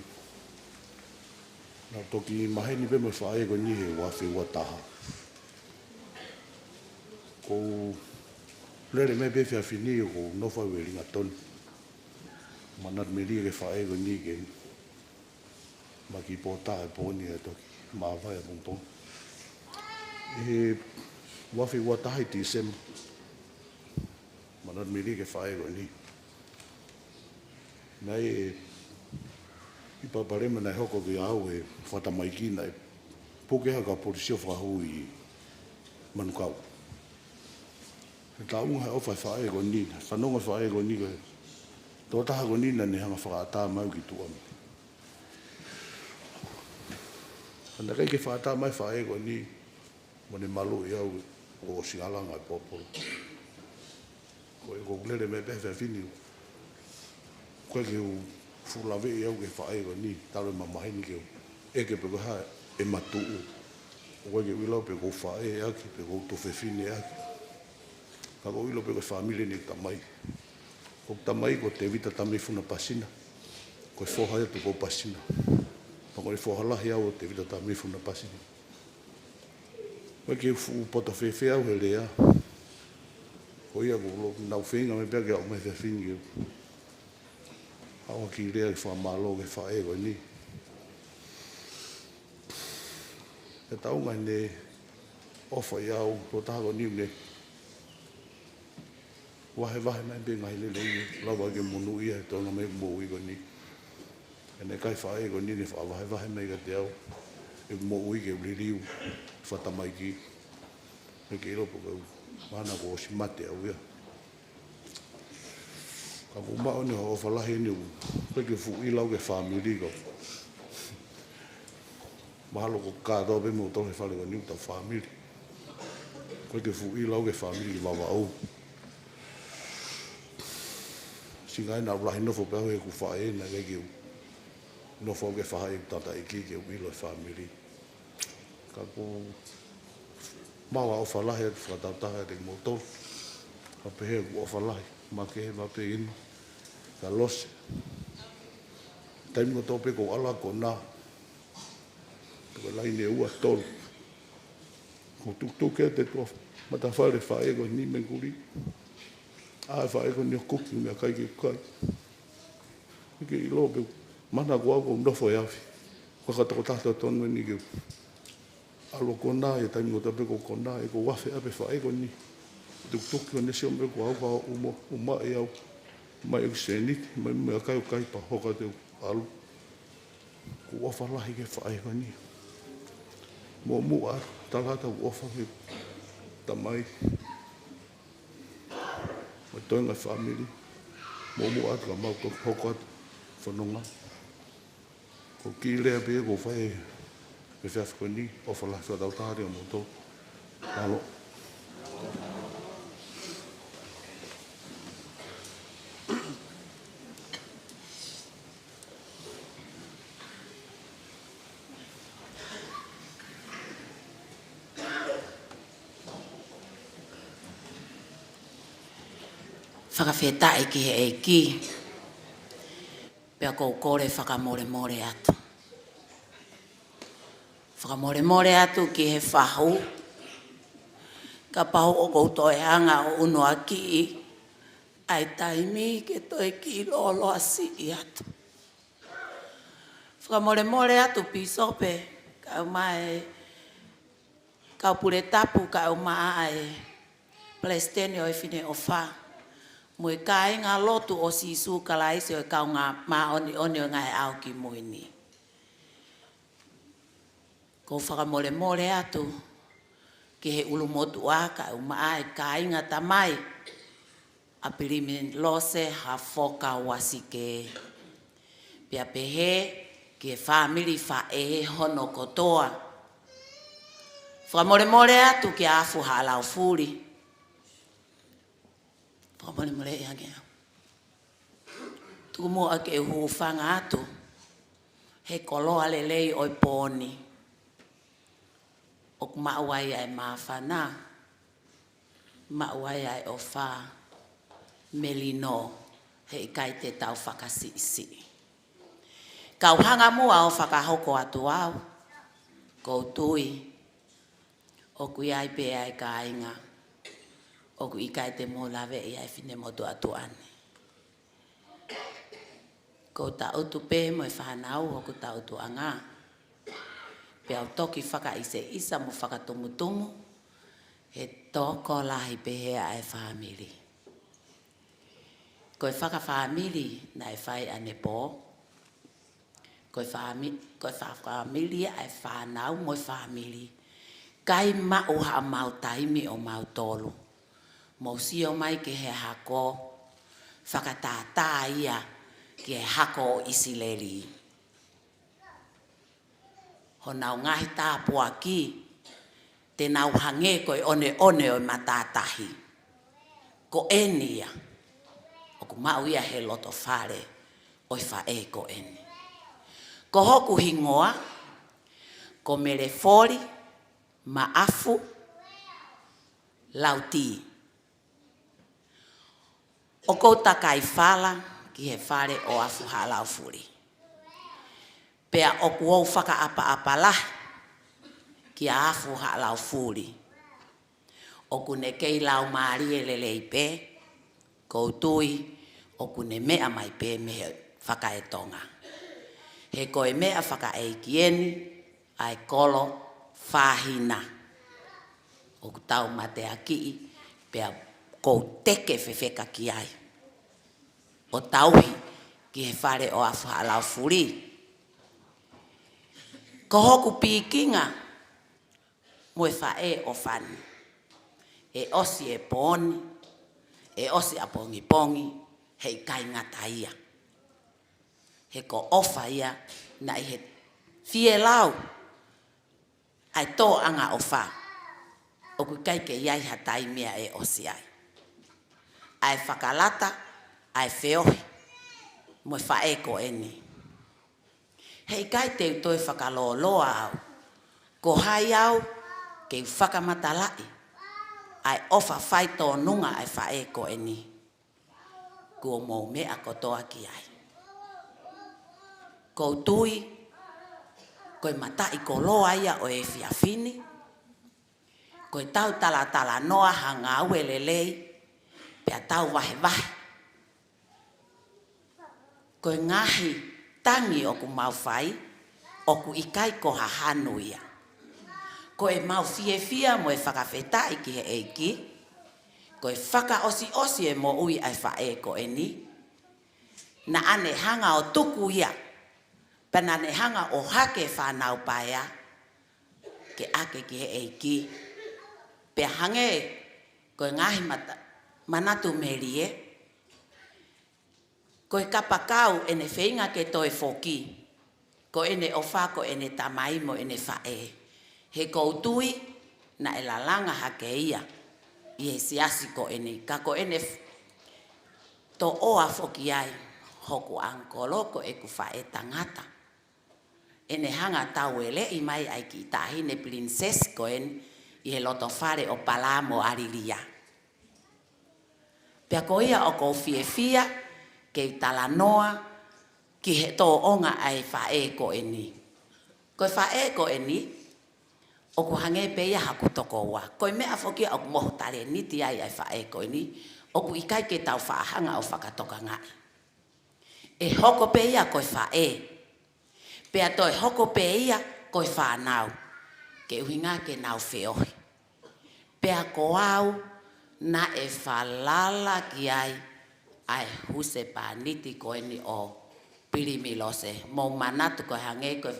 Nā toki mahe ni pe me whae ko ni he wafi wataha. Ko lere me pe whia whini ko nofa we ringa tonu. Manat me ri ke whae ko ni ke maki pōtā e pōni e toki mawai a pōmpō. E wafi wataha i tīsema. Manat me ri ke whae ko ni. Nei e i paparema nei hoko ki au e whatamaikina e pokeha ka polisio whahu i manukau. Ta unga ofa whae ko nina, whanonga whae ko nina, tō taha ko nina ne hanga whakaata mau ki tuami. Hana kei ke whaata mai whae ko ni, mo ne malu i au o singalanga e popolo. Ko e ko kulere me pehe whini, koe ke u fulawe i au ke whae ko ni, talo e mamahini ke u. E ke peko ha e matuu. Koe ke uilau peko whae e aki, peko tofefine e aki. Ka ko uilau peko whamile ni tamai. Ko tamai ko te vita tamai funa pasina. Ko e whohai atu ko pasina. Pa ko e whohalahi au te vita tamai funa pasina. Koe ke u poto whewhe au he lea. Ko ia ko nau whenga me pia ke au mai whewhingi. Awa ki rea i whamalo ke whae koe ni. E taunga ne ofa i au, ko taha ko ni ne. Wahe mai be ngai le le lawa ke monu ia e tona mai mo i ko ni. E ne kai whae ko ni ne wahe mai ka te au. E mo ui ke uliriu, whatamai ki. E ke iropo ka mana ko si mate au ia. Ka ko mao ni ho whalahi ni u. Koe ke fu i lau ke whamiri ko. Mahalo ko kātoa pe mo tohe whale ko ni uta whamiri. Koe ke fu i lau ke whamiri ki wawa au. Singa ina ulahi nofo pe au he ku whae na kei ke u. Nofo au ke whae tata i ki ke u ilo e whamiri. Ka ko mawa o whalahi atu whakatautaha e te motor. Ka pehe ku o whalahi. Ma ke he ma pe inu. Ka lose. Taimi ko tō pe ko ala ko nā. Ko lai ne ua tolu. Ko tuktuke te tua matawhare whae ko ni menguri. Ai whae ko ni o kuki mea kai ke kai. Ike i lo pe mana ko au ko mdofo e awi. Wakatako tahta tonu e ni ke alo ko nā e taimi ko tō pe ko nā e ko wafe ape whae ko ni. Tuktuki o nesi o me ko au ka uma e au. Mai e seniti, mai mea kai o kai pa hoka te alu. Ko ofa lahi ke whae ko ni. Mo mua talata u ofa ke tamai. Mo toinga family. Mo mua ka mau ko hoka atu whanonga. Ko ki lea pe ko whae me whiaf ko ni. Ofa lahi whatautahari o mo tō. Alo. Whakawhetai ki he e ki. Pea kou kore whakamore atu. Whakamore atu ki he whahu. Ka pahu o koutou e anga o unua ki. Ai taimi ke toi ki lolo asi i atu. Whakamore atu pisope. Ka mai ka pure tapu ka mai Plestenio e fine o wha. Mui kai ngā lotu o sisu ka laisi o e kau ngā mā oni o ngai au ki mui ni. Ko whakamore atu ki he ulu motu aka o maa e kai ngā tamai a Pilimilose Hafoka Uasike. Pia pehe ki he whamiri wha e hono kotoa. Whakamore atu ki a afu halau furi. Pamone mole e hangea. Tuku mua ke huwhanga atu. He koloa lelei oi pōni. O mauai ai mawhana. Mauai ai o wha. Melino. He kai te tau whakasisi. Kau hanga mua o whakahoko atu au. Kou tui. O kui ai pe ai ka inga. O ku ikai te mō lawe i ai whine motu atu ane. Ko ta utu pe mo e whanau o ku ta utu anga. Pe au toki whaka ise isa mo whakatumutumu. He toko lahi pe hea e whamiri. Ko e whaka whamiri na e whai ane pō. Ko e whamiri e whanau mo e whamiri. Kai mau ha mau taimi o mau tolu. Mausi o mai ke he hako, whakatātā ia ke he hako o Isileri. Ho nau ngahi tāpua ki, te nau hange koe one o matātahi. Ko enia, o ku mau ia he loto whare, oi whae ko eni. Ko hoku hingoa, ko mere fori, maafu, lauti. O kou takai whala ki he whare o afu halau furi. Pea o kuou whaka apa lah ki a afu halau furi. O kune kei lau maari e lelei pe, koutui o kune mea mai pe me whaka e tonga. He koe mea whaka e kieni ai kolo whahina. O tau mate a kii pea kou teke whewheka ki ai. O tauhi ki he whare o afu halau furi. Ko hoku pikinga mo e whae o whani. E osi e poni, e osi a pongi pongi, hei kai ngata ia. He ko ofa ia na i he fie lau. Ai tō anga o wha. O ku kai ke iai hatai mea e osi ai. Ai whakalata, ai whiohi. Mo e whae ko eni. Hei kai te toi whakaloloa au. Ko hai au, ke whakamatalai. Ai ofa whai tō nunga ai whae ko eni. Kua mou mea kotoa ki ai. Kou tui, koe matai ko loa ia o e whiawhini. Koe tau tala noa hanga au e lelei, pea tau wahe wahe. Koe ngahi tangi o ku mau whai, o ku ikai ko hahanu ia. Koe mau fia mo e whakawhetai ki he eiki. Koe whaka osi e mo ui ai whae ko eni. Na ane hanga o tuku ia. Pana ne hanga o hake whanau paia. Ke ake ki he eiki. Pe hange koe ngahi manatu merie. Koe kapakau ene whainga ke toe whoki. Ko ene ofa ko ene tamai mo ene whae. He koutui na e lalanga hake ia. I he siasi ko ene. Ka ko ene to oa whoki ai. Hoku angkolo ko e ku whae tangata. Ene hanga tau ele i mai ai ki tahine princess ko ene. I he loto whare o palamo arilia. Pea ko ia o ko fia ke talanoa ki he tō onga ai whae ko eni. Ko whae ko eni. O ku hange pe ia haku toko wa. Koe mea whokia o ku moho tare niti ai ai whae ko ni. O ku ikai ke tau whaahanga o whakatoka ngai. E hoko pe ia koe whae. Pea toi hoko pe ia koe whanau. Ke uhinga ke nau whiohi. Pea ko au na e whalala ki ai. Ai huse pa niti koe ni o Pilimilose. Mo manatu koe hange koe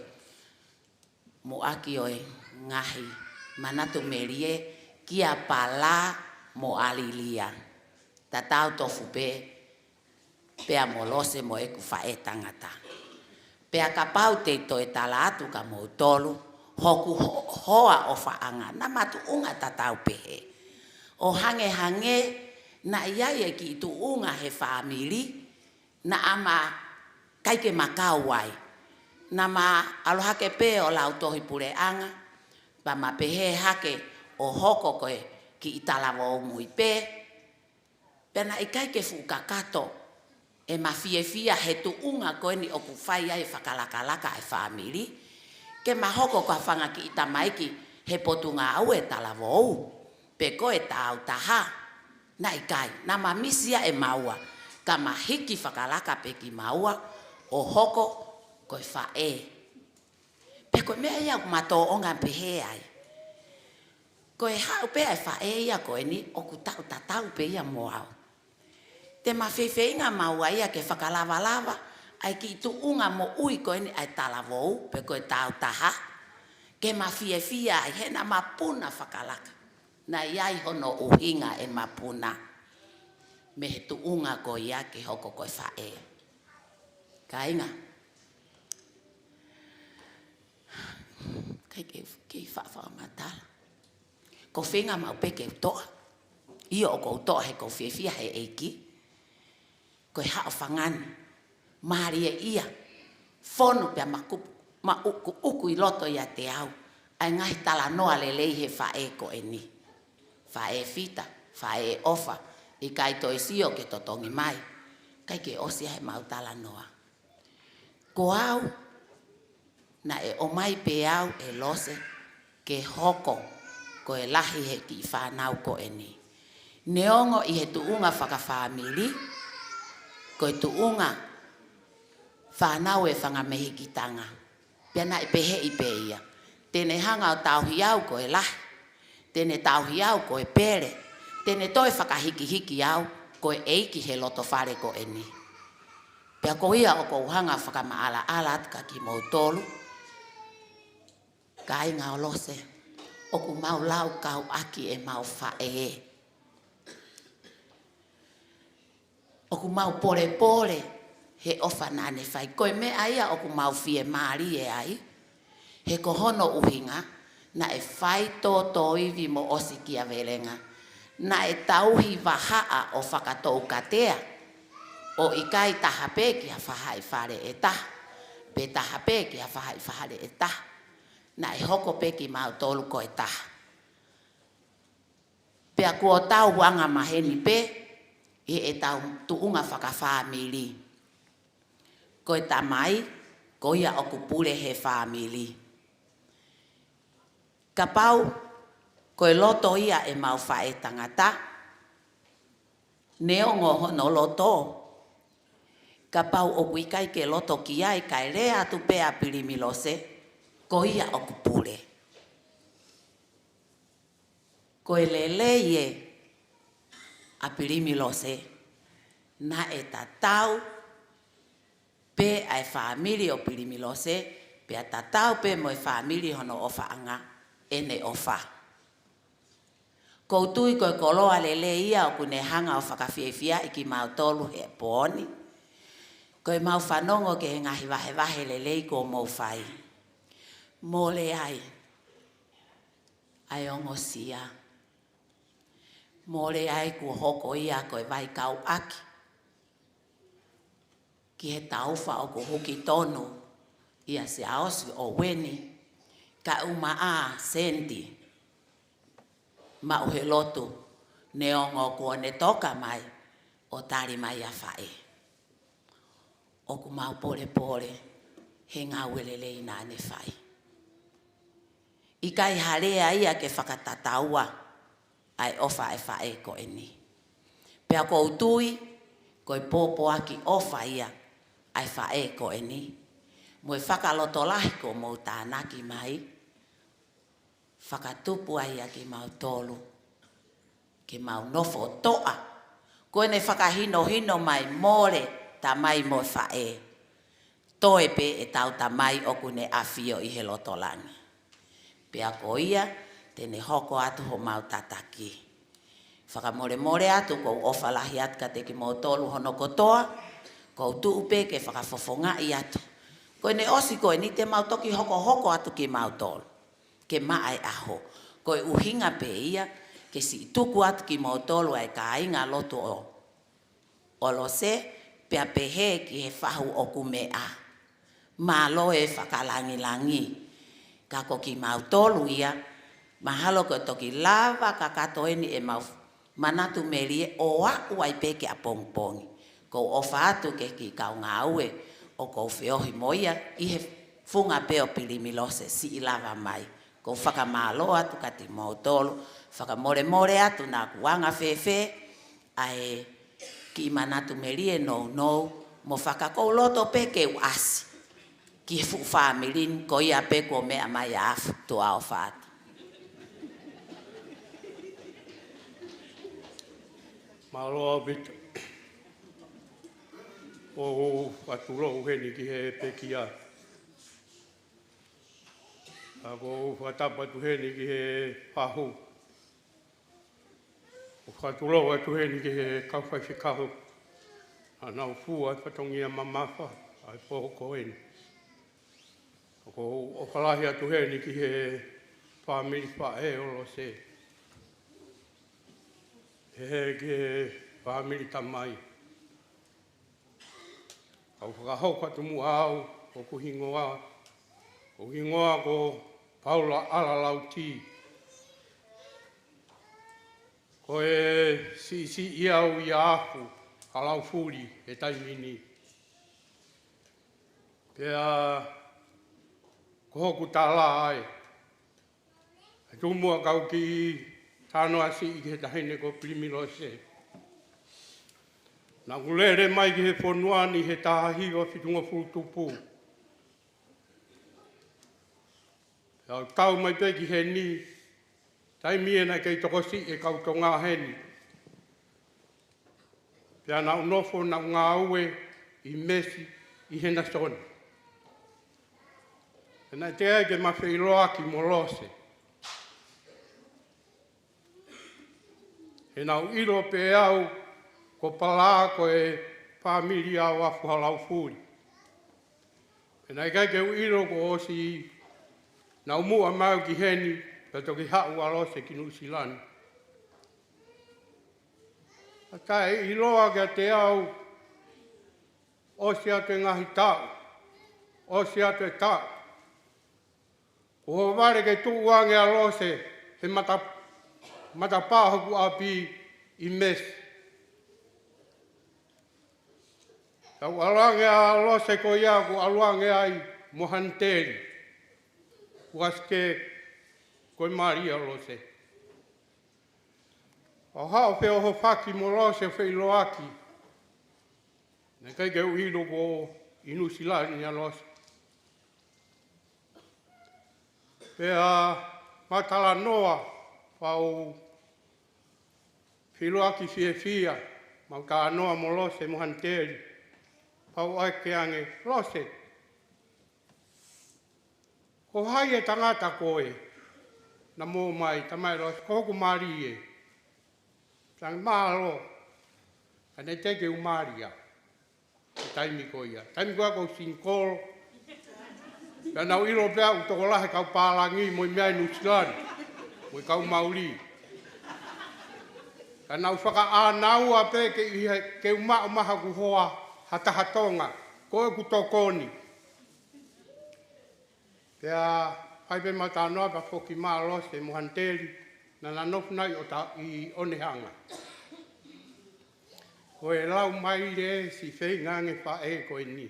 mo aki oi. Ngahi manatu merie kia pala mo alilia. Tatau tofu pe pea mo lose mo eku whae tangata. Pea kapau te toi tala atu ka mo tolu hoku hoa o whaanga na matu unga tatau pehe. O hange na iai e ki tu unga he whaamiri na ama kaike makau wai. Na ma alohake pe o lau tohi pure anga. Pa ma pehe hake o hoko koe ki italawa o mui pe. Pena ikai ke fukakato e ma fia he tu unga koe ni oku whai ai whakalakalaka e whamiri. Ke ma hoko koe whanga ki itamaiki he potunga au e talawa ou. Pe koe tau taha. Na ikai, na ma misia e maua. Ka ma hiki whakalaka pe ki maua o hoko koe whae. Pe koe mea ia mato onga pehe ai. Koe hau pe ai whae ia koe ni o ku tau tatau pe ia moau. Te ma whewheinga maua ia ke whakalawalawa ai ki tu unga mo ui koe ni ai talavou pe koe tau taha. Ke ma fia ai hena mapuna whakalaka. Na iai hono uhinga e mapuna. Me he tu unga koe ia ke hoko koe whae. Ka inga. Kai ke whawha matala. Ko whenga mau pe ke utoa. Ia o ko utoa he ko whiawhia he eiki. Koe hao whangani. Maria ia. Fono pia ma uku I loto ia te au. Ai ngahi tala noa le lei he whae ko e ni. Whae fita, whae ofa. I kai toi sio ke totongi mai. Kai ke osia he mau tala noa. Ko au, na e o mai pe au e lose ke hoko ko e lahi he ki whanau ko e ni. Neongo I he tuunga whakawhamili, ko e tuunga whanau e whangamehi ki tanga. Pia na e pehe I pe ia. Tene hanga o tauhi au ko e lahi. Tene tauhi au ko e pere. Tene toi whakahiki au ko e eiki he loto whare ko e ni. Pia ko ia o ko uhanga whakamaala alat ka ki mau tolu. Ka inga o lose. O ku mau lau kau aki e mau whae. O ku mau pore he ofa nane whai. Koe me aia o ku mau fie maari e ai. He kohono uhinga na e whai tō iwi mo osiki a velenga. Na e tauhi wahaa o whakatou katea. O ikai tahape ki a whahai whare e taha. Pe tahape ki a whahai whare e taha. Na e hoko peki mau tolu ko e taha. Pea kua tau wanga maheni pe. E tau tuunga whakawhamili. Ko e tamai. Ko ia o kupure he whamili. Ka pau. Ko e loto ia e mau whae tangata. Neongo hono loto. Ka pau o kuikai ke loto ki ai kai rea atu pea Pilimilose. Ko ia o kupure. Ko e leleie a Pilimilose. Na e tatau pe ai famili o Pilimilose. Pe a tatau pe mo e famili hono ofa anga. Ene ofa. Koutui koe koloa lele ia o kune hanga o whakawhiawhia iki mau tolu he pōni. Koe mau whanongo ke ngahi wahe lelei ko mau whai. Mole ai. Ai ongo sia. Mole ai ku hoko ia koe vai kau aki. Ki he tauwha o ku huki tonu. Ia se aosi o weni. Ka umaa senti. Ma uhe lotu. Neongo kua ne toka mai. O tari mai a whae. O ku mau pore. He ngā welelei nā ne whai. I kai harea ia ke whakatataua. Ai ofa e whae ko e ni. Pea ko utui. Ko i pōpō aki ofa ia. Ai whae ko e ni. Mo e whakaloto lahi ko mō tānaki mai. Whakatupu ai aki mau tolu. Ke mau nofo toa. Koe ne whakahino mai more ta mai mo whae. Toe pe e tau ta mai oku ne awhio I he lotolangi. Pea ko ia, tene hoko atu ho mau tataki. Whakamore atu kou ofa lahi atka te ki mau tolu hono kotoa. Kou tuupe ke whakafofonga I atu. Koe ne osi koe ni te mau toki hoko atu ki mau tolu. Ke maai aho. Koe uhinga pe ia. Ke si tuku atu ki mau tolu ai ka inga lotu o lo se. Pea pehe ki he whahu o kumea. Malo e whakalangi. Kako ki mau tolu ia. Mahalo ko toki lava kakato eni e mau manatu merie o aku ai peke a pongpongi. Ko ofa atu ke ki kau ngaue. O ko whiohi moia. I he funga peo Pilimilose si lava mai. Ko whakamalo atu kati mau tolu. Whakamore atu nā kuanga whewhe. Ai ki manatu merie no. Mo whakakou loto peke u asi. Ki he fu whamilin ko ia peko mea mai afu tu ao whaatu. Maloa bita. O whaturo uheni ki he pekia. Ako whatapatu heni ki he pahu. O whaturo watuheni ki he kauwhai kahu. Ana ufua whatongia mamafa. Ai pōko heni. O whalahi atu heni ki he whamiri whae o lo se. He ki he whamiri tamai. Au whakahoka tumu au, o kuhingoa. O hingoa ko Paula Alalauti. Ko e si iau i afu, halau furi e taimini. Pea ko hoku tala ai. E tumua kau ki tano asi i ke tahine ko Pilimilose. Nā kulere mai ki he Funual he tahahiwa whitunga furutupu. Pea tau mai pe ki he ni, taimi e nei kei tokosi e kau tō ngā heni. Pea nā unofo nā ngā ue i mesi i hena soni. E nei te ege ma whiiroa ki molose. E nā uiro pe au ko pala ko e pāmiri au afu halau furi. E nei kai ke uiro ko osi nā umua mau ki heni, pe toki hau alose ki Nusilani. A kai i loa kia te au, osi atu e ngahi tau, osi atu e tau. Ko ho ware ke tuu wange alose, he mata pāhoku api i mesi. Kau alange alose ko ia ku aluange ai mohanteri. Uasike koe Maria lose. O hao wheo ho whaki mo lose wheiloaki. Ne kai ke uhido ko inu silani ni lose. Pea matala noa whau wheiloaki fia mau ka noa mo lose mohanteri. Pau ai ke ange lose. Ko hai e tangata koe, na mō mai, tamai lose, ko hoku mari e. Tangi mālo, ane teke umaria, e taimi ko ia. Taimi koa ko sinkolo, pia nau ilo pia utoko lahe kau pālangi, moi mea i Nusilani, moi kau mauri. Ka nau whaka ānau a pe ke umau maha ku hoa, hatahatonga, koe ku tokoni. Pea haipe matanoa pa whoki maa lose mohanteri na nanofnai o ta i onehanga. Ko e lau mai re si whei ngange wha e koe ni.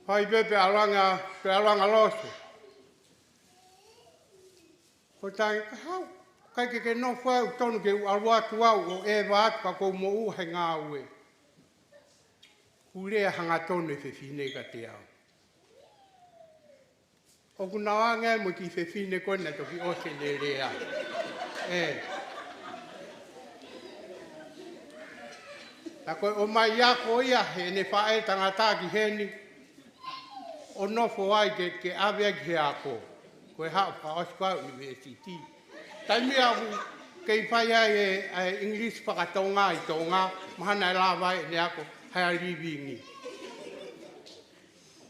Haipe pe alanga lose. Ko tangi ka hau, kai ke no whau tonu ke aluatu au o e waatu ka kou mo uhe ngā ue. Kurea hanga tonu e whiwhine ka te au. O kuna wange mo ki whiwhine koe na toki ose le rea. Ta koe o mai ako ia he ne whae tangata ki heni. O nofo ai ke awea ki he ako. Koe hao ka oskau university. Taimi aku kei whai ai English whakatonga i tonga. Mahana e lawai ne ako hea livingi.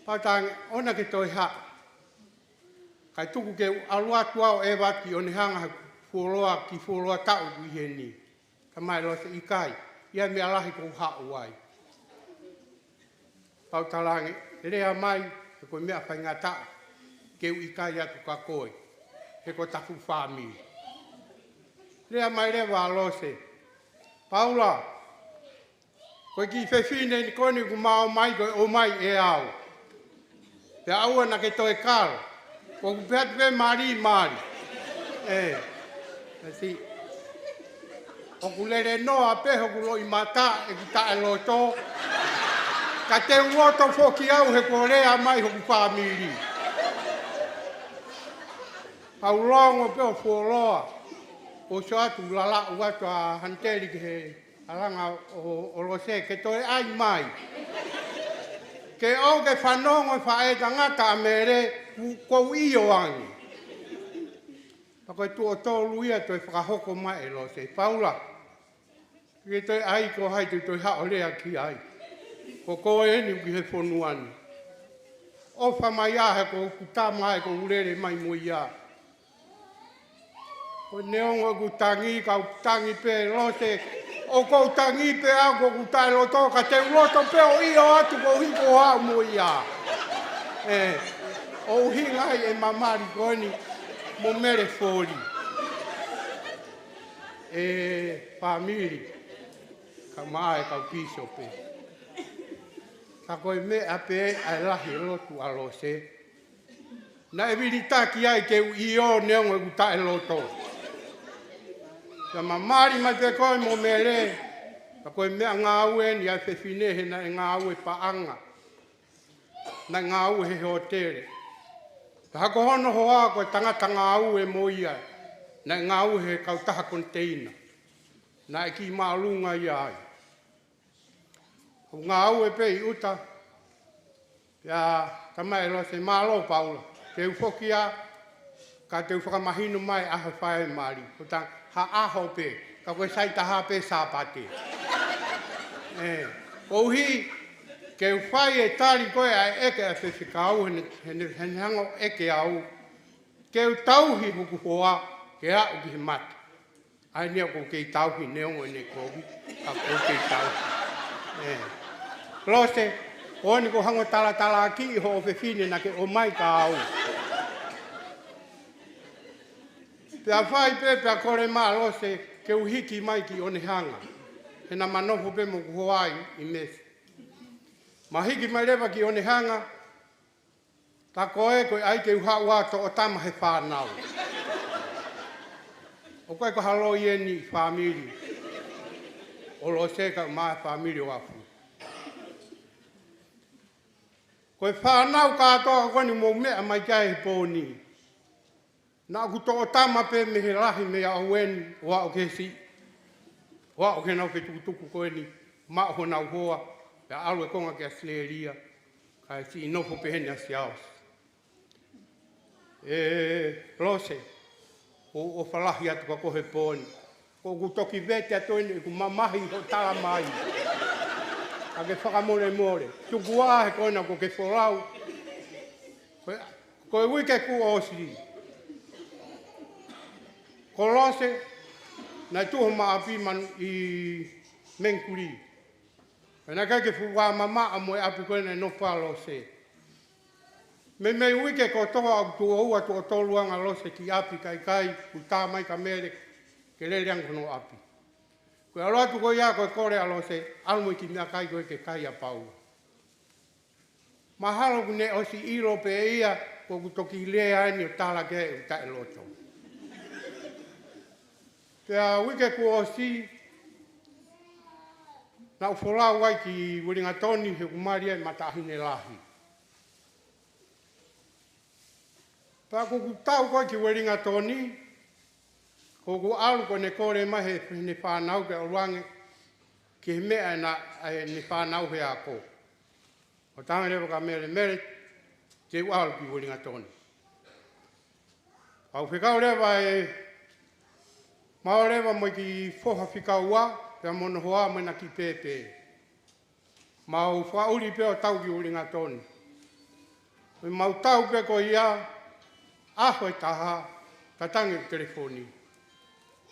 Patangi, ona ke toi hao. Kai tuku ke aluatu au e waki o nehanga ki fuoloa tau kui heni. Ka mai loa se ikai. Ia me alahi kou hau ai. Pau talangi, rea mai, he koe mea whai ngā tau. Keu ikai atu ka koe. He koe taku whāmi. Rea mai rewa lose. Paula, koe ki whewhine ni koni ku mao mai koe o mai e au. Te aua na ke toi karo. Ko kupeatu ke mari. Asi. O kulere noa peho kulo i mata e kita e loto. Ka te uoto whoki au he korea mai hoku whamiri. Pau longo peho fuoloa. O so atu lala uatu a hanteri ke he alanga o lose ke toi ai mai. Ke o ke whanongo whae tangata a mere kou iyo angi. Pako tu o tōlu ia toi whakahoko mai e lo se Paula. Ke toi ai ko hai toi hao lea ki ai. Ko koe eni ki he Funual. O whamai ahe ko kuta mai ko urere mai mo ia. Ko neongo ku tangi kau tangi pe lo se O kou tangi pe a kou tai loto ka te uloto pe o i o atu kou hiko hau mo ia. O hingai e mamari koni mo mere foli. Famili, ka maa e kau piso pe. Ka koe me a pe ai lahi lotu alo se. Na e vili taki ai ke i o neongo e kuta e loto. Ka mamari mai pe koe mo mere. Ka koe mea ngā ue ni ai whewhinehe na e ngā ue paanga. Na ngā ue he hotere. Ka hako hono hoa koe tangata ngā ue mo ia. Na ngā ue he kautaha konteina. Na e ki maalunga ia ai. Ngā ue pe i uta. Ia tamai lo se malo paula. Te ufoki a. Ka te ufakamahino mai ahe whae maari. Kota ha aho pe. Ka koe saita ha pe sāpate. Kouhi, ke whai e tari koe a eke a whiwhika au, hene hango eke au. Ke u tauhi huku hoa, ke a uki he mata. Ai nea kou kei tauhi neongo e ne kovi, a kou kei tauhi. Lose, oani ko hango tala ki i ho o whiwhine na ke o mai ka au. Pea whai pe pea kore maa lose, ke uhiki mai ki o ne hanga. Hena manoho pe mo kuhoai i mesi. Mahiki mai rewa ki o ne hanga, ta koe koe ai ke uha uato o tama he whanau. O koe ko halo i eni whamiri. O lo seka maa whamiri o afu. Koe whanau katoa koni mo mea mai kai he pōni. Na ku to o tama pe me he lahi me a uen wa o ke si. Wa o ke nau ke tukutuku koe ni, ma o nau hoa, pia alu e konga ke a sleria, ka e si inofo pe hene a siaos. Lose, o whalahi atu ka kohe pōni, ko ku toki vete a toini, ku mamahi ho tala mai, a ke whakamore more, tuku ahe koina ko ke wholau, koe wike ku osi. Ko lose, na tuho maapi man i menkuri. Pena kai ke fuwa mama a moe api koe no palo se. Me wike ko toa au tua ua tua toluanga lo se ki api kai ku tā mai ka mere ke le reang kono api. Koe alo atu koe ia koe kore alo se almo ki mea kai koe ke kai a pau. Mahalo kune o si iro pe ia ko ku toki lea ni o tala ke u tae loto. Pea wike ku o si, na ufola wai ki Wiringatoni he kumaria e matahine lahi. Pea ku tau koe ki Wiringatoni, ko ku alu ko ne kore mahe ne whanau ke oruange, ki he mea ne whanau he ako. O tangi rewa ka mere, te u alu ki Wiringatoni. Au whikau rewa Mao rewa mo ki foha whikaua, pia mono hoa mo na ki pepe. Mau whauri pe o tau ki Wiringatoni. Mau tau pe ko ia, aho e taha, tatangi telefoni.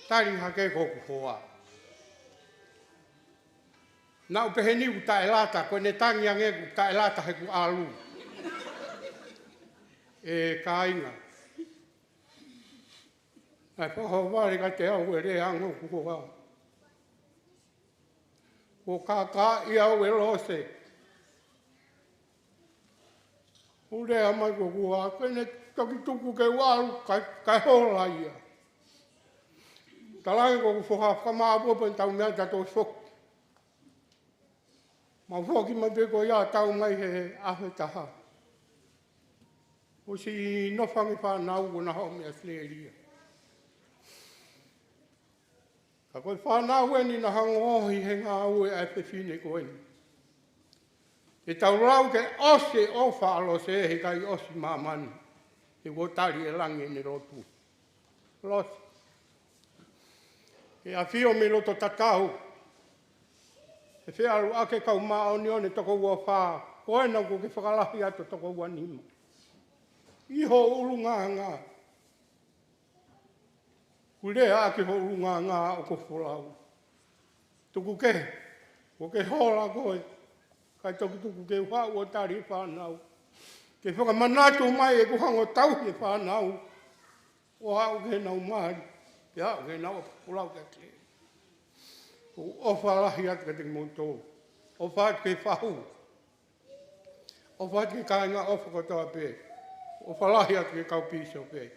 Tari hake koku hoa. Na upehe ni ku tae lata, koe ne tangi ange ku tae lata he ku alu. Ka inga. Ai whaho wāre ka te au e re ango ku hoa. Ko kā i au e lose. O rea mai ko hoa, koe ne toki tuku ke waru, kai hola ia. Talangi ko ku whoha whamaa pupen tau mea tato soki. Ma whoki mai pe ko ia tau mai he ahe taha. O si nofangi whanau o na hao mea sleria. Ka koe whanau e ni na hango ohi he ngā ue ai whiwhine koe ni. E tau rau ke ose o whaalo se he kai osi mamani. He wotari e langi ni rotu. Los. E a whio me roto tatau. E whiaru ake kau maa o ni one toko ua whaa. Koe nau ko ke whakalahi ato toko ua nima. Iho uru ngā. Kurea ake ho urunga ngā o ko wholau. tuku ke, o ke hola koe, kai tuku ke wha ua tari whanau. Ke whakamanatu mai e kuhango tau ke whanau, o hau ke nau mai, ke hau ke nau pulau ke te. O whalahi atu ke te montou, o whaat ke whahu, o whaat ke kāinga o whakotoa pē, o whalahi atu ke kau piso pē.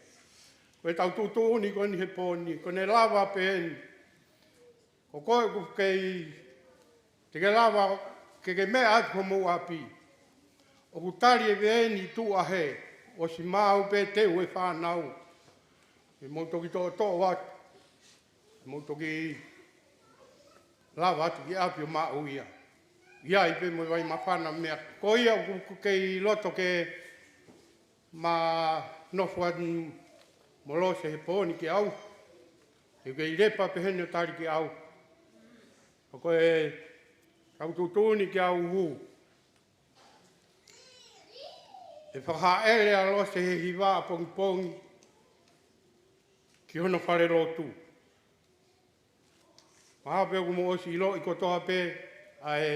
Koe tau tūtūni ko ni he pōni, ko ne lava pēni, ko koe ku kei, te ke lava, ke mea atu ko mou api. O ku tari e vēni tū ahe, o si māu pē te ue whānau. E mautoki tō watu, e mautoki lava atu ki api o māu ia. Ia i pē moi wai mawhana mea. Ko ia ku kei loto ke ma nofu atu molose he pōni ki au. E kei lepa pehene o tari ki au. O koe kau tūtūni ki au hū. E whakaele a lose he hiwa a pongi pongi ki hono whare lotu. Mahape o mo osi ilo i kotoa pē a e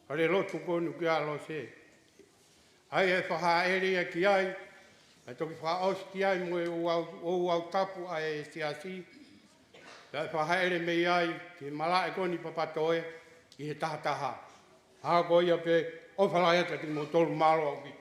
whare lotu konu ki a lose. Ai e whakaele a ki ai, ai toki whaosi ki ai mo e o au tapu a e siasi. Ai whakaele mei ai ki mala e koni papatoe i he tahataha. Hako ia pē o whalai ata ti mo tolu malo au ki.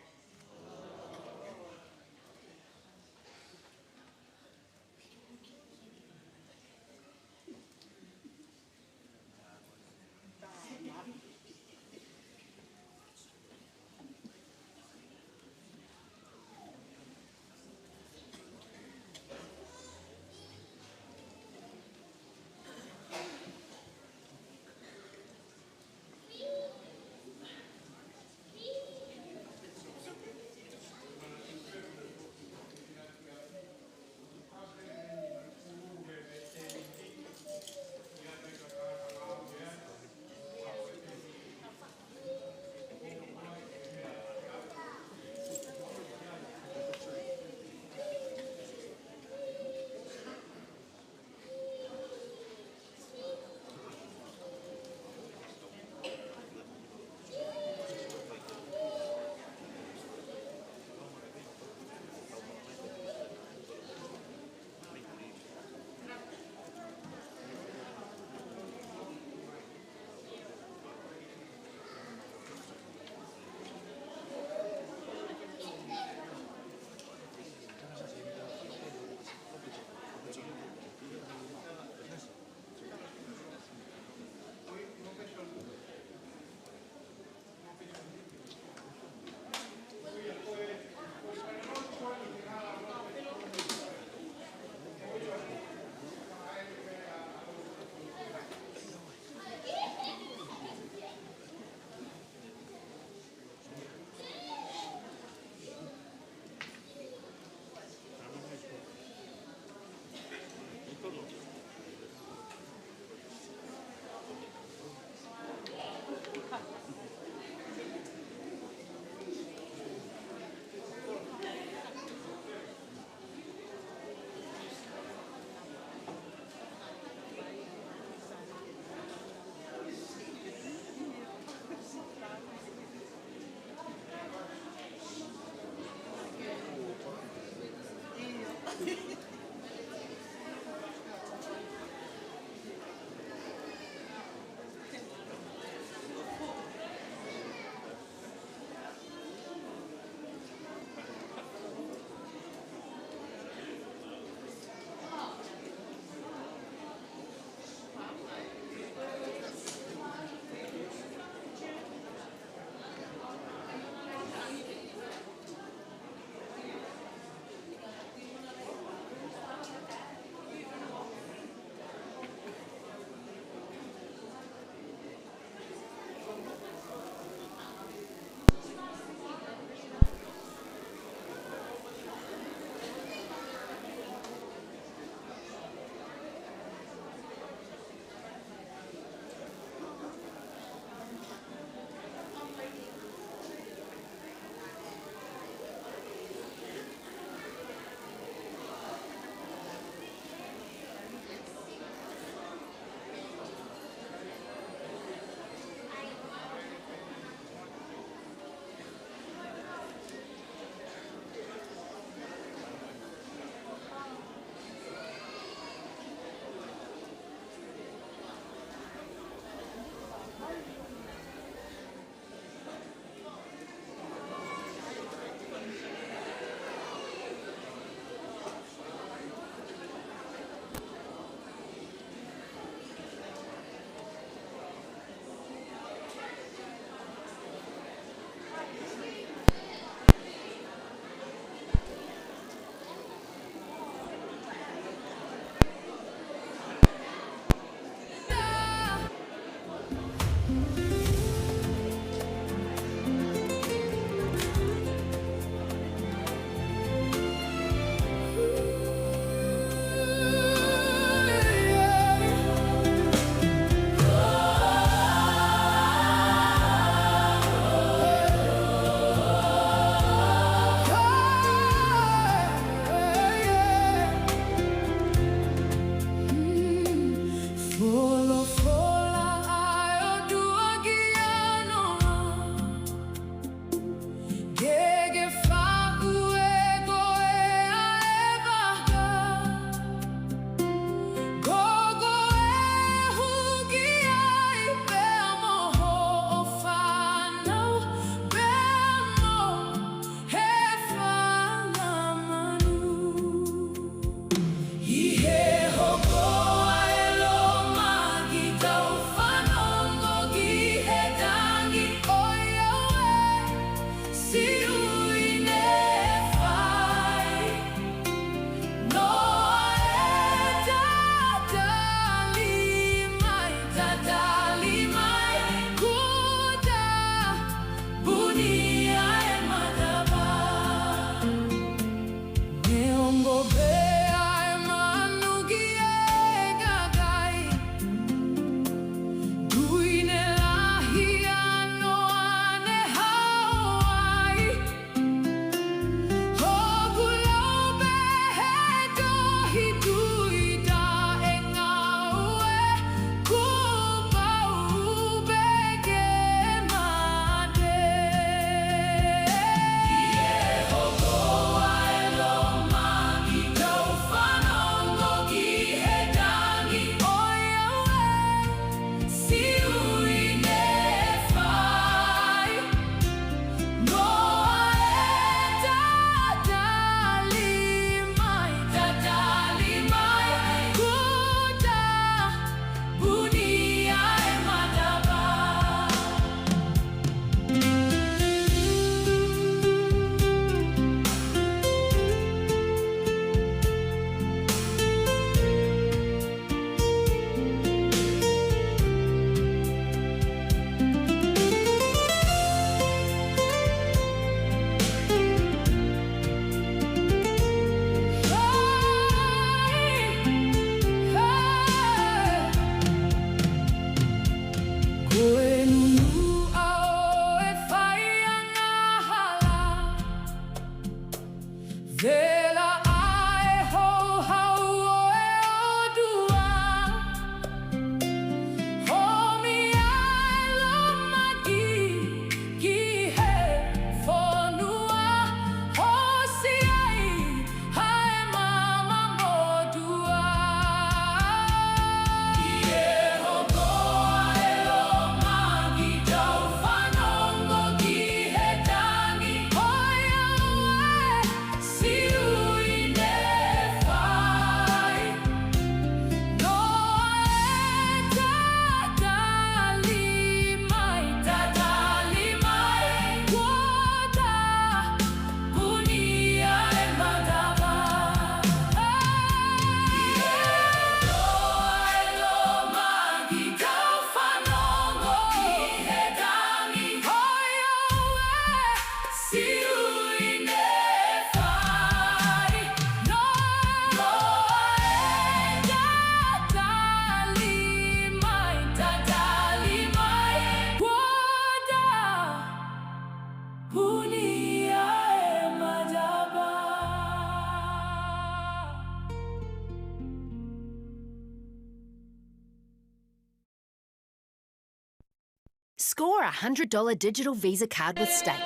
Score a $100 digital Visa card with State.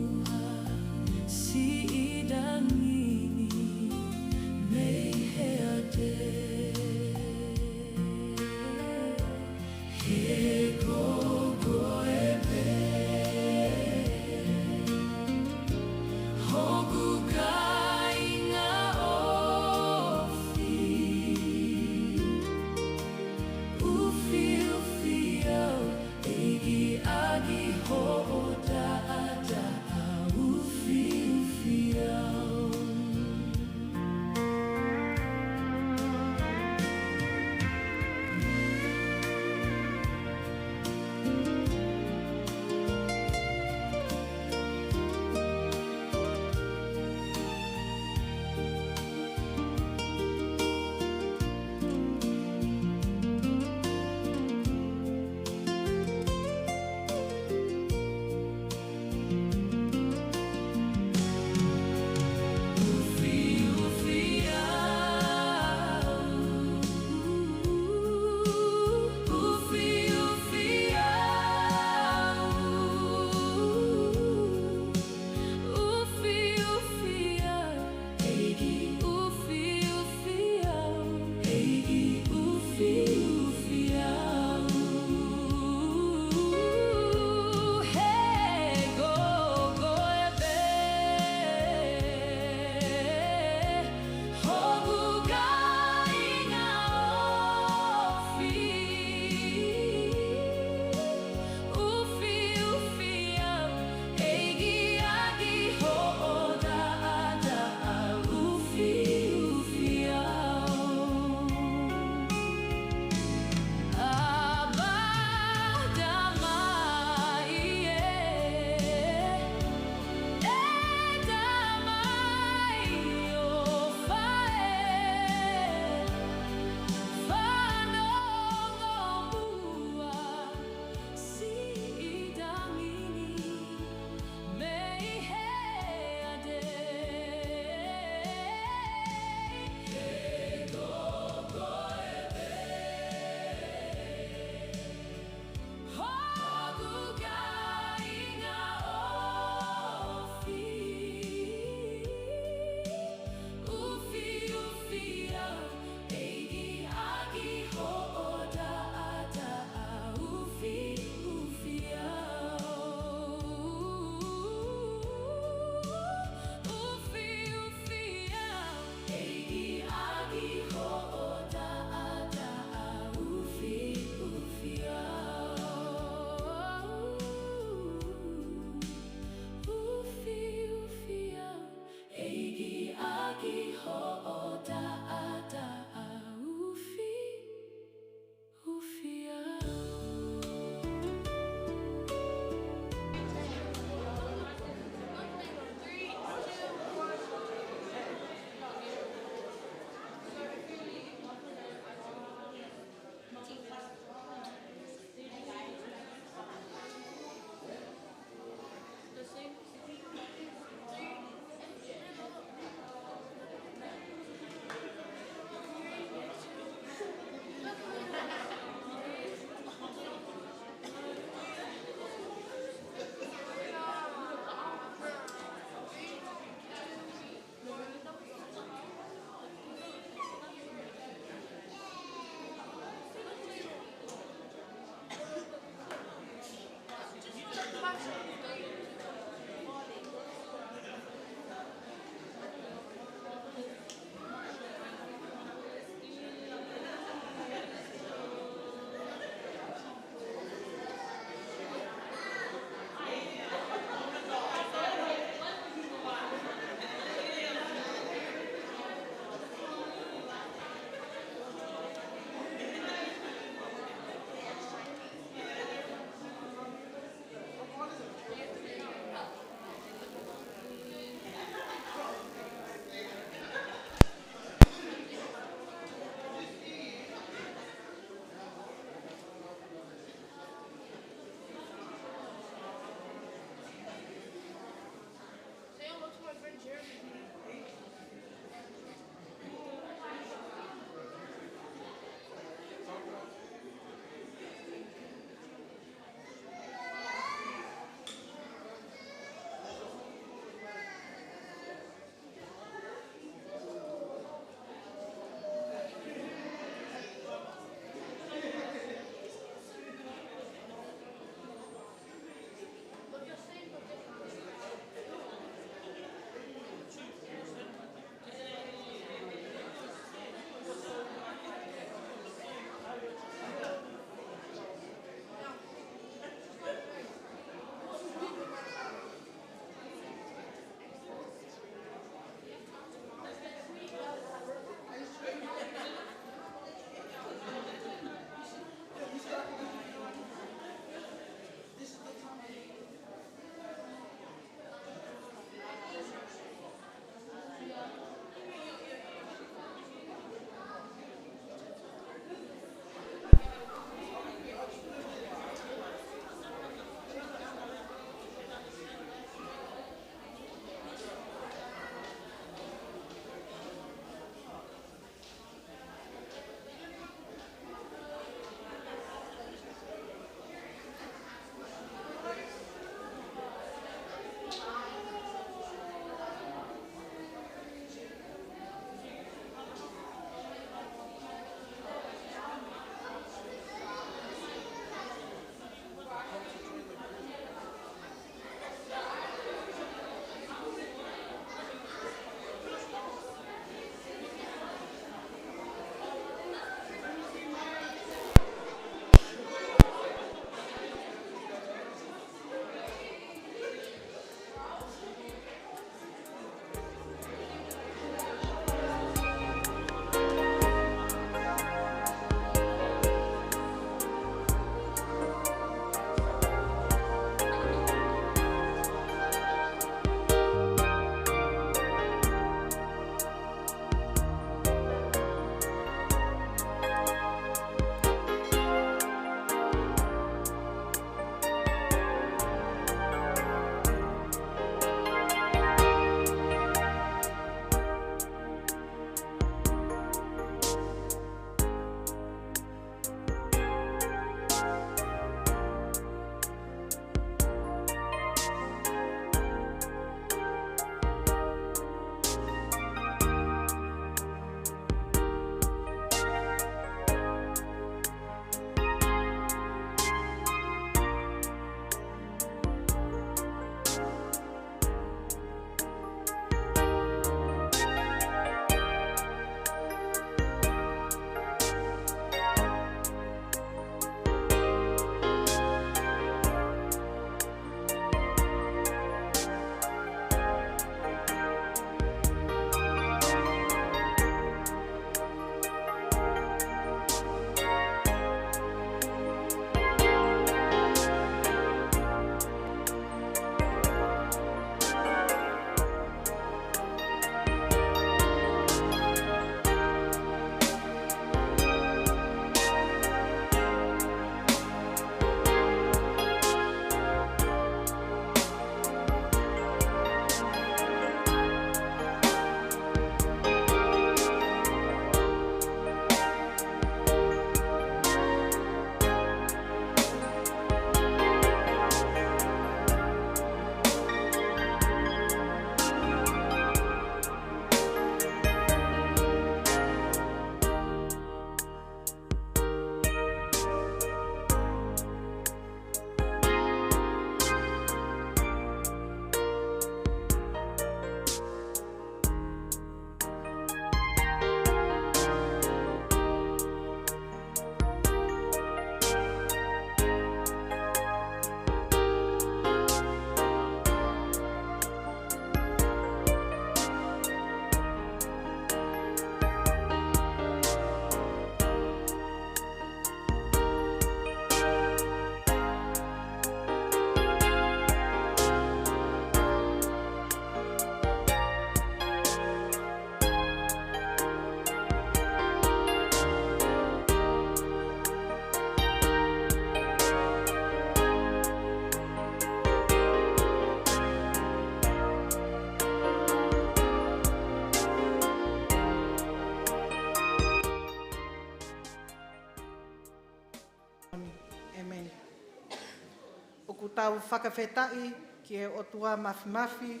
tau whakawhetai ki e otua mafi mafi,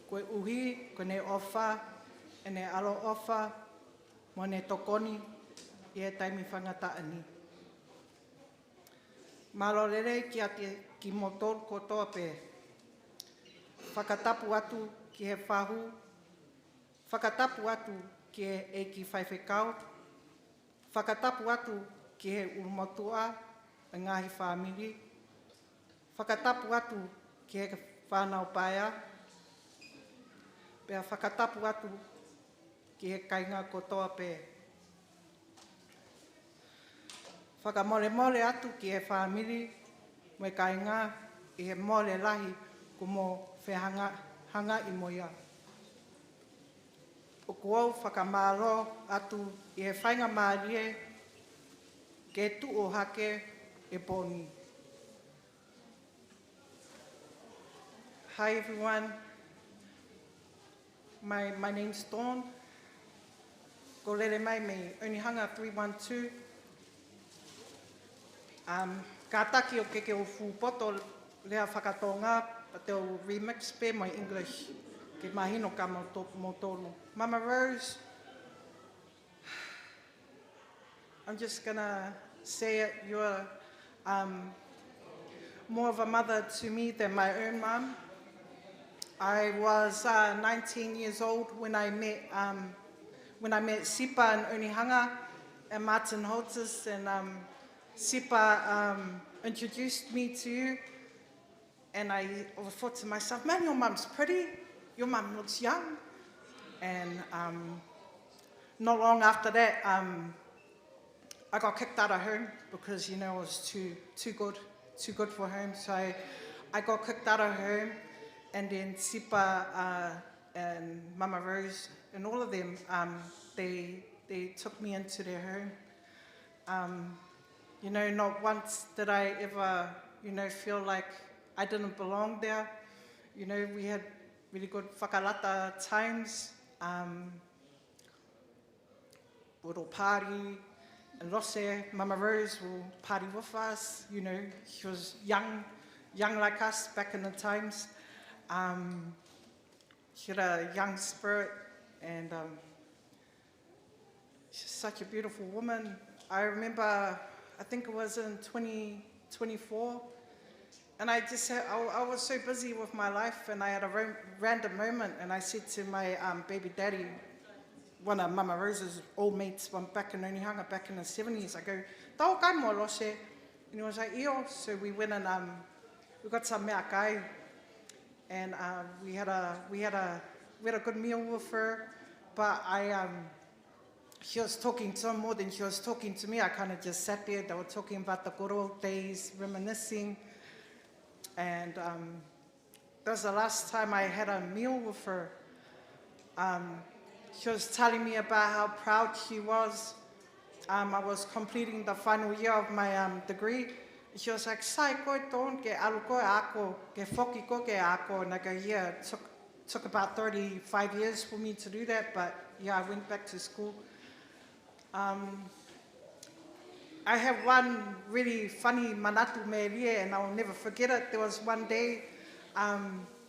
koe uhi, koe ne ofa, e ne alo ofa, mo ne tokoni, i e taimi whangata ani. Malorere ki ate ki motor kotoa pe. Whakatapu atu ki he whahu, whakatapu atu ki e ki whaiwhekau, whakatapu atu ki he urumotua, e ngahi whamiri, whakatapu atu ki he whanau paia, pea whakatapu atu ki he kainga kotoa pe. Whakamole mole atu ki he whamiri, mo e kainga i he mole lahi ko mo whehanga i moia. O kuau whakamaro atu i he whainga maarie ke tu o hake e poni. Hi everyone, my name's Dawn. Ko lere mai me Onihanga 312. Ka taki o keke o fupoto lea whakatonga pa te o remix pe my English ke mahino ka motono. Mama Rose, I'm just gonna say it, you're more of a mother to me than my own mum. I was 19 years old when I met Sipa and Onihanga and Martin Holtis, and Sipa introduced me to you, and I thought to myself, man, your mum's pretty, your mum looks young. And not long after that, I got kicked out of home because, you know, it was too good for home. So I got kicked out of home, and then Sipa and Mama Rose and all of them, they took me into their home. You know, not once did I ever, you know, feel like I didn't belong there. You know, we had really good whakalata times. Little party, and Rose, Mama Rose will party with us. You know, she was young like us back in the times. She had a young spirit, and she's such a beautiful woman. I remember, I think it was in 2024, and I was so busy with my life, and I had a random moment, and I said to my baby daddy, one of Mama Rose's old mates, one back in Onihanga, back in the 70s, I go, "Tau kai mo Rose?" And he was like, "Io." So we went and we got some mea kai, and we had a good meal with her. But she was talking to him more than she was talking to me. I kind of just sat there. They were talking about the good old days, reminiscing, and that was the last time I had a meal with her. She was telling me about how proud she was. I was completing the final year of my degree. She was like, "Sai koe ton ke alu koe ako, ke foki koe ke ako." And I go, "Yeah, it took about 35 years for me to do that, but yeah, I went back to school." I have one really funny manatu me rie, and I'll never forget it. There was one day,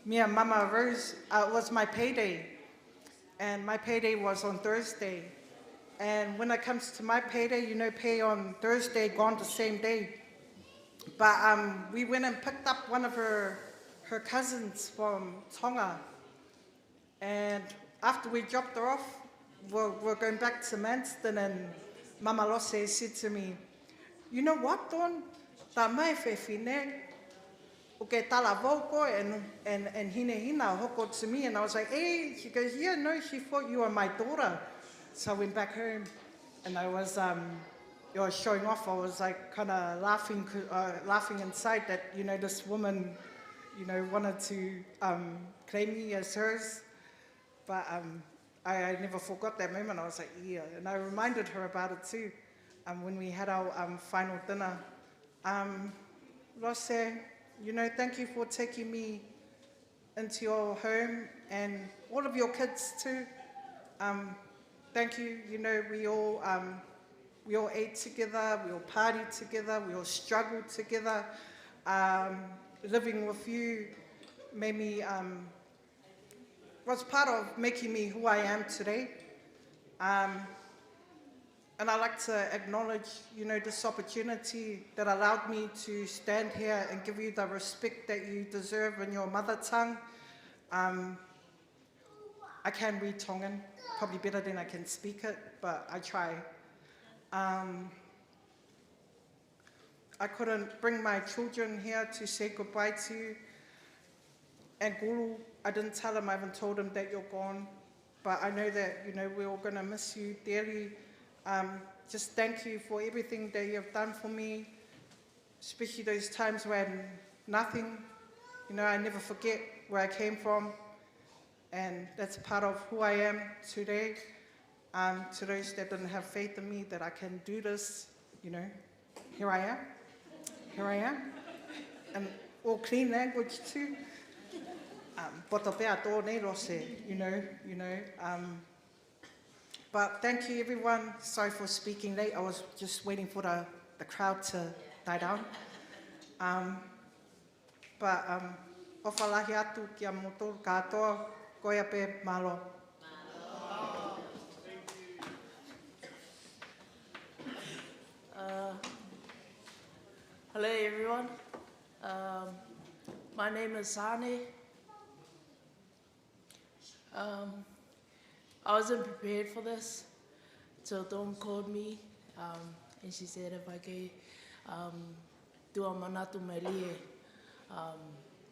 me and Mama Rose, it was my payday. And my payday was on Thursday. And when it comes to my payday, you know, pay on Thursday, gone the same day. But we went and picked up one of her cousins from Tonga. And after we dropped her off, we're going back to Manston, and Mama Lose said to me, "You know what, Dawn? Ta mai whewhine, okay, tala voko and hina hoko to me." And I was like, "Hey," she goes, "Yeah, no, she thought you were my daughter." So I went back home, and I was showing off. I was like kind of laughing inside that, you know, this woman, you know, wanted to claim me as hers. But I never forgot that moment. I was like, yeah. And I reminded her about it too when we had our final dinner. Rose, you know, thank you for taking me into your home, and all of your kids too. Thank you. You know, we all ate together, we all partied together, we all struggled together. living with you made me, was part of making me who I am today. And I'd like to acknowledge, this opportunity that allowed me to stand here and give you the respect that you deserve in your mother tongue. I can read Tongan, probably better than I can speak it, but I try. I couldn't bring my children here to say goodbye to you. And Guru, I didn't tell him, I haven't told him that you're gone. But I know that, we're all gonna miss you dearly. Just thank you for everything that you have done for me, especially those times when nothing, I never forget where I came from. And that's part of who I am today. To those that didn't have faith in me that I can do this, here I am. Here I am. And all clean language too. But thank you everyone. Sorry for speaking late. I was just waiting for the crowd to die down. Ofalahi atu kia motor katoa koia pe malo. Hello everyone. My name is Sane. I wasn't prepared for this till Dawn called me and she said if I could do a manatu mai lie,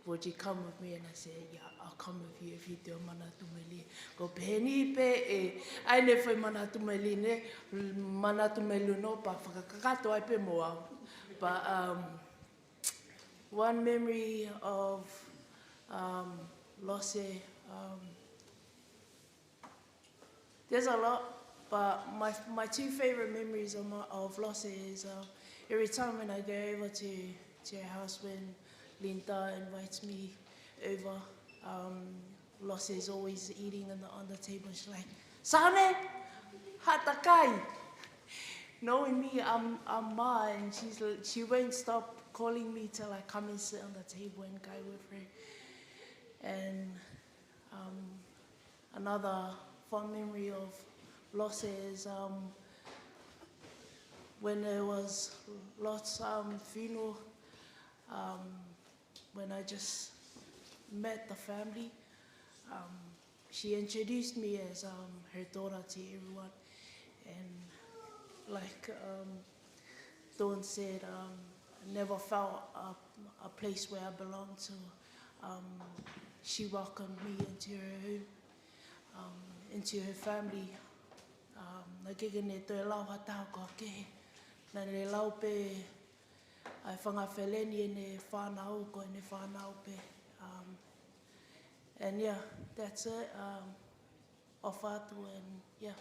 would you come with me? And I said, yeah, I'll come with you if you do a manatu mai lie. Ko pēni pe e, ai ne whai manatu mai lie ne, manatu mai luno pa whakakakato ai pe mo au. But one memory of Lose, there's a lot, but my two favorite memories of Lose is every time when I go over to her house when Linda invites me over, Lose is always eating on the table. She's like, Sane, hatakai. Knowing me, I'm Ma, and she won't stop calling me till I come and sit on the table and go with her. And another fond memory of Lose is when there was lots funeral, when I just met the family. She introduced me as her daughter to everyone, and like Dawn said, I never felt a place where I belonged to. She welcomed me into her home, into her family. Na kekene toi lau hatau ko kehe. Na le lau pe ai whangawheleni e ne whanau ko e ne whanau pe. And yeah, that's it. Off atu and yeah.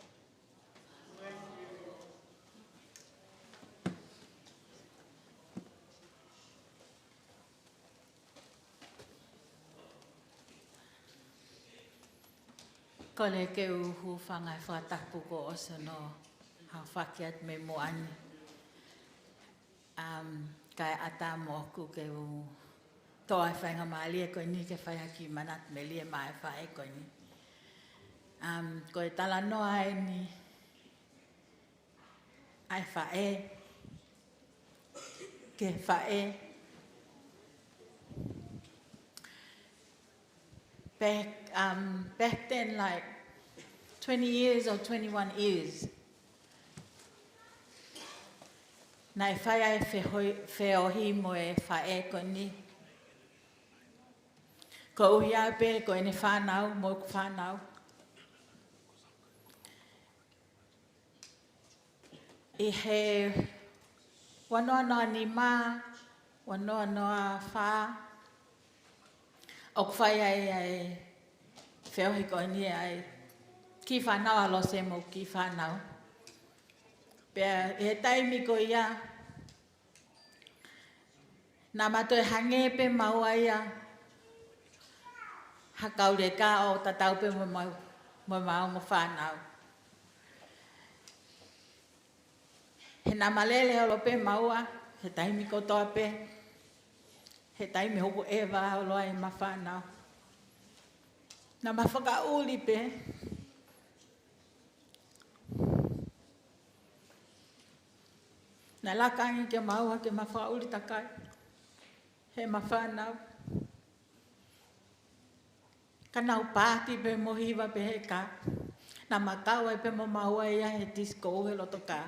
Ko le ke uhu whangai whatapu ko oso no hau whakiat me moani. Kai ata mo ku ke u toa whainga maali e koe ni ke whaiaki manat me lia mai whae koe ni. Ko e tala noa e ni ai whae ke whae back then, like 20 years or 21 years, nai whai ai wheohi mo e whae ko ni. Ko uhi au pe ko ene whanau, mo ku whanau. I he wanoa noa ni mā, wanoa noa wha, o ku whai ai wheohi ko ni ai ki whanau a Lose mo ki whanau. Pea e taimi ko ia, nā mato e hange pe maua ia, hakaure ka o tatau pe mo mau mo whanau. He nā malele holo pe maua, he taimi ko toa pe, He taimi hoku e wā o loa e mawhanau. Nā mawhakauli pe. Nā lakangi ke maua ke mawhakauli takai. He mawhanau. Ka nau pāti pe mohiwa pe he ka. Nā makawa pe mo maua ia he disco he loto ka.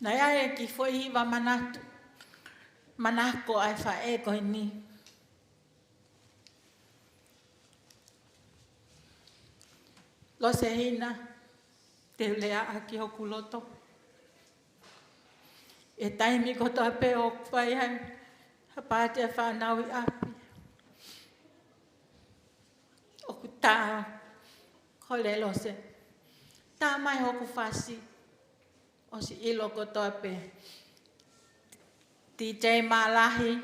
Nā ia e ki foi hiwa manatu. Manako ai wha e koe ni. Lo se hina. Te ulea a ki hoku loto. E taimi ko toa pe o whai hai. Ha pāti a whanau I api. O ku tā. Ko le lo se. Tā mai hoku whasi. O si ilo ko toa pe. DJ Malahi.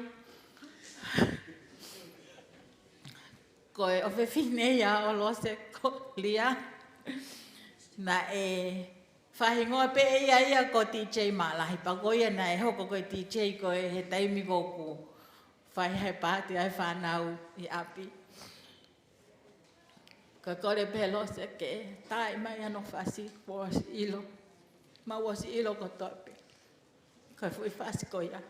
Koe o whewhine ia o lo se ko lia. Na e whahingoa pe ia ko DJ Malahi. Pagoia na e hoko koe DJ koe he taimi koku. Whai hai pāti ai whanau I api. Koe kore pe lo se ke tai mai ano whasi po si ilo. Ma o si ilo ko toa pe. Koe fui whasi ko ia.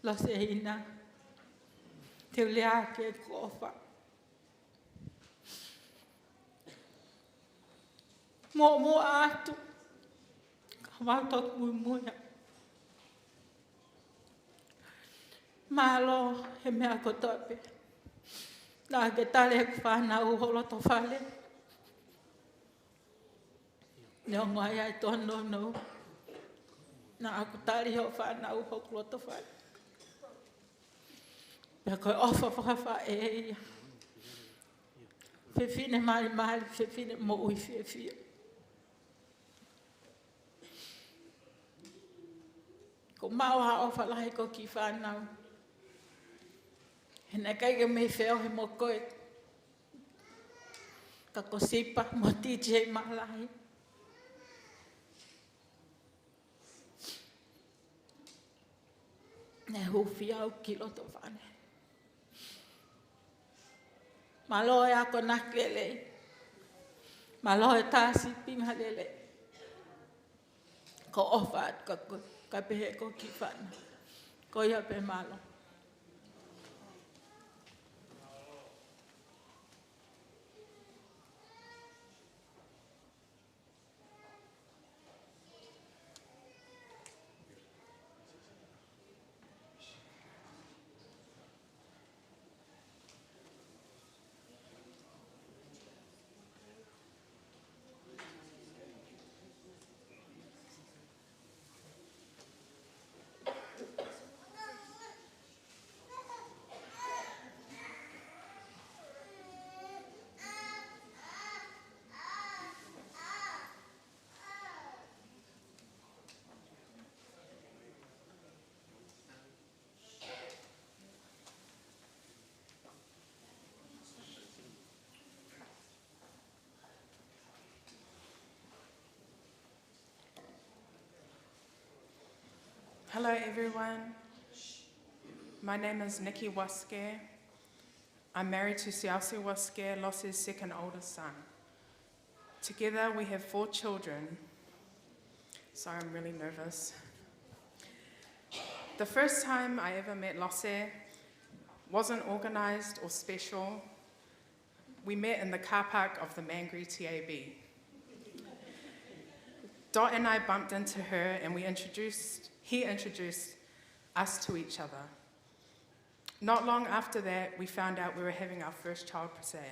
Lo se hina. Te ulea ke kofa. Mo atu. Ka wautot mui muia. Malo he mea ko tope. Nā ke tale ku whanau holoto whale. Neo ngai ai tono no. Nā aku tali ho whanau holoto whale. Pea koe ofa whakawha e ia. Whiwhine mari, whiwhine mo ui whiwhia. Ko mau ha ofa lahi ko ki whanau. He nei kaike mei wheo he mo koe. Ka ko sipa mo DJ Malahi. Ne huwhi au ki loto whane. Malo e ako nakele. Malo e tāsi pinga lele. Ko ofa at ka pehe ko ki whana. Ko ia pe malo. Hello everyone, my name is Nikki Uasike. I'm married to Siausi Uasike, Los's second oldest son. Together we have 4 children. Sorry, I'm really nervous. The first time I ever met Losse wasn't organised or special. We met in the car park of the Mangere TAB. Dot and I bumped into her and he introduced us to each other. Not long after that, we found out we were having our first child, Priscilla.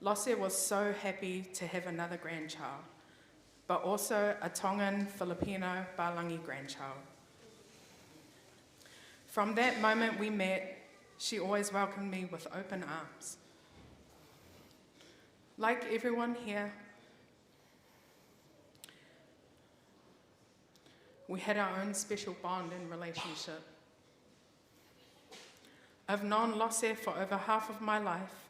Losse was so happy to have another grandchild, but also a Tongan Filipino Balangi grandchild. From that moment we met, she always welcomed me with open arms. Like everyone here, we had our own special bond and relationship. I've known Losse for over half of my life.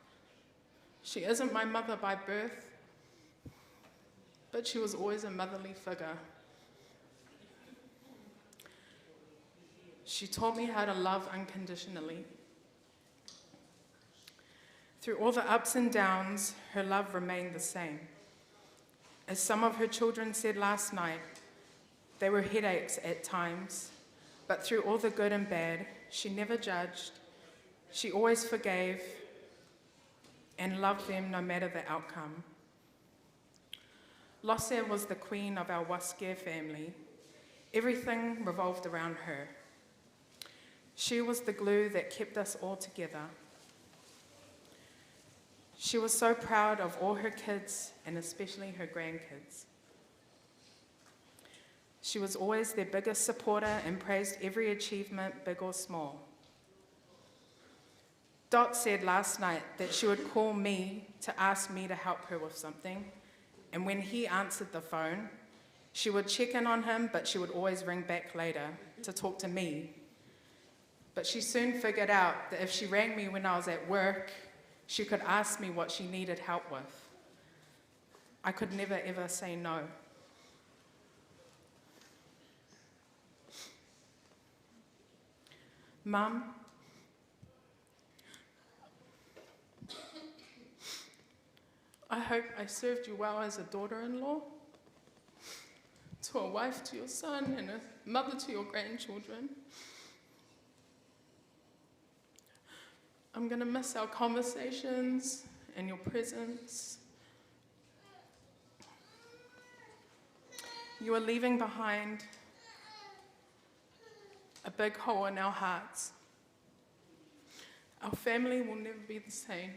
She isn't my mother by birth, but she was always a motherly figure. She taught me how to love unconditionally. Through all the ups and downs, her love remained the same. As some of her children said last night, they were headaches at times, but through all the good and bad, she never judged. She always forgave and loved them no matter the outcome. Lose was the queen of our Uasike family. Everything revolved around her. She was the glue that kept us all together. She was so proud of all her kids and especially her grandkids. She was always their biggest supporter and praised every achievement, big or small. Dot said last night that she would call me to ask me to help her with something, and when he answered the phone, she would check in on him, but she would always ring back later to talk to me. But she soon figured out that if she rang me when I was at work, she could ask me what she needed help with. I could never ever say no. Mum, I hope I served you well as a daughter-in-law, to a wife to your son and a mother to your grandchildren. I'm going to miss our conversations and your presence. You are leaving behind a big hole in our hearts. Our family will never be the same.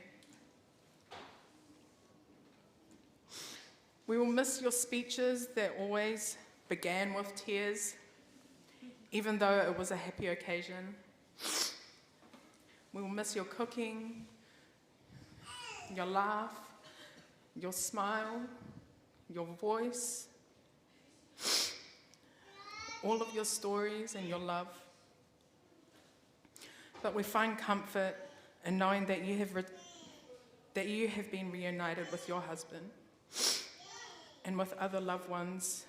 We will miss your speeches that always began with tears, even though it was a happy occasion. We will miss your cooking, your laugh, your smile, your voice, all of your stories and your love. But we find comfort in knowing that you have been reunited with your husband and with other loved ones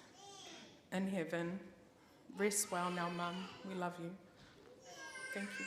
in heaven. Rest well now, Mum. We love you. Thank you.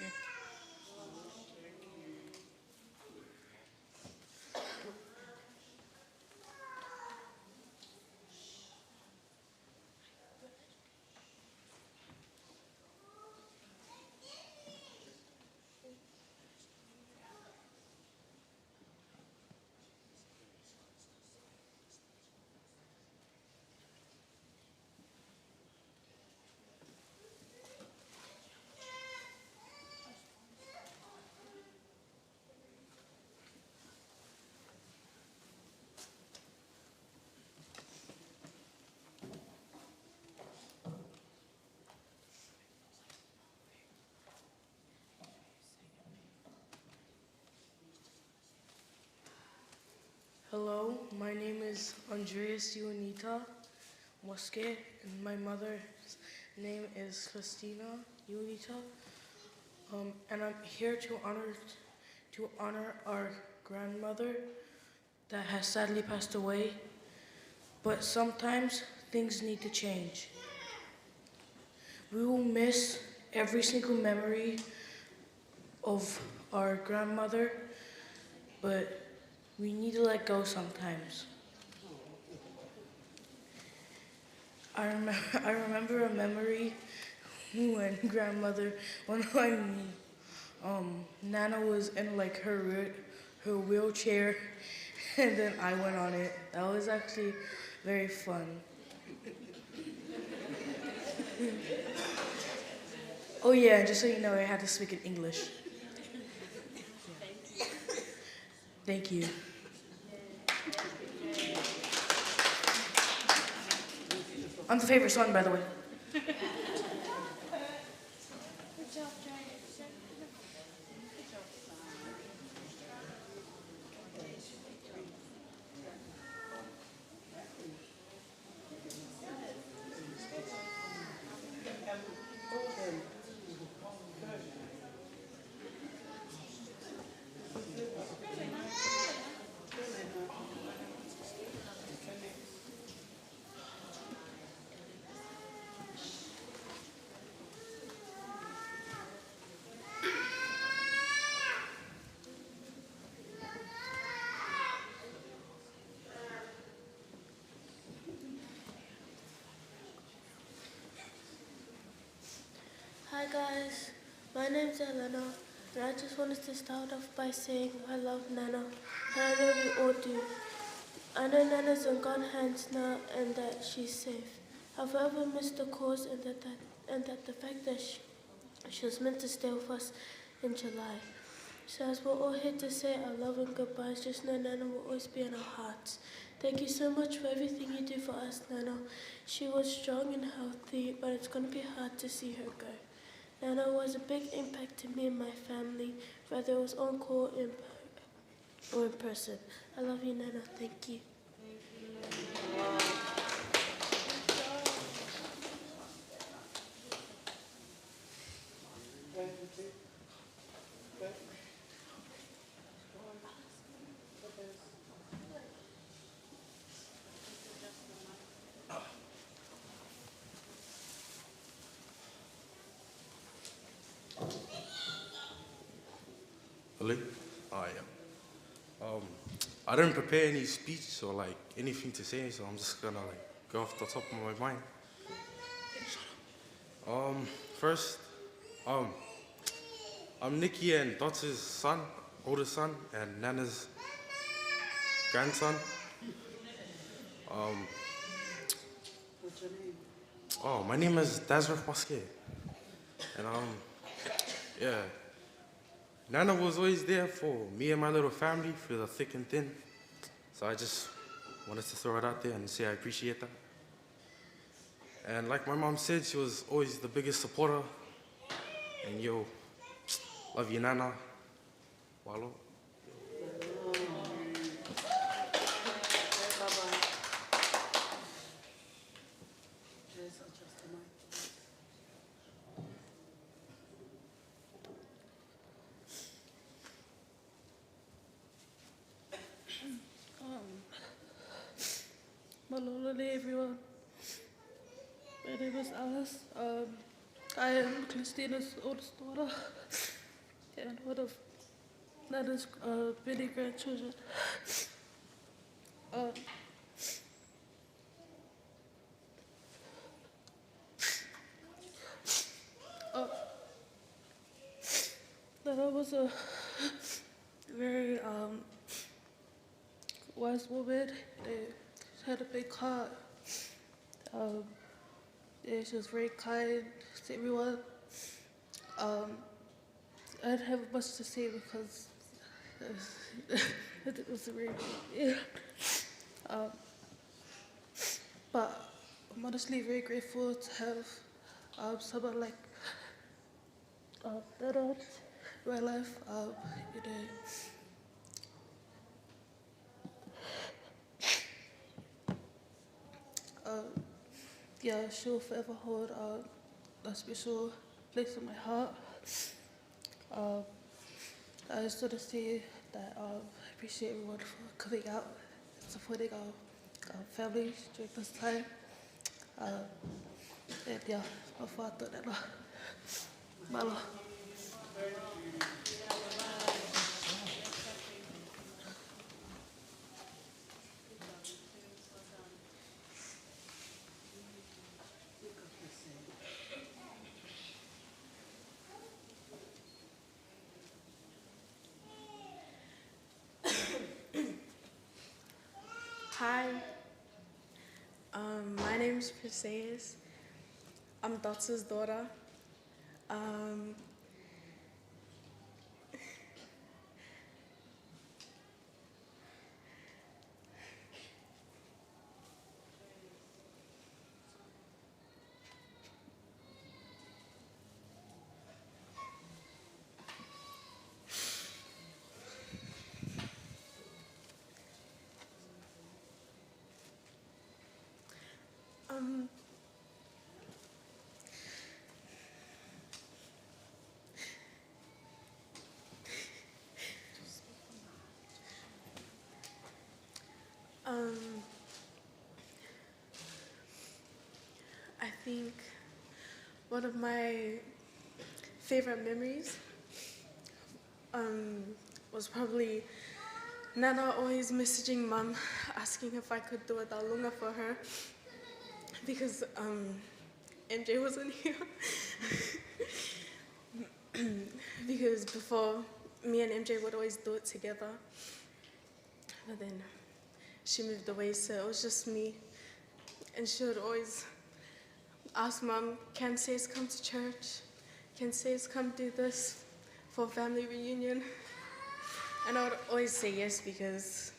Hello, my name is Andreas Uanita Uasike, and my mother's name is Christina Uanita. And I'm here to honor our grandmother that has sadly passed away. But sometimes things need to change. We will miss every single memory of our grandmother, but we need to let go sometimes. I remember a memory when Nana was in like her wheelchair, and then I went on it. That was actually very fun. Oh yeah, just so you know, I had to speak in English. Thank you. I'm the favorite son, by the way. guys, my name's Elena, and I just wanted to start off by saying I love Nana, and I know we all do. I know Nana's in good hands now and that she's safe. I've forever missed the cause and that the fact that she was meant to stay with us in July. So as we're all here to say our love and goodbyes, just know Nana will always be in our hearts. Thank you so much for everything you do for us, Nana. She was strong and healthy, but it's going to be hard to see her go. Nana was a big impact to me and my family, whether it was on call or in person. I love you, Nana. Thank you. Hello? Oh, yeah. I didn't prepare any speech or like anything to say, so I'm just gonna like go off the top of my mind. First, I'm Nikki and Dot's son, oldest son, and Nana's grandson. My name is Funual. And yeah. Nana was always there for me and my little family through the thick and thin. So I just wanted to throw it out there and say I appreciate that. And like my mom said, she was always the biggest supporter. And yo, love you, Nana. Walo. Malolole, everyone. My name is Alice. I am Christina's oldest daughter and one of Nana's many grandchildren. Nana was a very wise woman. She had a big heart. Yeah, she was very kind to everyone. I didn't have much to say because it was very big. But I'm honestly very grateful to have someone like Nana in my life. Yeah, she'll forever hold a special place in my heart. I just want to say that I appreciate everyone for coming out and supporting our families during this time. And yeah, my father and Malo. Hi, my name is Perseus. I'm Dot's daughter. I think one of my favorite memories was probably Nana always messaging Mum asking if I could do a dalunga for her because MJ wasn't here. because before, me and MJ would always do it together. But then she moved away, so it was just me. And she would always ask Mum, can Says come to church? Can Says come do this for family reunion? And I would always say yes because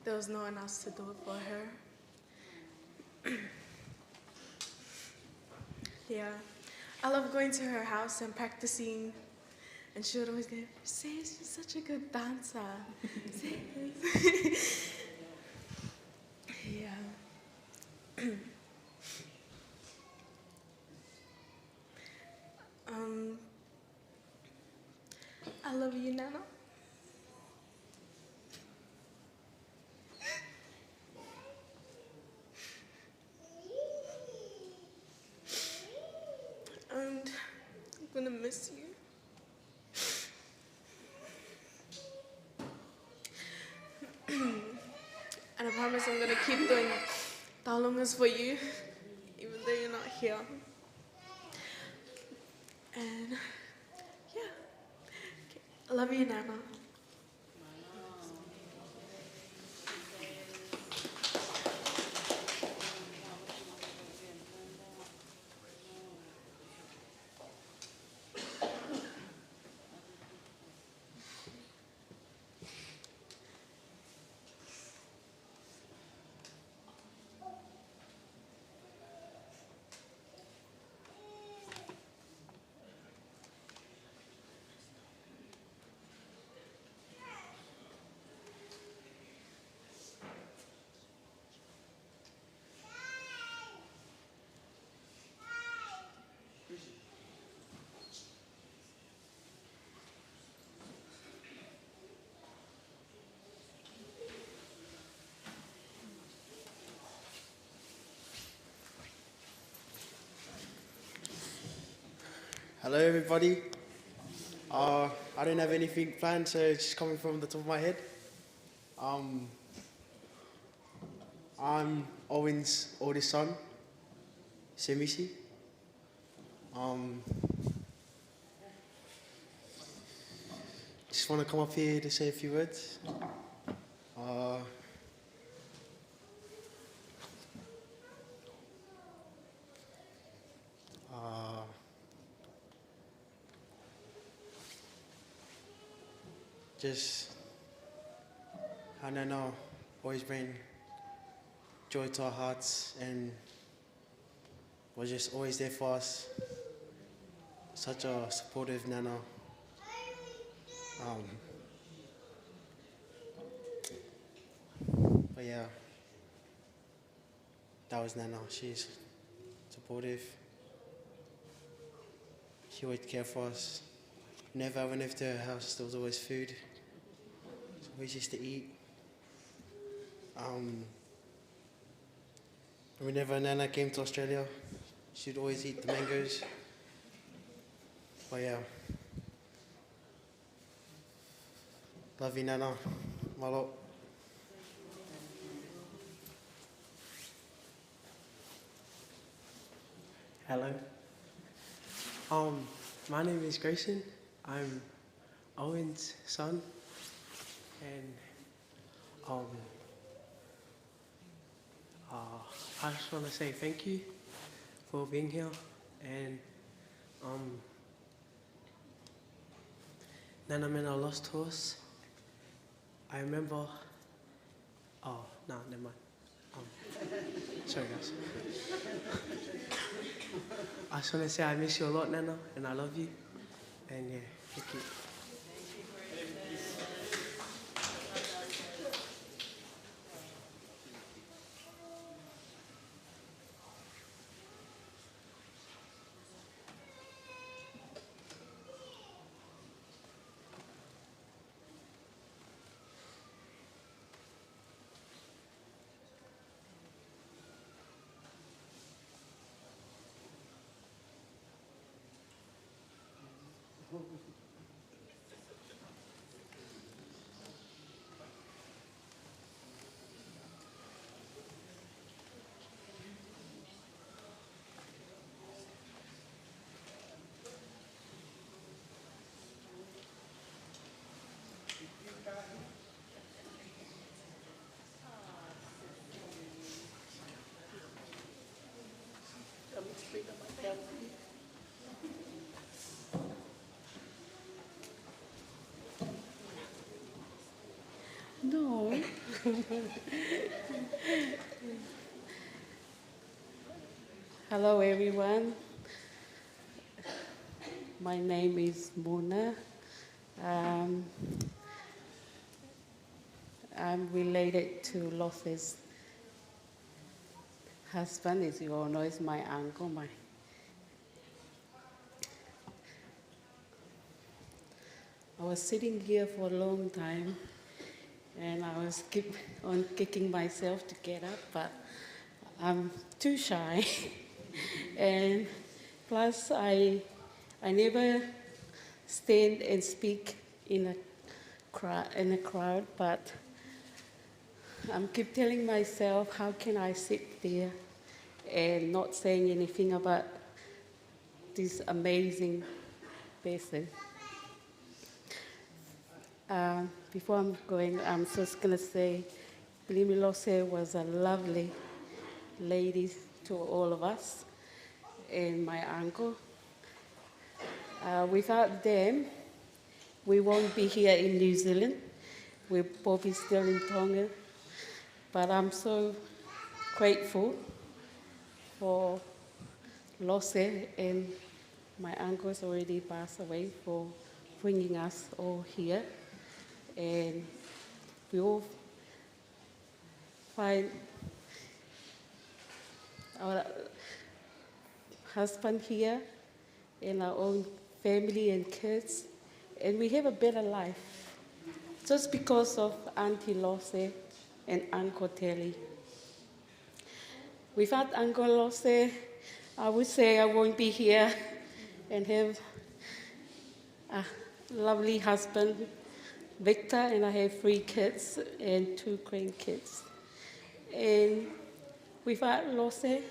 there was no one else to do it for her. Yeah, I love going to her house and practicing. And she would always go, Says, you're such a good dancer. Says. Yeah. I love you, Nana. And I'm gonna miss you. And I promise I'm gonna keep doing taolongas for you, even though you're not here. And yeah, okay. I love you, Nana. Hello everybody. I don't have anything planned, so it's just coming from the top of my head. I'm Owen's oldest son, Semisi. Just want to come up here to say a few words. Just, I don't know, always bring joy to our hearts and was just always there for us. Such a supportive Nana. But yeah, that was Nana. She's supportive. She always cared for us. Whenever I went over to her house, there was always food. We used to eat. Whenever Nana came to Australia, she'd always eat the mangoes. But yeah. Love you, Nana. Malo. Hello. My name is Grayson. I'm Owen's son. And I just want to say thank you for being here. And Nana Mena lost horse. I remember. Oh no, never mind. Sorry guys. I just want to say I miss you a lot, Nana, and I love you. And yeah, thank you. No. Hello, everyone. My name is Mona. I'm related to Los's husband, as you all know, is my uncle. I was sitting here for a long time, and I was keep on kicking myself to get up, but I'm too shy. And plus, I never stand and speak in a crowd, but I'm keep telling myself, how can I sit there and not saying anything about this amazing person? Before I'm going, I'm just going to say Pilimilose was a lovely lady to all of us and my uncle. Without them, we won't be here in New Zealand. We're probably still in Tonga. But I'm so grateful for Lose, and my uncle's already passed away, for bringing us all here. And we all find our husband here and our own family and kids, and we have a better life just because of Auntie Lose and Uncle Telly. Without Uncle Lose, I would say I won't be here and have a lovely husband, Victor, and I have 3 kids and 2 grandkids. And without Lose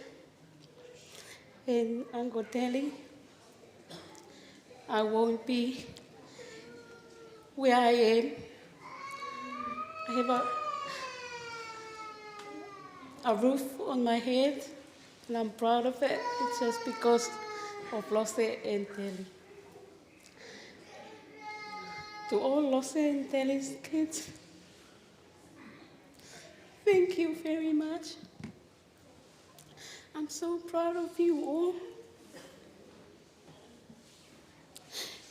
and Uncle Telly, I won't be where I am. I have a roof on my head, and I'm proud of it. It's just because of Lose and Telly. To all Lose and Telly's kids, thank you very much. I'm so proud of you all.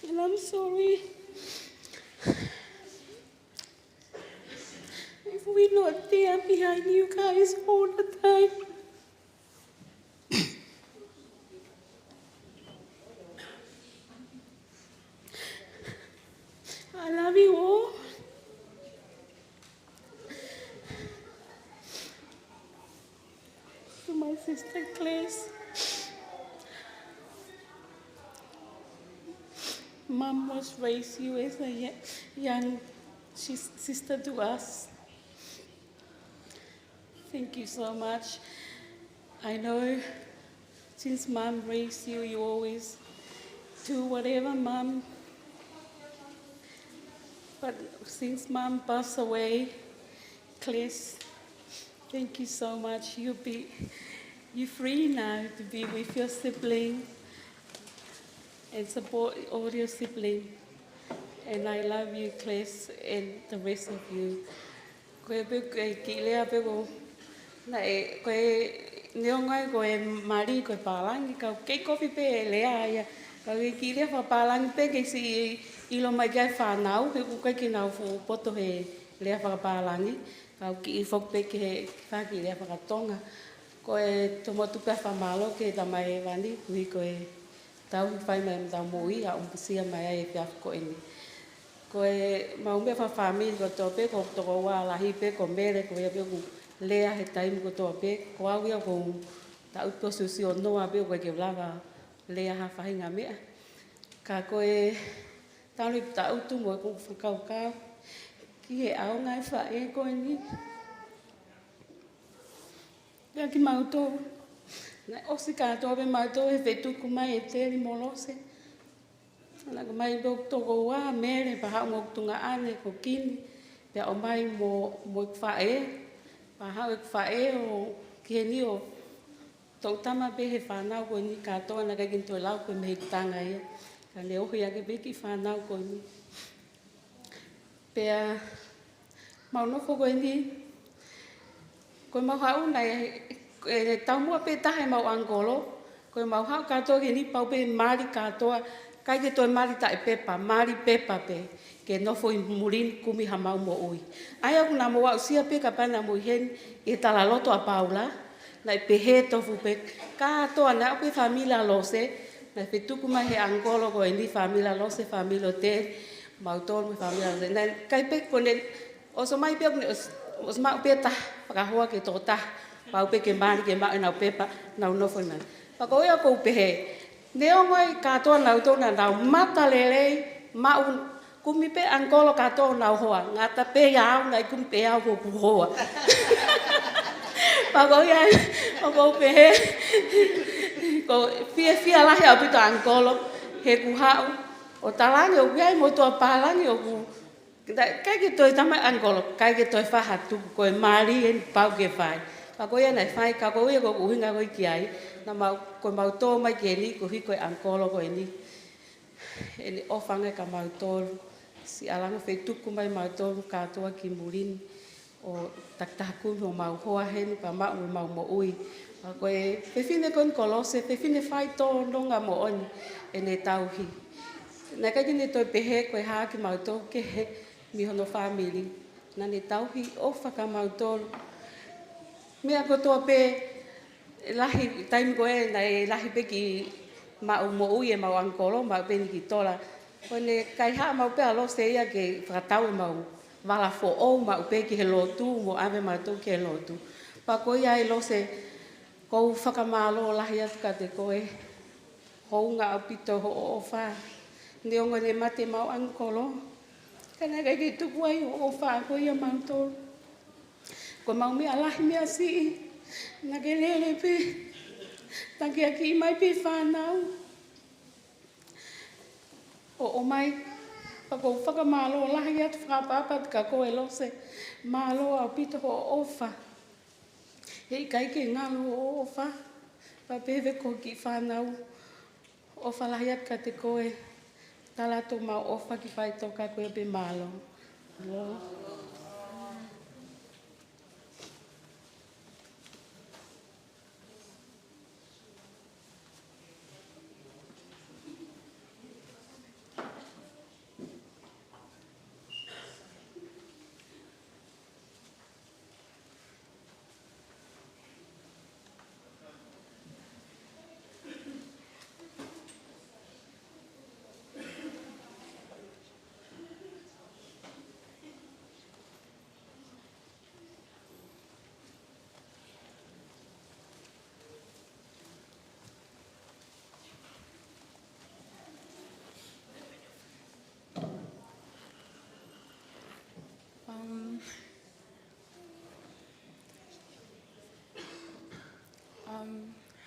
And I'm sorry if we're not there behind you guys all the time. I love you all. To my sister Claire's mom was raised you as a young sister to us. Thank you so much. I know since Mom raised you, you always do whatever Mom. But since Mom passed away, Claire, thank you so much. You're free now to be with your sibling and support all your siblings. And I love you, Claire, and the rest of you. Koe kilea peko na koe neongai koe mari koe palangi ka ke kopi pe lea ia ka kilea fa palangi pe ke si ilo mai kai whanau ke kukai ki nau fu poto he lea fa palangi ka ki fok pe ke fa ki lea fa tonga koe tomotu pe fa malo ke ta mai vani kui koe tau fai mai ta moi a umpusia mai e pia ko ini koe maumbe fa family ko tope ko to wa la hi pe ko mere ko pe ku lea he time ko tope ko au ia ko ta uto susi no a pe ko ke lava lea ha fa hinga me ka koe tau ta utu mo ko kau kau ki he au ngai fa e ko ni ya ki mau to na osika to be mau to e fetu ku mai e te ni molose na ko mai do to ko wa mere pa ha mo tunga ane ko kini pe o mai mo fa e pa ha fa e o ke ni o Tau tama be he whanau ko ni katoa na kakin toi lau koe mehe tanga ia. Ka ne ohi ake be ki whanau ko ni. Pea maunofo ko ni. Koe mau hau na e tau mua pe tahe mau angolo. Koe mau hau katoa ke ni pau pe mari katoa. Kai ke toi mari ta e pepa, mari pepa pe. Ke nofo i murin kumi ha mau mo ui. Ai aku na mo wau sia pe ka pana mo hen e tala loto a paula. Na pe he tofu pe katoa na pe familia lose. Na pe tuku mai he angolo ko ni familia lose, familia te. Mau tol mo familia lose. Na kai pe kone oso mai pe os mau pe ta pakahua ke tota. Pau pe ke mari ke mau na pepa na nofo na. Pa ko ia ko pe he. Neo ngoi katoa na uto na na mata lele mau kumi pe angolo katoa na hoa. Ngata pe yao na kumi pe yao ko hoa. Pa ko ia ko pe he. Ko fia lahi au pito angolo he ku hau. O talangi o kuai mo to palangi o ku kai ke toi tama angolo kai ke toi fa hatu ko mari en pau ke fai. Pa ko ia na fai ka ko ia ko uhinga ko kiai. Na mau ko mau to mai ke ni ko hiko angolo ko ni. Ele ofanga ka mau to si alanga fe tuku mai mau to katoa ki murin. O taktaku no mau hoa hen pa mau mo ui. Ko e fine kon kolose, fine fai to longa mo on ene tauhi. Na ka ni to pehe ko ha ki mau to ke mi hono family. Na ne tauhi ofa ka mau to. Me ko to pe lahi time ko e na lahi pe ki mau mo ui e mau angolo mau pe ni ki tola. Ko ne kai ha mau pe alo se ia ke fratau mau vala fo o mau pe ki he lotu mo ave mau to ke lotu. Pa ko ia i lo se ko whakamalo lahi atu ka te koe. Hounga au pito ho o wha. Neonga ne mate mau angkolo. Kana kai ke tuku ai ho o wha ko ia mau tolu. Ko mau mea lahi mea si. Na ke lele pe. Taki aki mai pe whanau. O mai. Pa ko whakamalo lahi atu whakapapat ka koe lo se. Malo au pito ho o wha. Hei kai ke ngalo o wha. Pa pewe ko ki whanau. O whalahiat ka te koe. Talato mau o wha ki whai toka koe pe malo.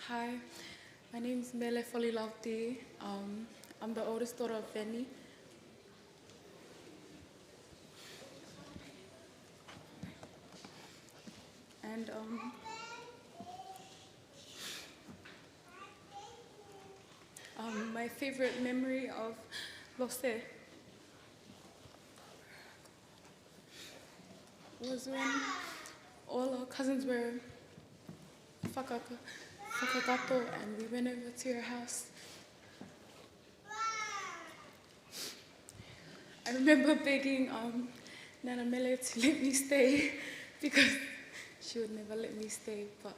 Hi, my name is Mele Folilauti. I'm the oldest daughter of Benny. And my favorite memory of Lose was when all our cousins were Whakakato and we went over to your house. I remember begging Nana Mele to let me stay because she would never let me stay, but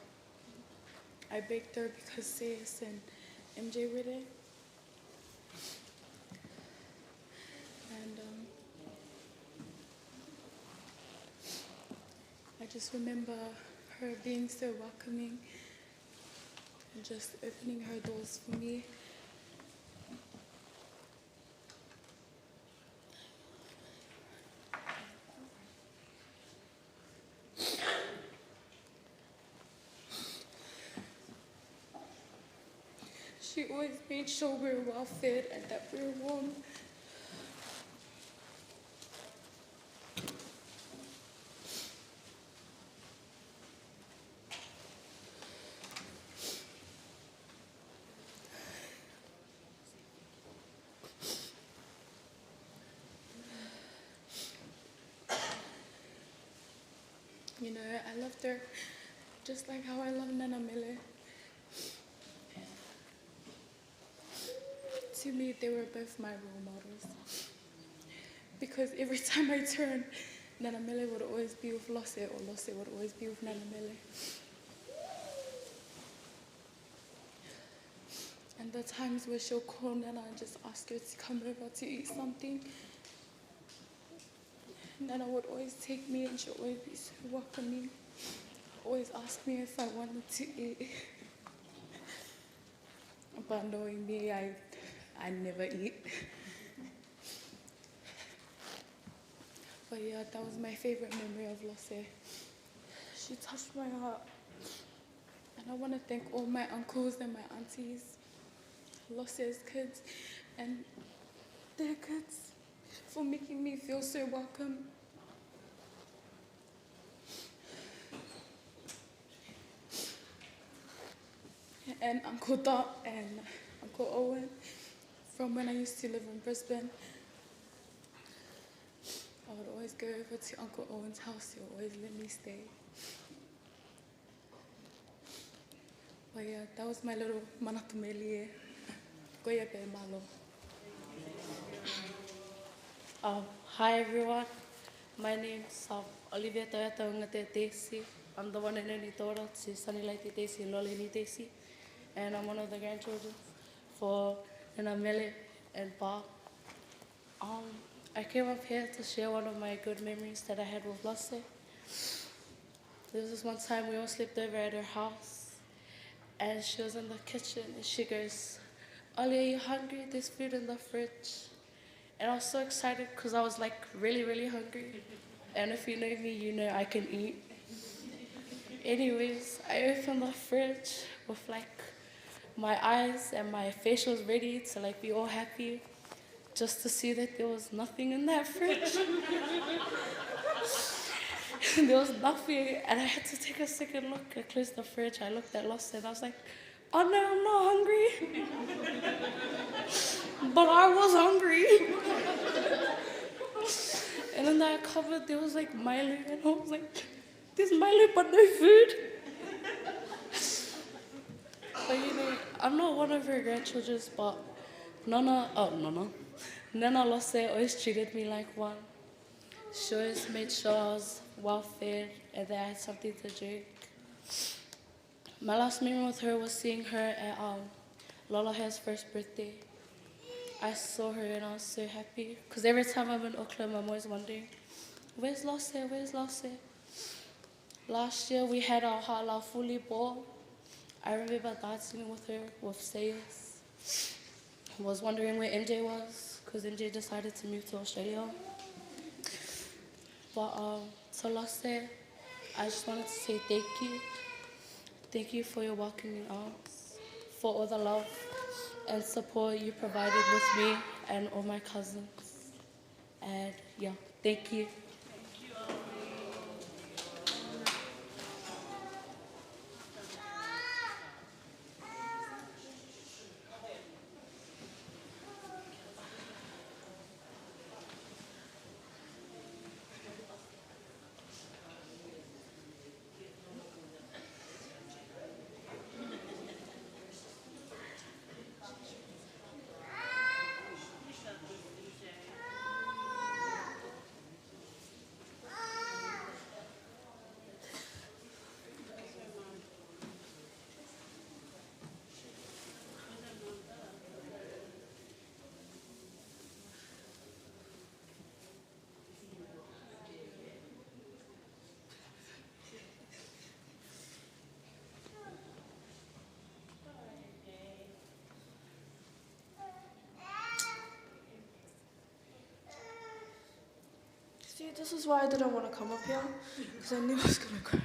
I begged her because Sayas and MJ were there. And I just remember her being so welcoming and just opening her doors for me. She always made sure we were well fed and that we were warm. You know, I loved her just like how I love Nana Mele. To me, they were both my role models. Because every time I turned, Nana Mele would always be with Lose, or Lose would always be with Nana Mele. And the times where she'll call Nana and just ask her to come over to eat something, Nana would always take me and she'll always be so welcoming. Always ask me if I wanted to eat. But knowing me, I never eat. But yeah, that was my favorite memory of Lose. She touched my heart. And I want to thank all my uncles and my aunties, Lose's kids, and their kids for making me feel so welcome. And Uncle Dot and Uncle Owen, from when I used to live in Brisbane. I would always go over to Uncle Owen's house. He would always let me stay. But yeah, that was my little manatumelie. Goya pe malo. Hi everyone, my name is Olivia Toyota Ungate Desi. I'm the one and only daughter to Sunny Lady Desi and Lolini Desi. And I'm one of the grandchildren for Nana Mele and Bob. I came up here to share one of my good memories that I had with Lose. There was this one time we all slept over at her house, and she was in the kitchen, and she goes, "Ollie, are you hungry? There's food in the fridge." And I was so excited because I was like really, really hungry. And if you know me, you know I can eat. Anyways, I opened the fridge with like my eyes and my facials ready to like be all happy, just to see that there was nothing in that fridge. There was nothing, and I had to take a second look. I closed the fridge, I looked at Lose, and I was like, oh no, I'm not hungry. But I was hungry. And in that cupboard, there was like Milo, and I was like, there's Milo but no food. But you know, I'm not one of her grandchildren, but Nana Lose always treated me like one. She always made sure I was well fed and that I had something to drink. My last memory with her was seeing her at Lola Hair's first birthday. I saw her and I was so happy. Because every time I'm in Auckland, I'm always wondering, where's Lose? Where's Lose? Last year we had our Hala Fully ball. I remember dancing with her, with Sayers. I was wondering where MJ was, because MJ decided to move to Australia. But to Lose, I just wanted to say thank you. Thank you for your welcoming arms, for all the love and support you provided with me and all my cousins. And yeah, thank you. See, this is why I didn't want to come up here, because I knew I was going to cry.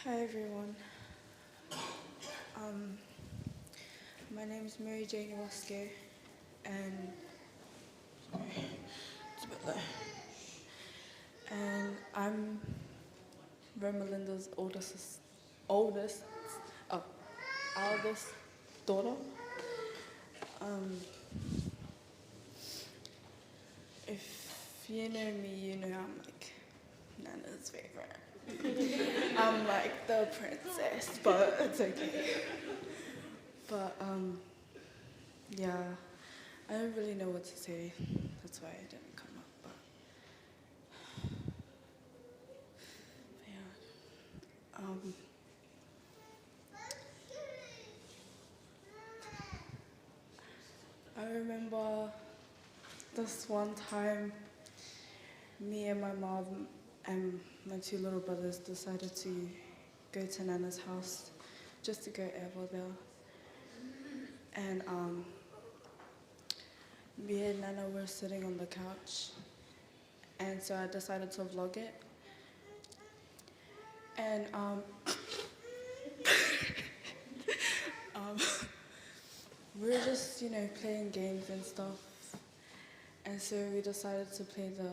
Hi everyone. My name is Mary Jane Uasike, and it's a bit low. And I'm Romalinda's eldest daughter. If you know me, you know I'm like Nana's favorite. I'm like the princess, but it's okay. But yeah, I don't really know what to say. That's why I didn't come up. But yeah, I remember this one time, me and my mom and my two little brothers decided to go to Nana's house just to go over there. And me and Nana were sitting on the couch, and so I decided to vlog it. And we were just, you know, playing games and stuff. And so we decided to play the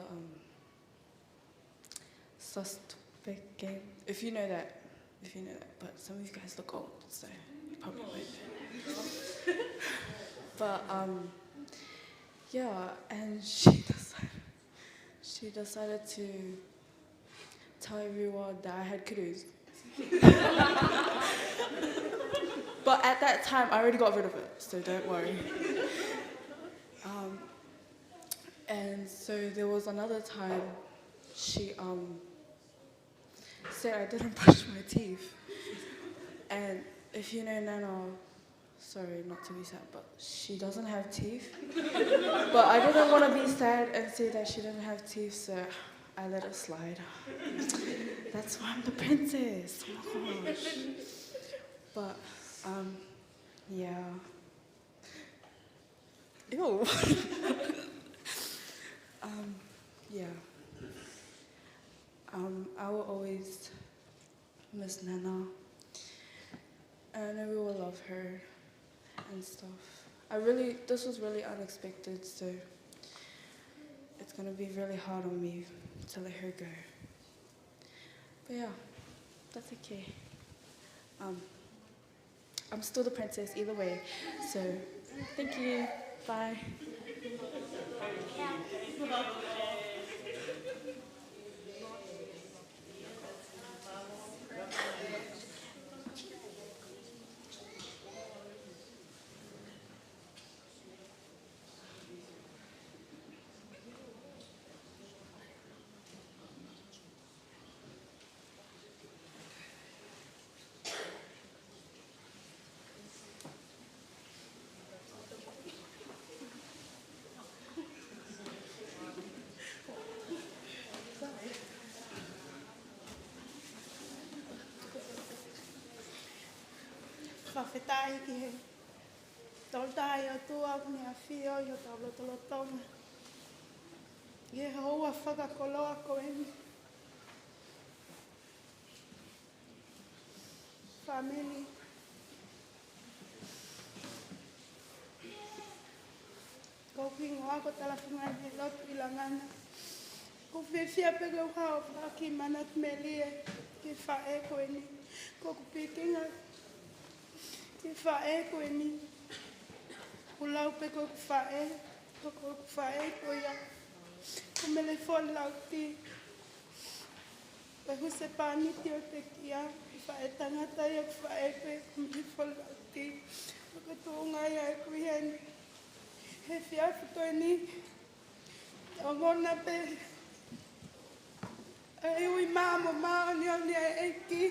suspect game. If you know that, but some of you guys look old, so you probably won't. But yeah, and she decided to tell everyone that I had kudos. But at that time, I already got rid of it, so don't worry. And so there was another time she said I didn't brush my teeth. And if you know Nana, sorry not to be sad, but she doesn't have teeth. But I didn't want to be sad and say that she didn't have teeth, so I let it slide. That's why I'm the princess. Oh my gosh. But yeah. Ew. Yeah. I will always miss Nana. And I know we will love her and stuff. This was really unexpected, so it's gonna be really hard on me to let her go. But yeah, that's okay. I'm still the princess either way, so thank you, bye. Whawhetai ki he. Toltai o tua ni a whio i o taulotolotonga. I he hoa whakakoloa ko eni. Family. Ko kingoa ko talafunga ni lotu ilangana. Ko whiwhia pega uhao whaki manat melie ki whae ko eni. Ko kupikinga ki whae ko eni. Ko lau pe ko whae. Ko whae ko ia. Ko mele whon lau ti. Pe huse pāniti o te kia. Ki whae tangata ia ki whae pe. Ko mele whon lau ti. Ko tōnga ia e kui heni. He whiawhito eni. O ngona pe. E ui māmo māo ni o ni e eki.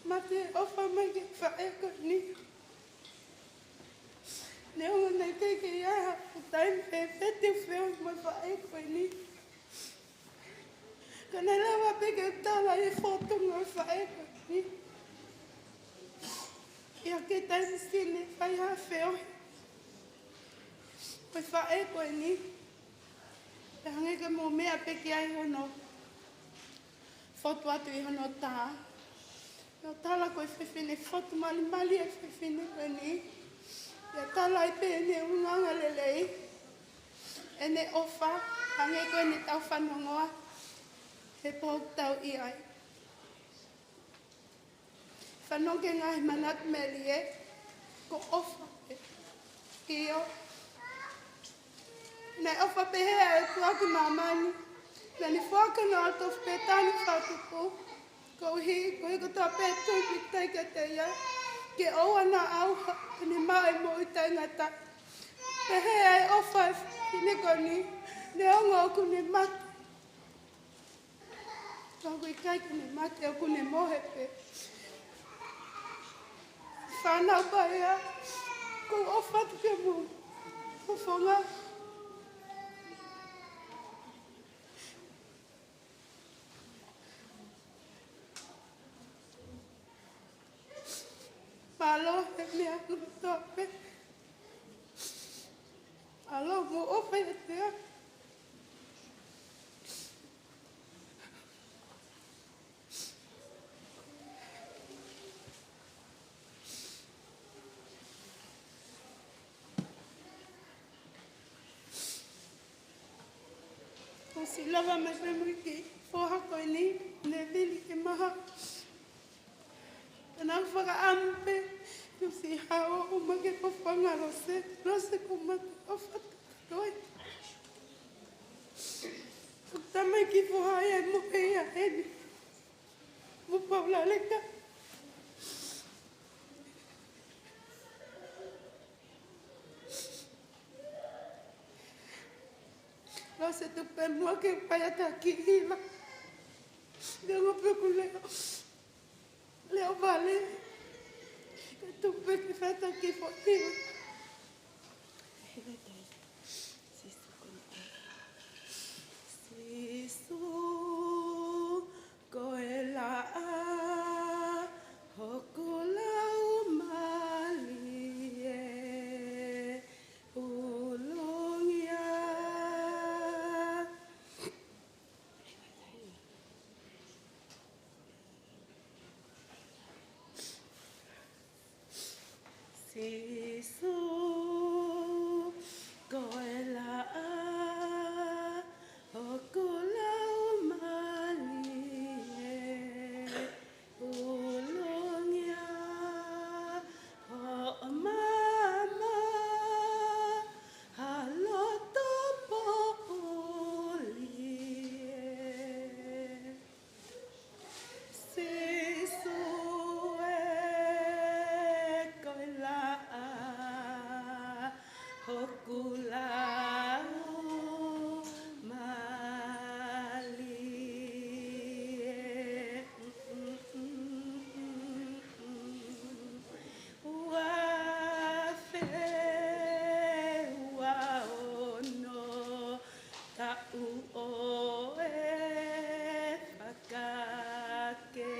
Mate ofa mai ki whae ko ni. Ne onga nei teke ia o taim pe whete whio mai whae ko ni. Ka nei lawa peke tala e whotunga o whae ko ni. Ia ke taim sine whai ha whio. Mai whae ko ni. Te hange ka mō mea peke ai hono. Whotu atu I hono tā. Ia tala koe whiwhine whotu mali mali e whiwhine koe ni. Ia tala I pēne unganga lelei. E ne ofa Hange koe ni tau whanongoa. He pōk tau I ai. Whanonge ngai manat meli e. Ko ofa e. Io. Nei ofa pe hea e tuaki mamani. Nani whakana ato whetani whatupo. Ko hi, ko hiko tā pētui pi teika te ia. Ke oa na auha, ni mai mo I taingata. Pe hea e ofa e whinekoni. Ne ongo oku ne mate. Tangu I kaika ne mate oku ne mohepe. Whanau pa ea. Ko ofa tuke mo. Ofonga. Malo he mea tope. Alo mo ofa e tea. O si lava me whenui whoha koe ni, ne vili ke maha. Nā whakaampe, no si hao o make ko whangarose, rose ko mate o whatatoi. O tamai ki whahai e mo hea heni, mo paula leka. Rose tu pe mua ke paiata ki hila. Nengo peku leo. Leo vale, que tu peque fata que foi. Sisu koela hokula umalie ulongia. Sisu koela hokula umalie ulongia ho mama haloto polie Sisu koela hokula umalie Wafe waono ta'u oe whakake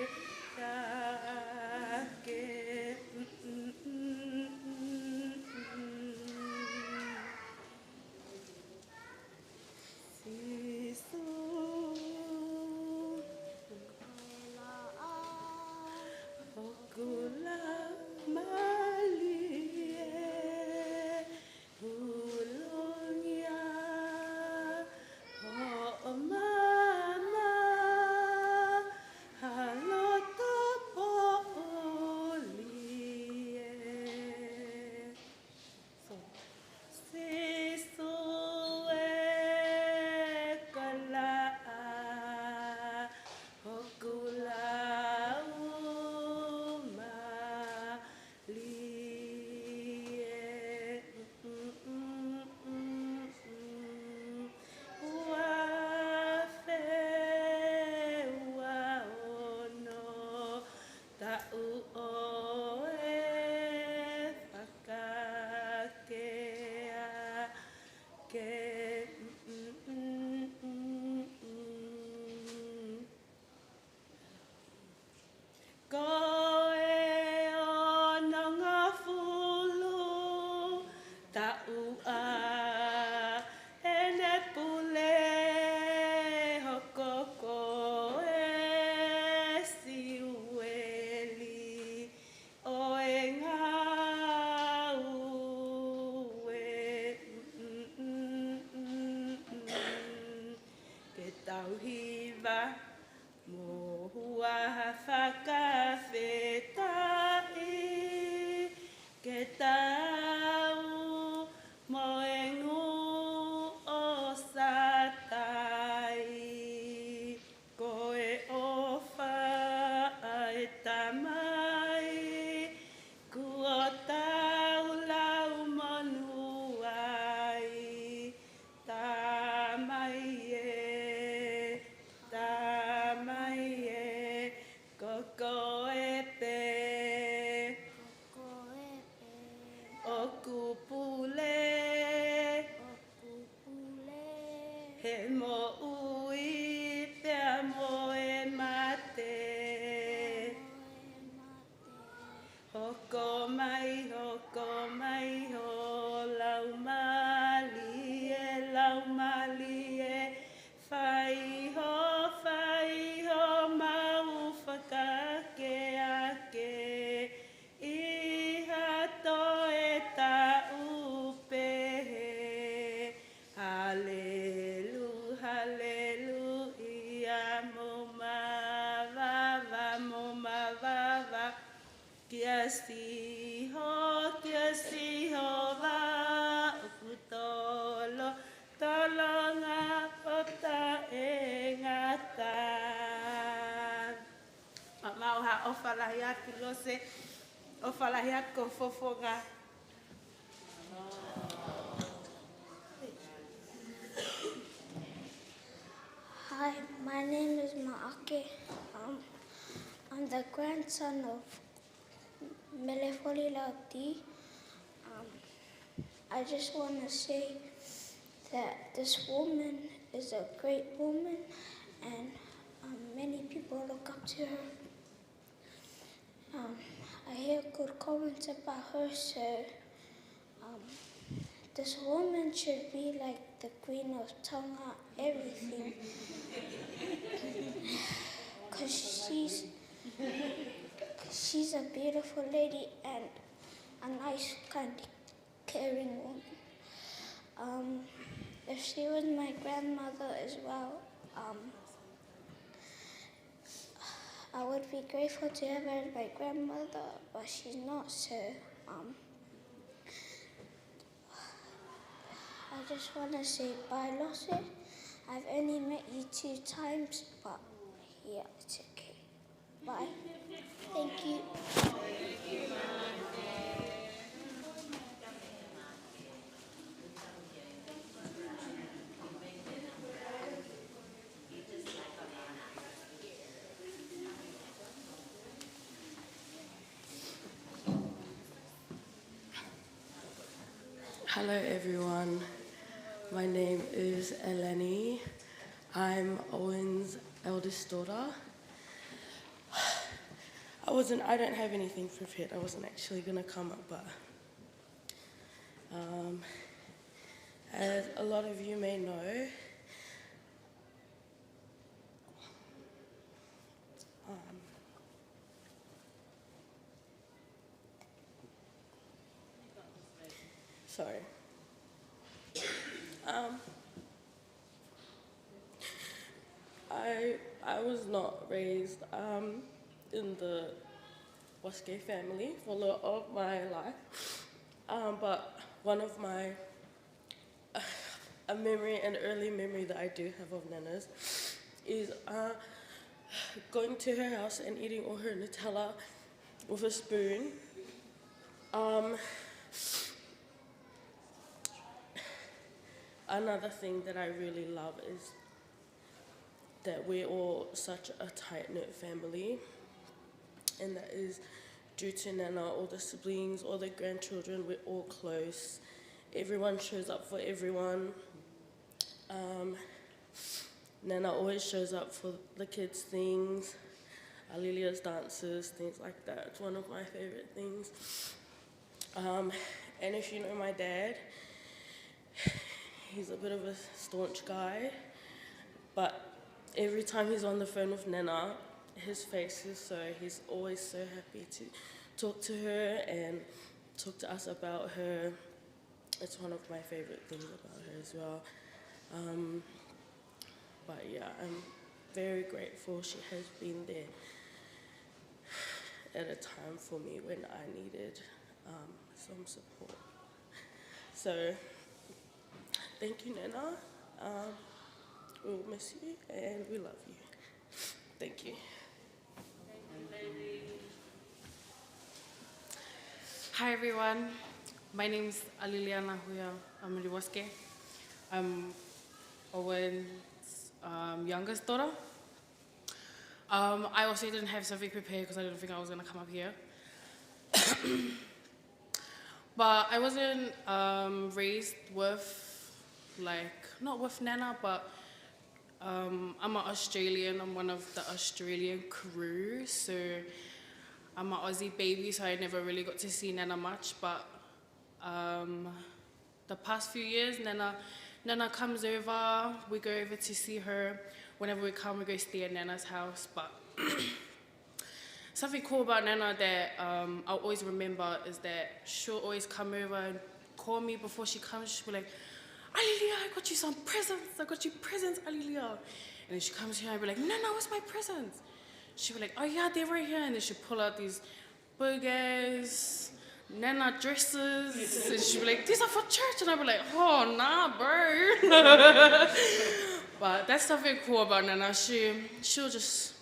kake Sisu hokula malie ulongia ho mama haloto polie Sisu kala hokula umalie Wafe waono ta'u oe whakakea ke Koe ono ngā fulu ta'u a ene pule hoko koe siueli tamai, kua tau lau manu ai, tamai e, koko e pe, o kupule, he mo ui pea mo e mate. Hoko mai, ho, lau mali e, whai ho, mau whakake ake, iha to e ta upe, halelu, ia mo mawava, kia siho va, ukutolo, tolonga ota e ngata. Mau ha ofalahi atu lose, ofalahi atu fofonga. Hi, my name is Maake. I'm the grandson of Melefoli Lauti. I just want to say that this woman is a great woman and many people look up to her. I hear good comments about her, so this woman should be like the Queen of Tonga, everything. Because she's a beautiful lady and a nice, kind, caring woman. If she was my grandmother as well, I would be grateful to have her as my grandmother, but she's not, so I just want to say bye, Losse. I've only met you 2 times, but yeah, it's okay. Bye. Thank you. Hello everyone, my name is Eleni. I'm Owen's eldest daughter. I don't have anything prepared. I wasn't actually gonna come up, but as a lot of you may know, sorry. I was not raised in the Uasike family for a lot of my life, but one of my a memory, an early memory that I do have of Nana's is going to her house and eating all her Nutella with a spoon. Another thing that I really love is that we're all such a tight-knit family, and that is due to Nana, all the siblings, all the grandchildren, we're all close. Everyone shows up for everyone. Nana always shows up for the kids' things, Alilia's dances, things like that. It's one of my favorite things. And if you know my dad, he's a bit of a staunch guy, but every time he's on the phone with Nana, his face is he's always so happy to talk to her and talk to us about her. It's one of my favorite things about her as well. But yeah, I'm very grateful she has been there at a time for me when I needed some support. So, thank you, Nana. We'll miss you and we love you. Thank you. Thank you, lady. Hi everyone, my name is Aliliana Huya Ameliwaske. I'm Owen's youngest daughter. I also didn't have something prepared because I didn't think I was going to come up here. But I wasn't raised with, not with Nana, but I'm an Australian. I'm one of the Australian crew, so I'm an Aussie baby, so I never really got to see Nana much. But the past few years, Nana comes over. We go over to see her. Whenever we come, we go stay at Nana's house. But something cool about Nana that I'll always remember is that she'll always come over and call me before she comes. She'll be like, Alilia, I got you some presents. I got you presents, Alilia. And then she comes here and I'll be like, Nana, where's my presents? She'll be like, oh yeah, they're right here. And then she'll pull out these burgers, Nana dresses. And she'll be like, these are for church. And I'll be like, oh, nah, bro. But that's something cool about Nana. She'll just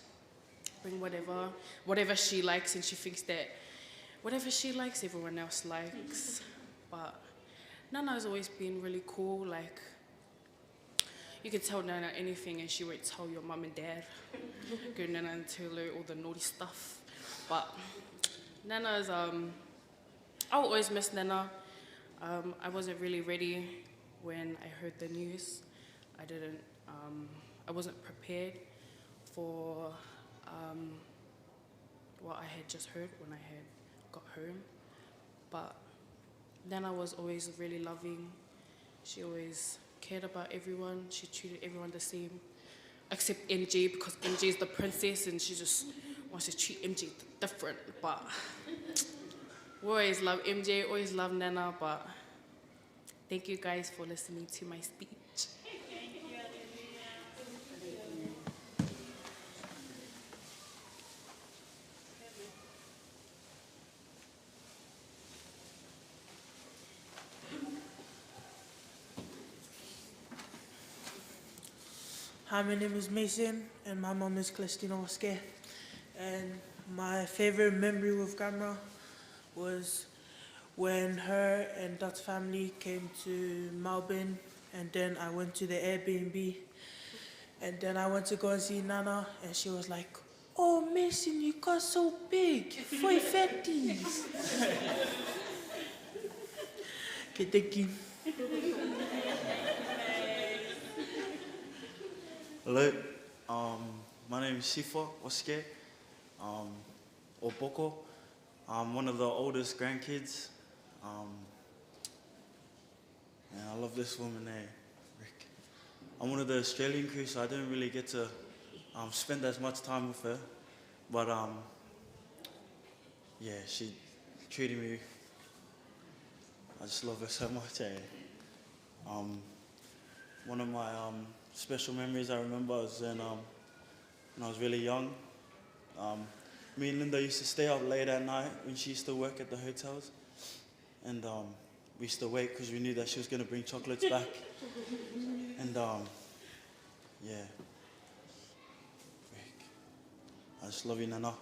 bring whatever she likes, and she thinks that whatever she likes, everyone else likes. But Nana's always been really cool. Like, you can tell Nana anything and she won't tell your mum and dad. Go Nana and tell her all the naughty stuff. But Nana's, I'll always miss Nana. I wasn't really ready when I heard the news. I wasn't prepared for what I had just heard when I had got home. But Nana was always really loving. She always cared about everyone. She treated everyone the same, except MJ, because MJ is the princess and she just wants to treat MJ different. But we always love MJ, always love Nana. But thank you guys for listening to my speech. Hi, my name is Mason, and my mom is Christina Uasike. And my favorite memory with Grandma was when her and Dot's family came to Melbourne, and then I went to the Airbnb, and then I went to go and see Nana, and she was like, oh, Mason, you got so big, foi fatties. Okay, thank you. Hello, my name is Sifa Uasike, or Boko. I'm one of the oldest grandkids. And I love this woman there, Rick. I'm one of the Australian crew, so I didn't really get to spend as much time with her. But yeah, she treated me, I just love her so much. One of my special memories I remember was when I was really young. Me and Linda used to stay up late at night when she used to work at the hotels. And we used to wait because we knew that she was going to bring chocolates back. And yeah. I just love you, Nana.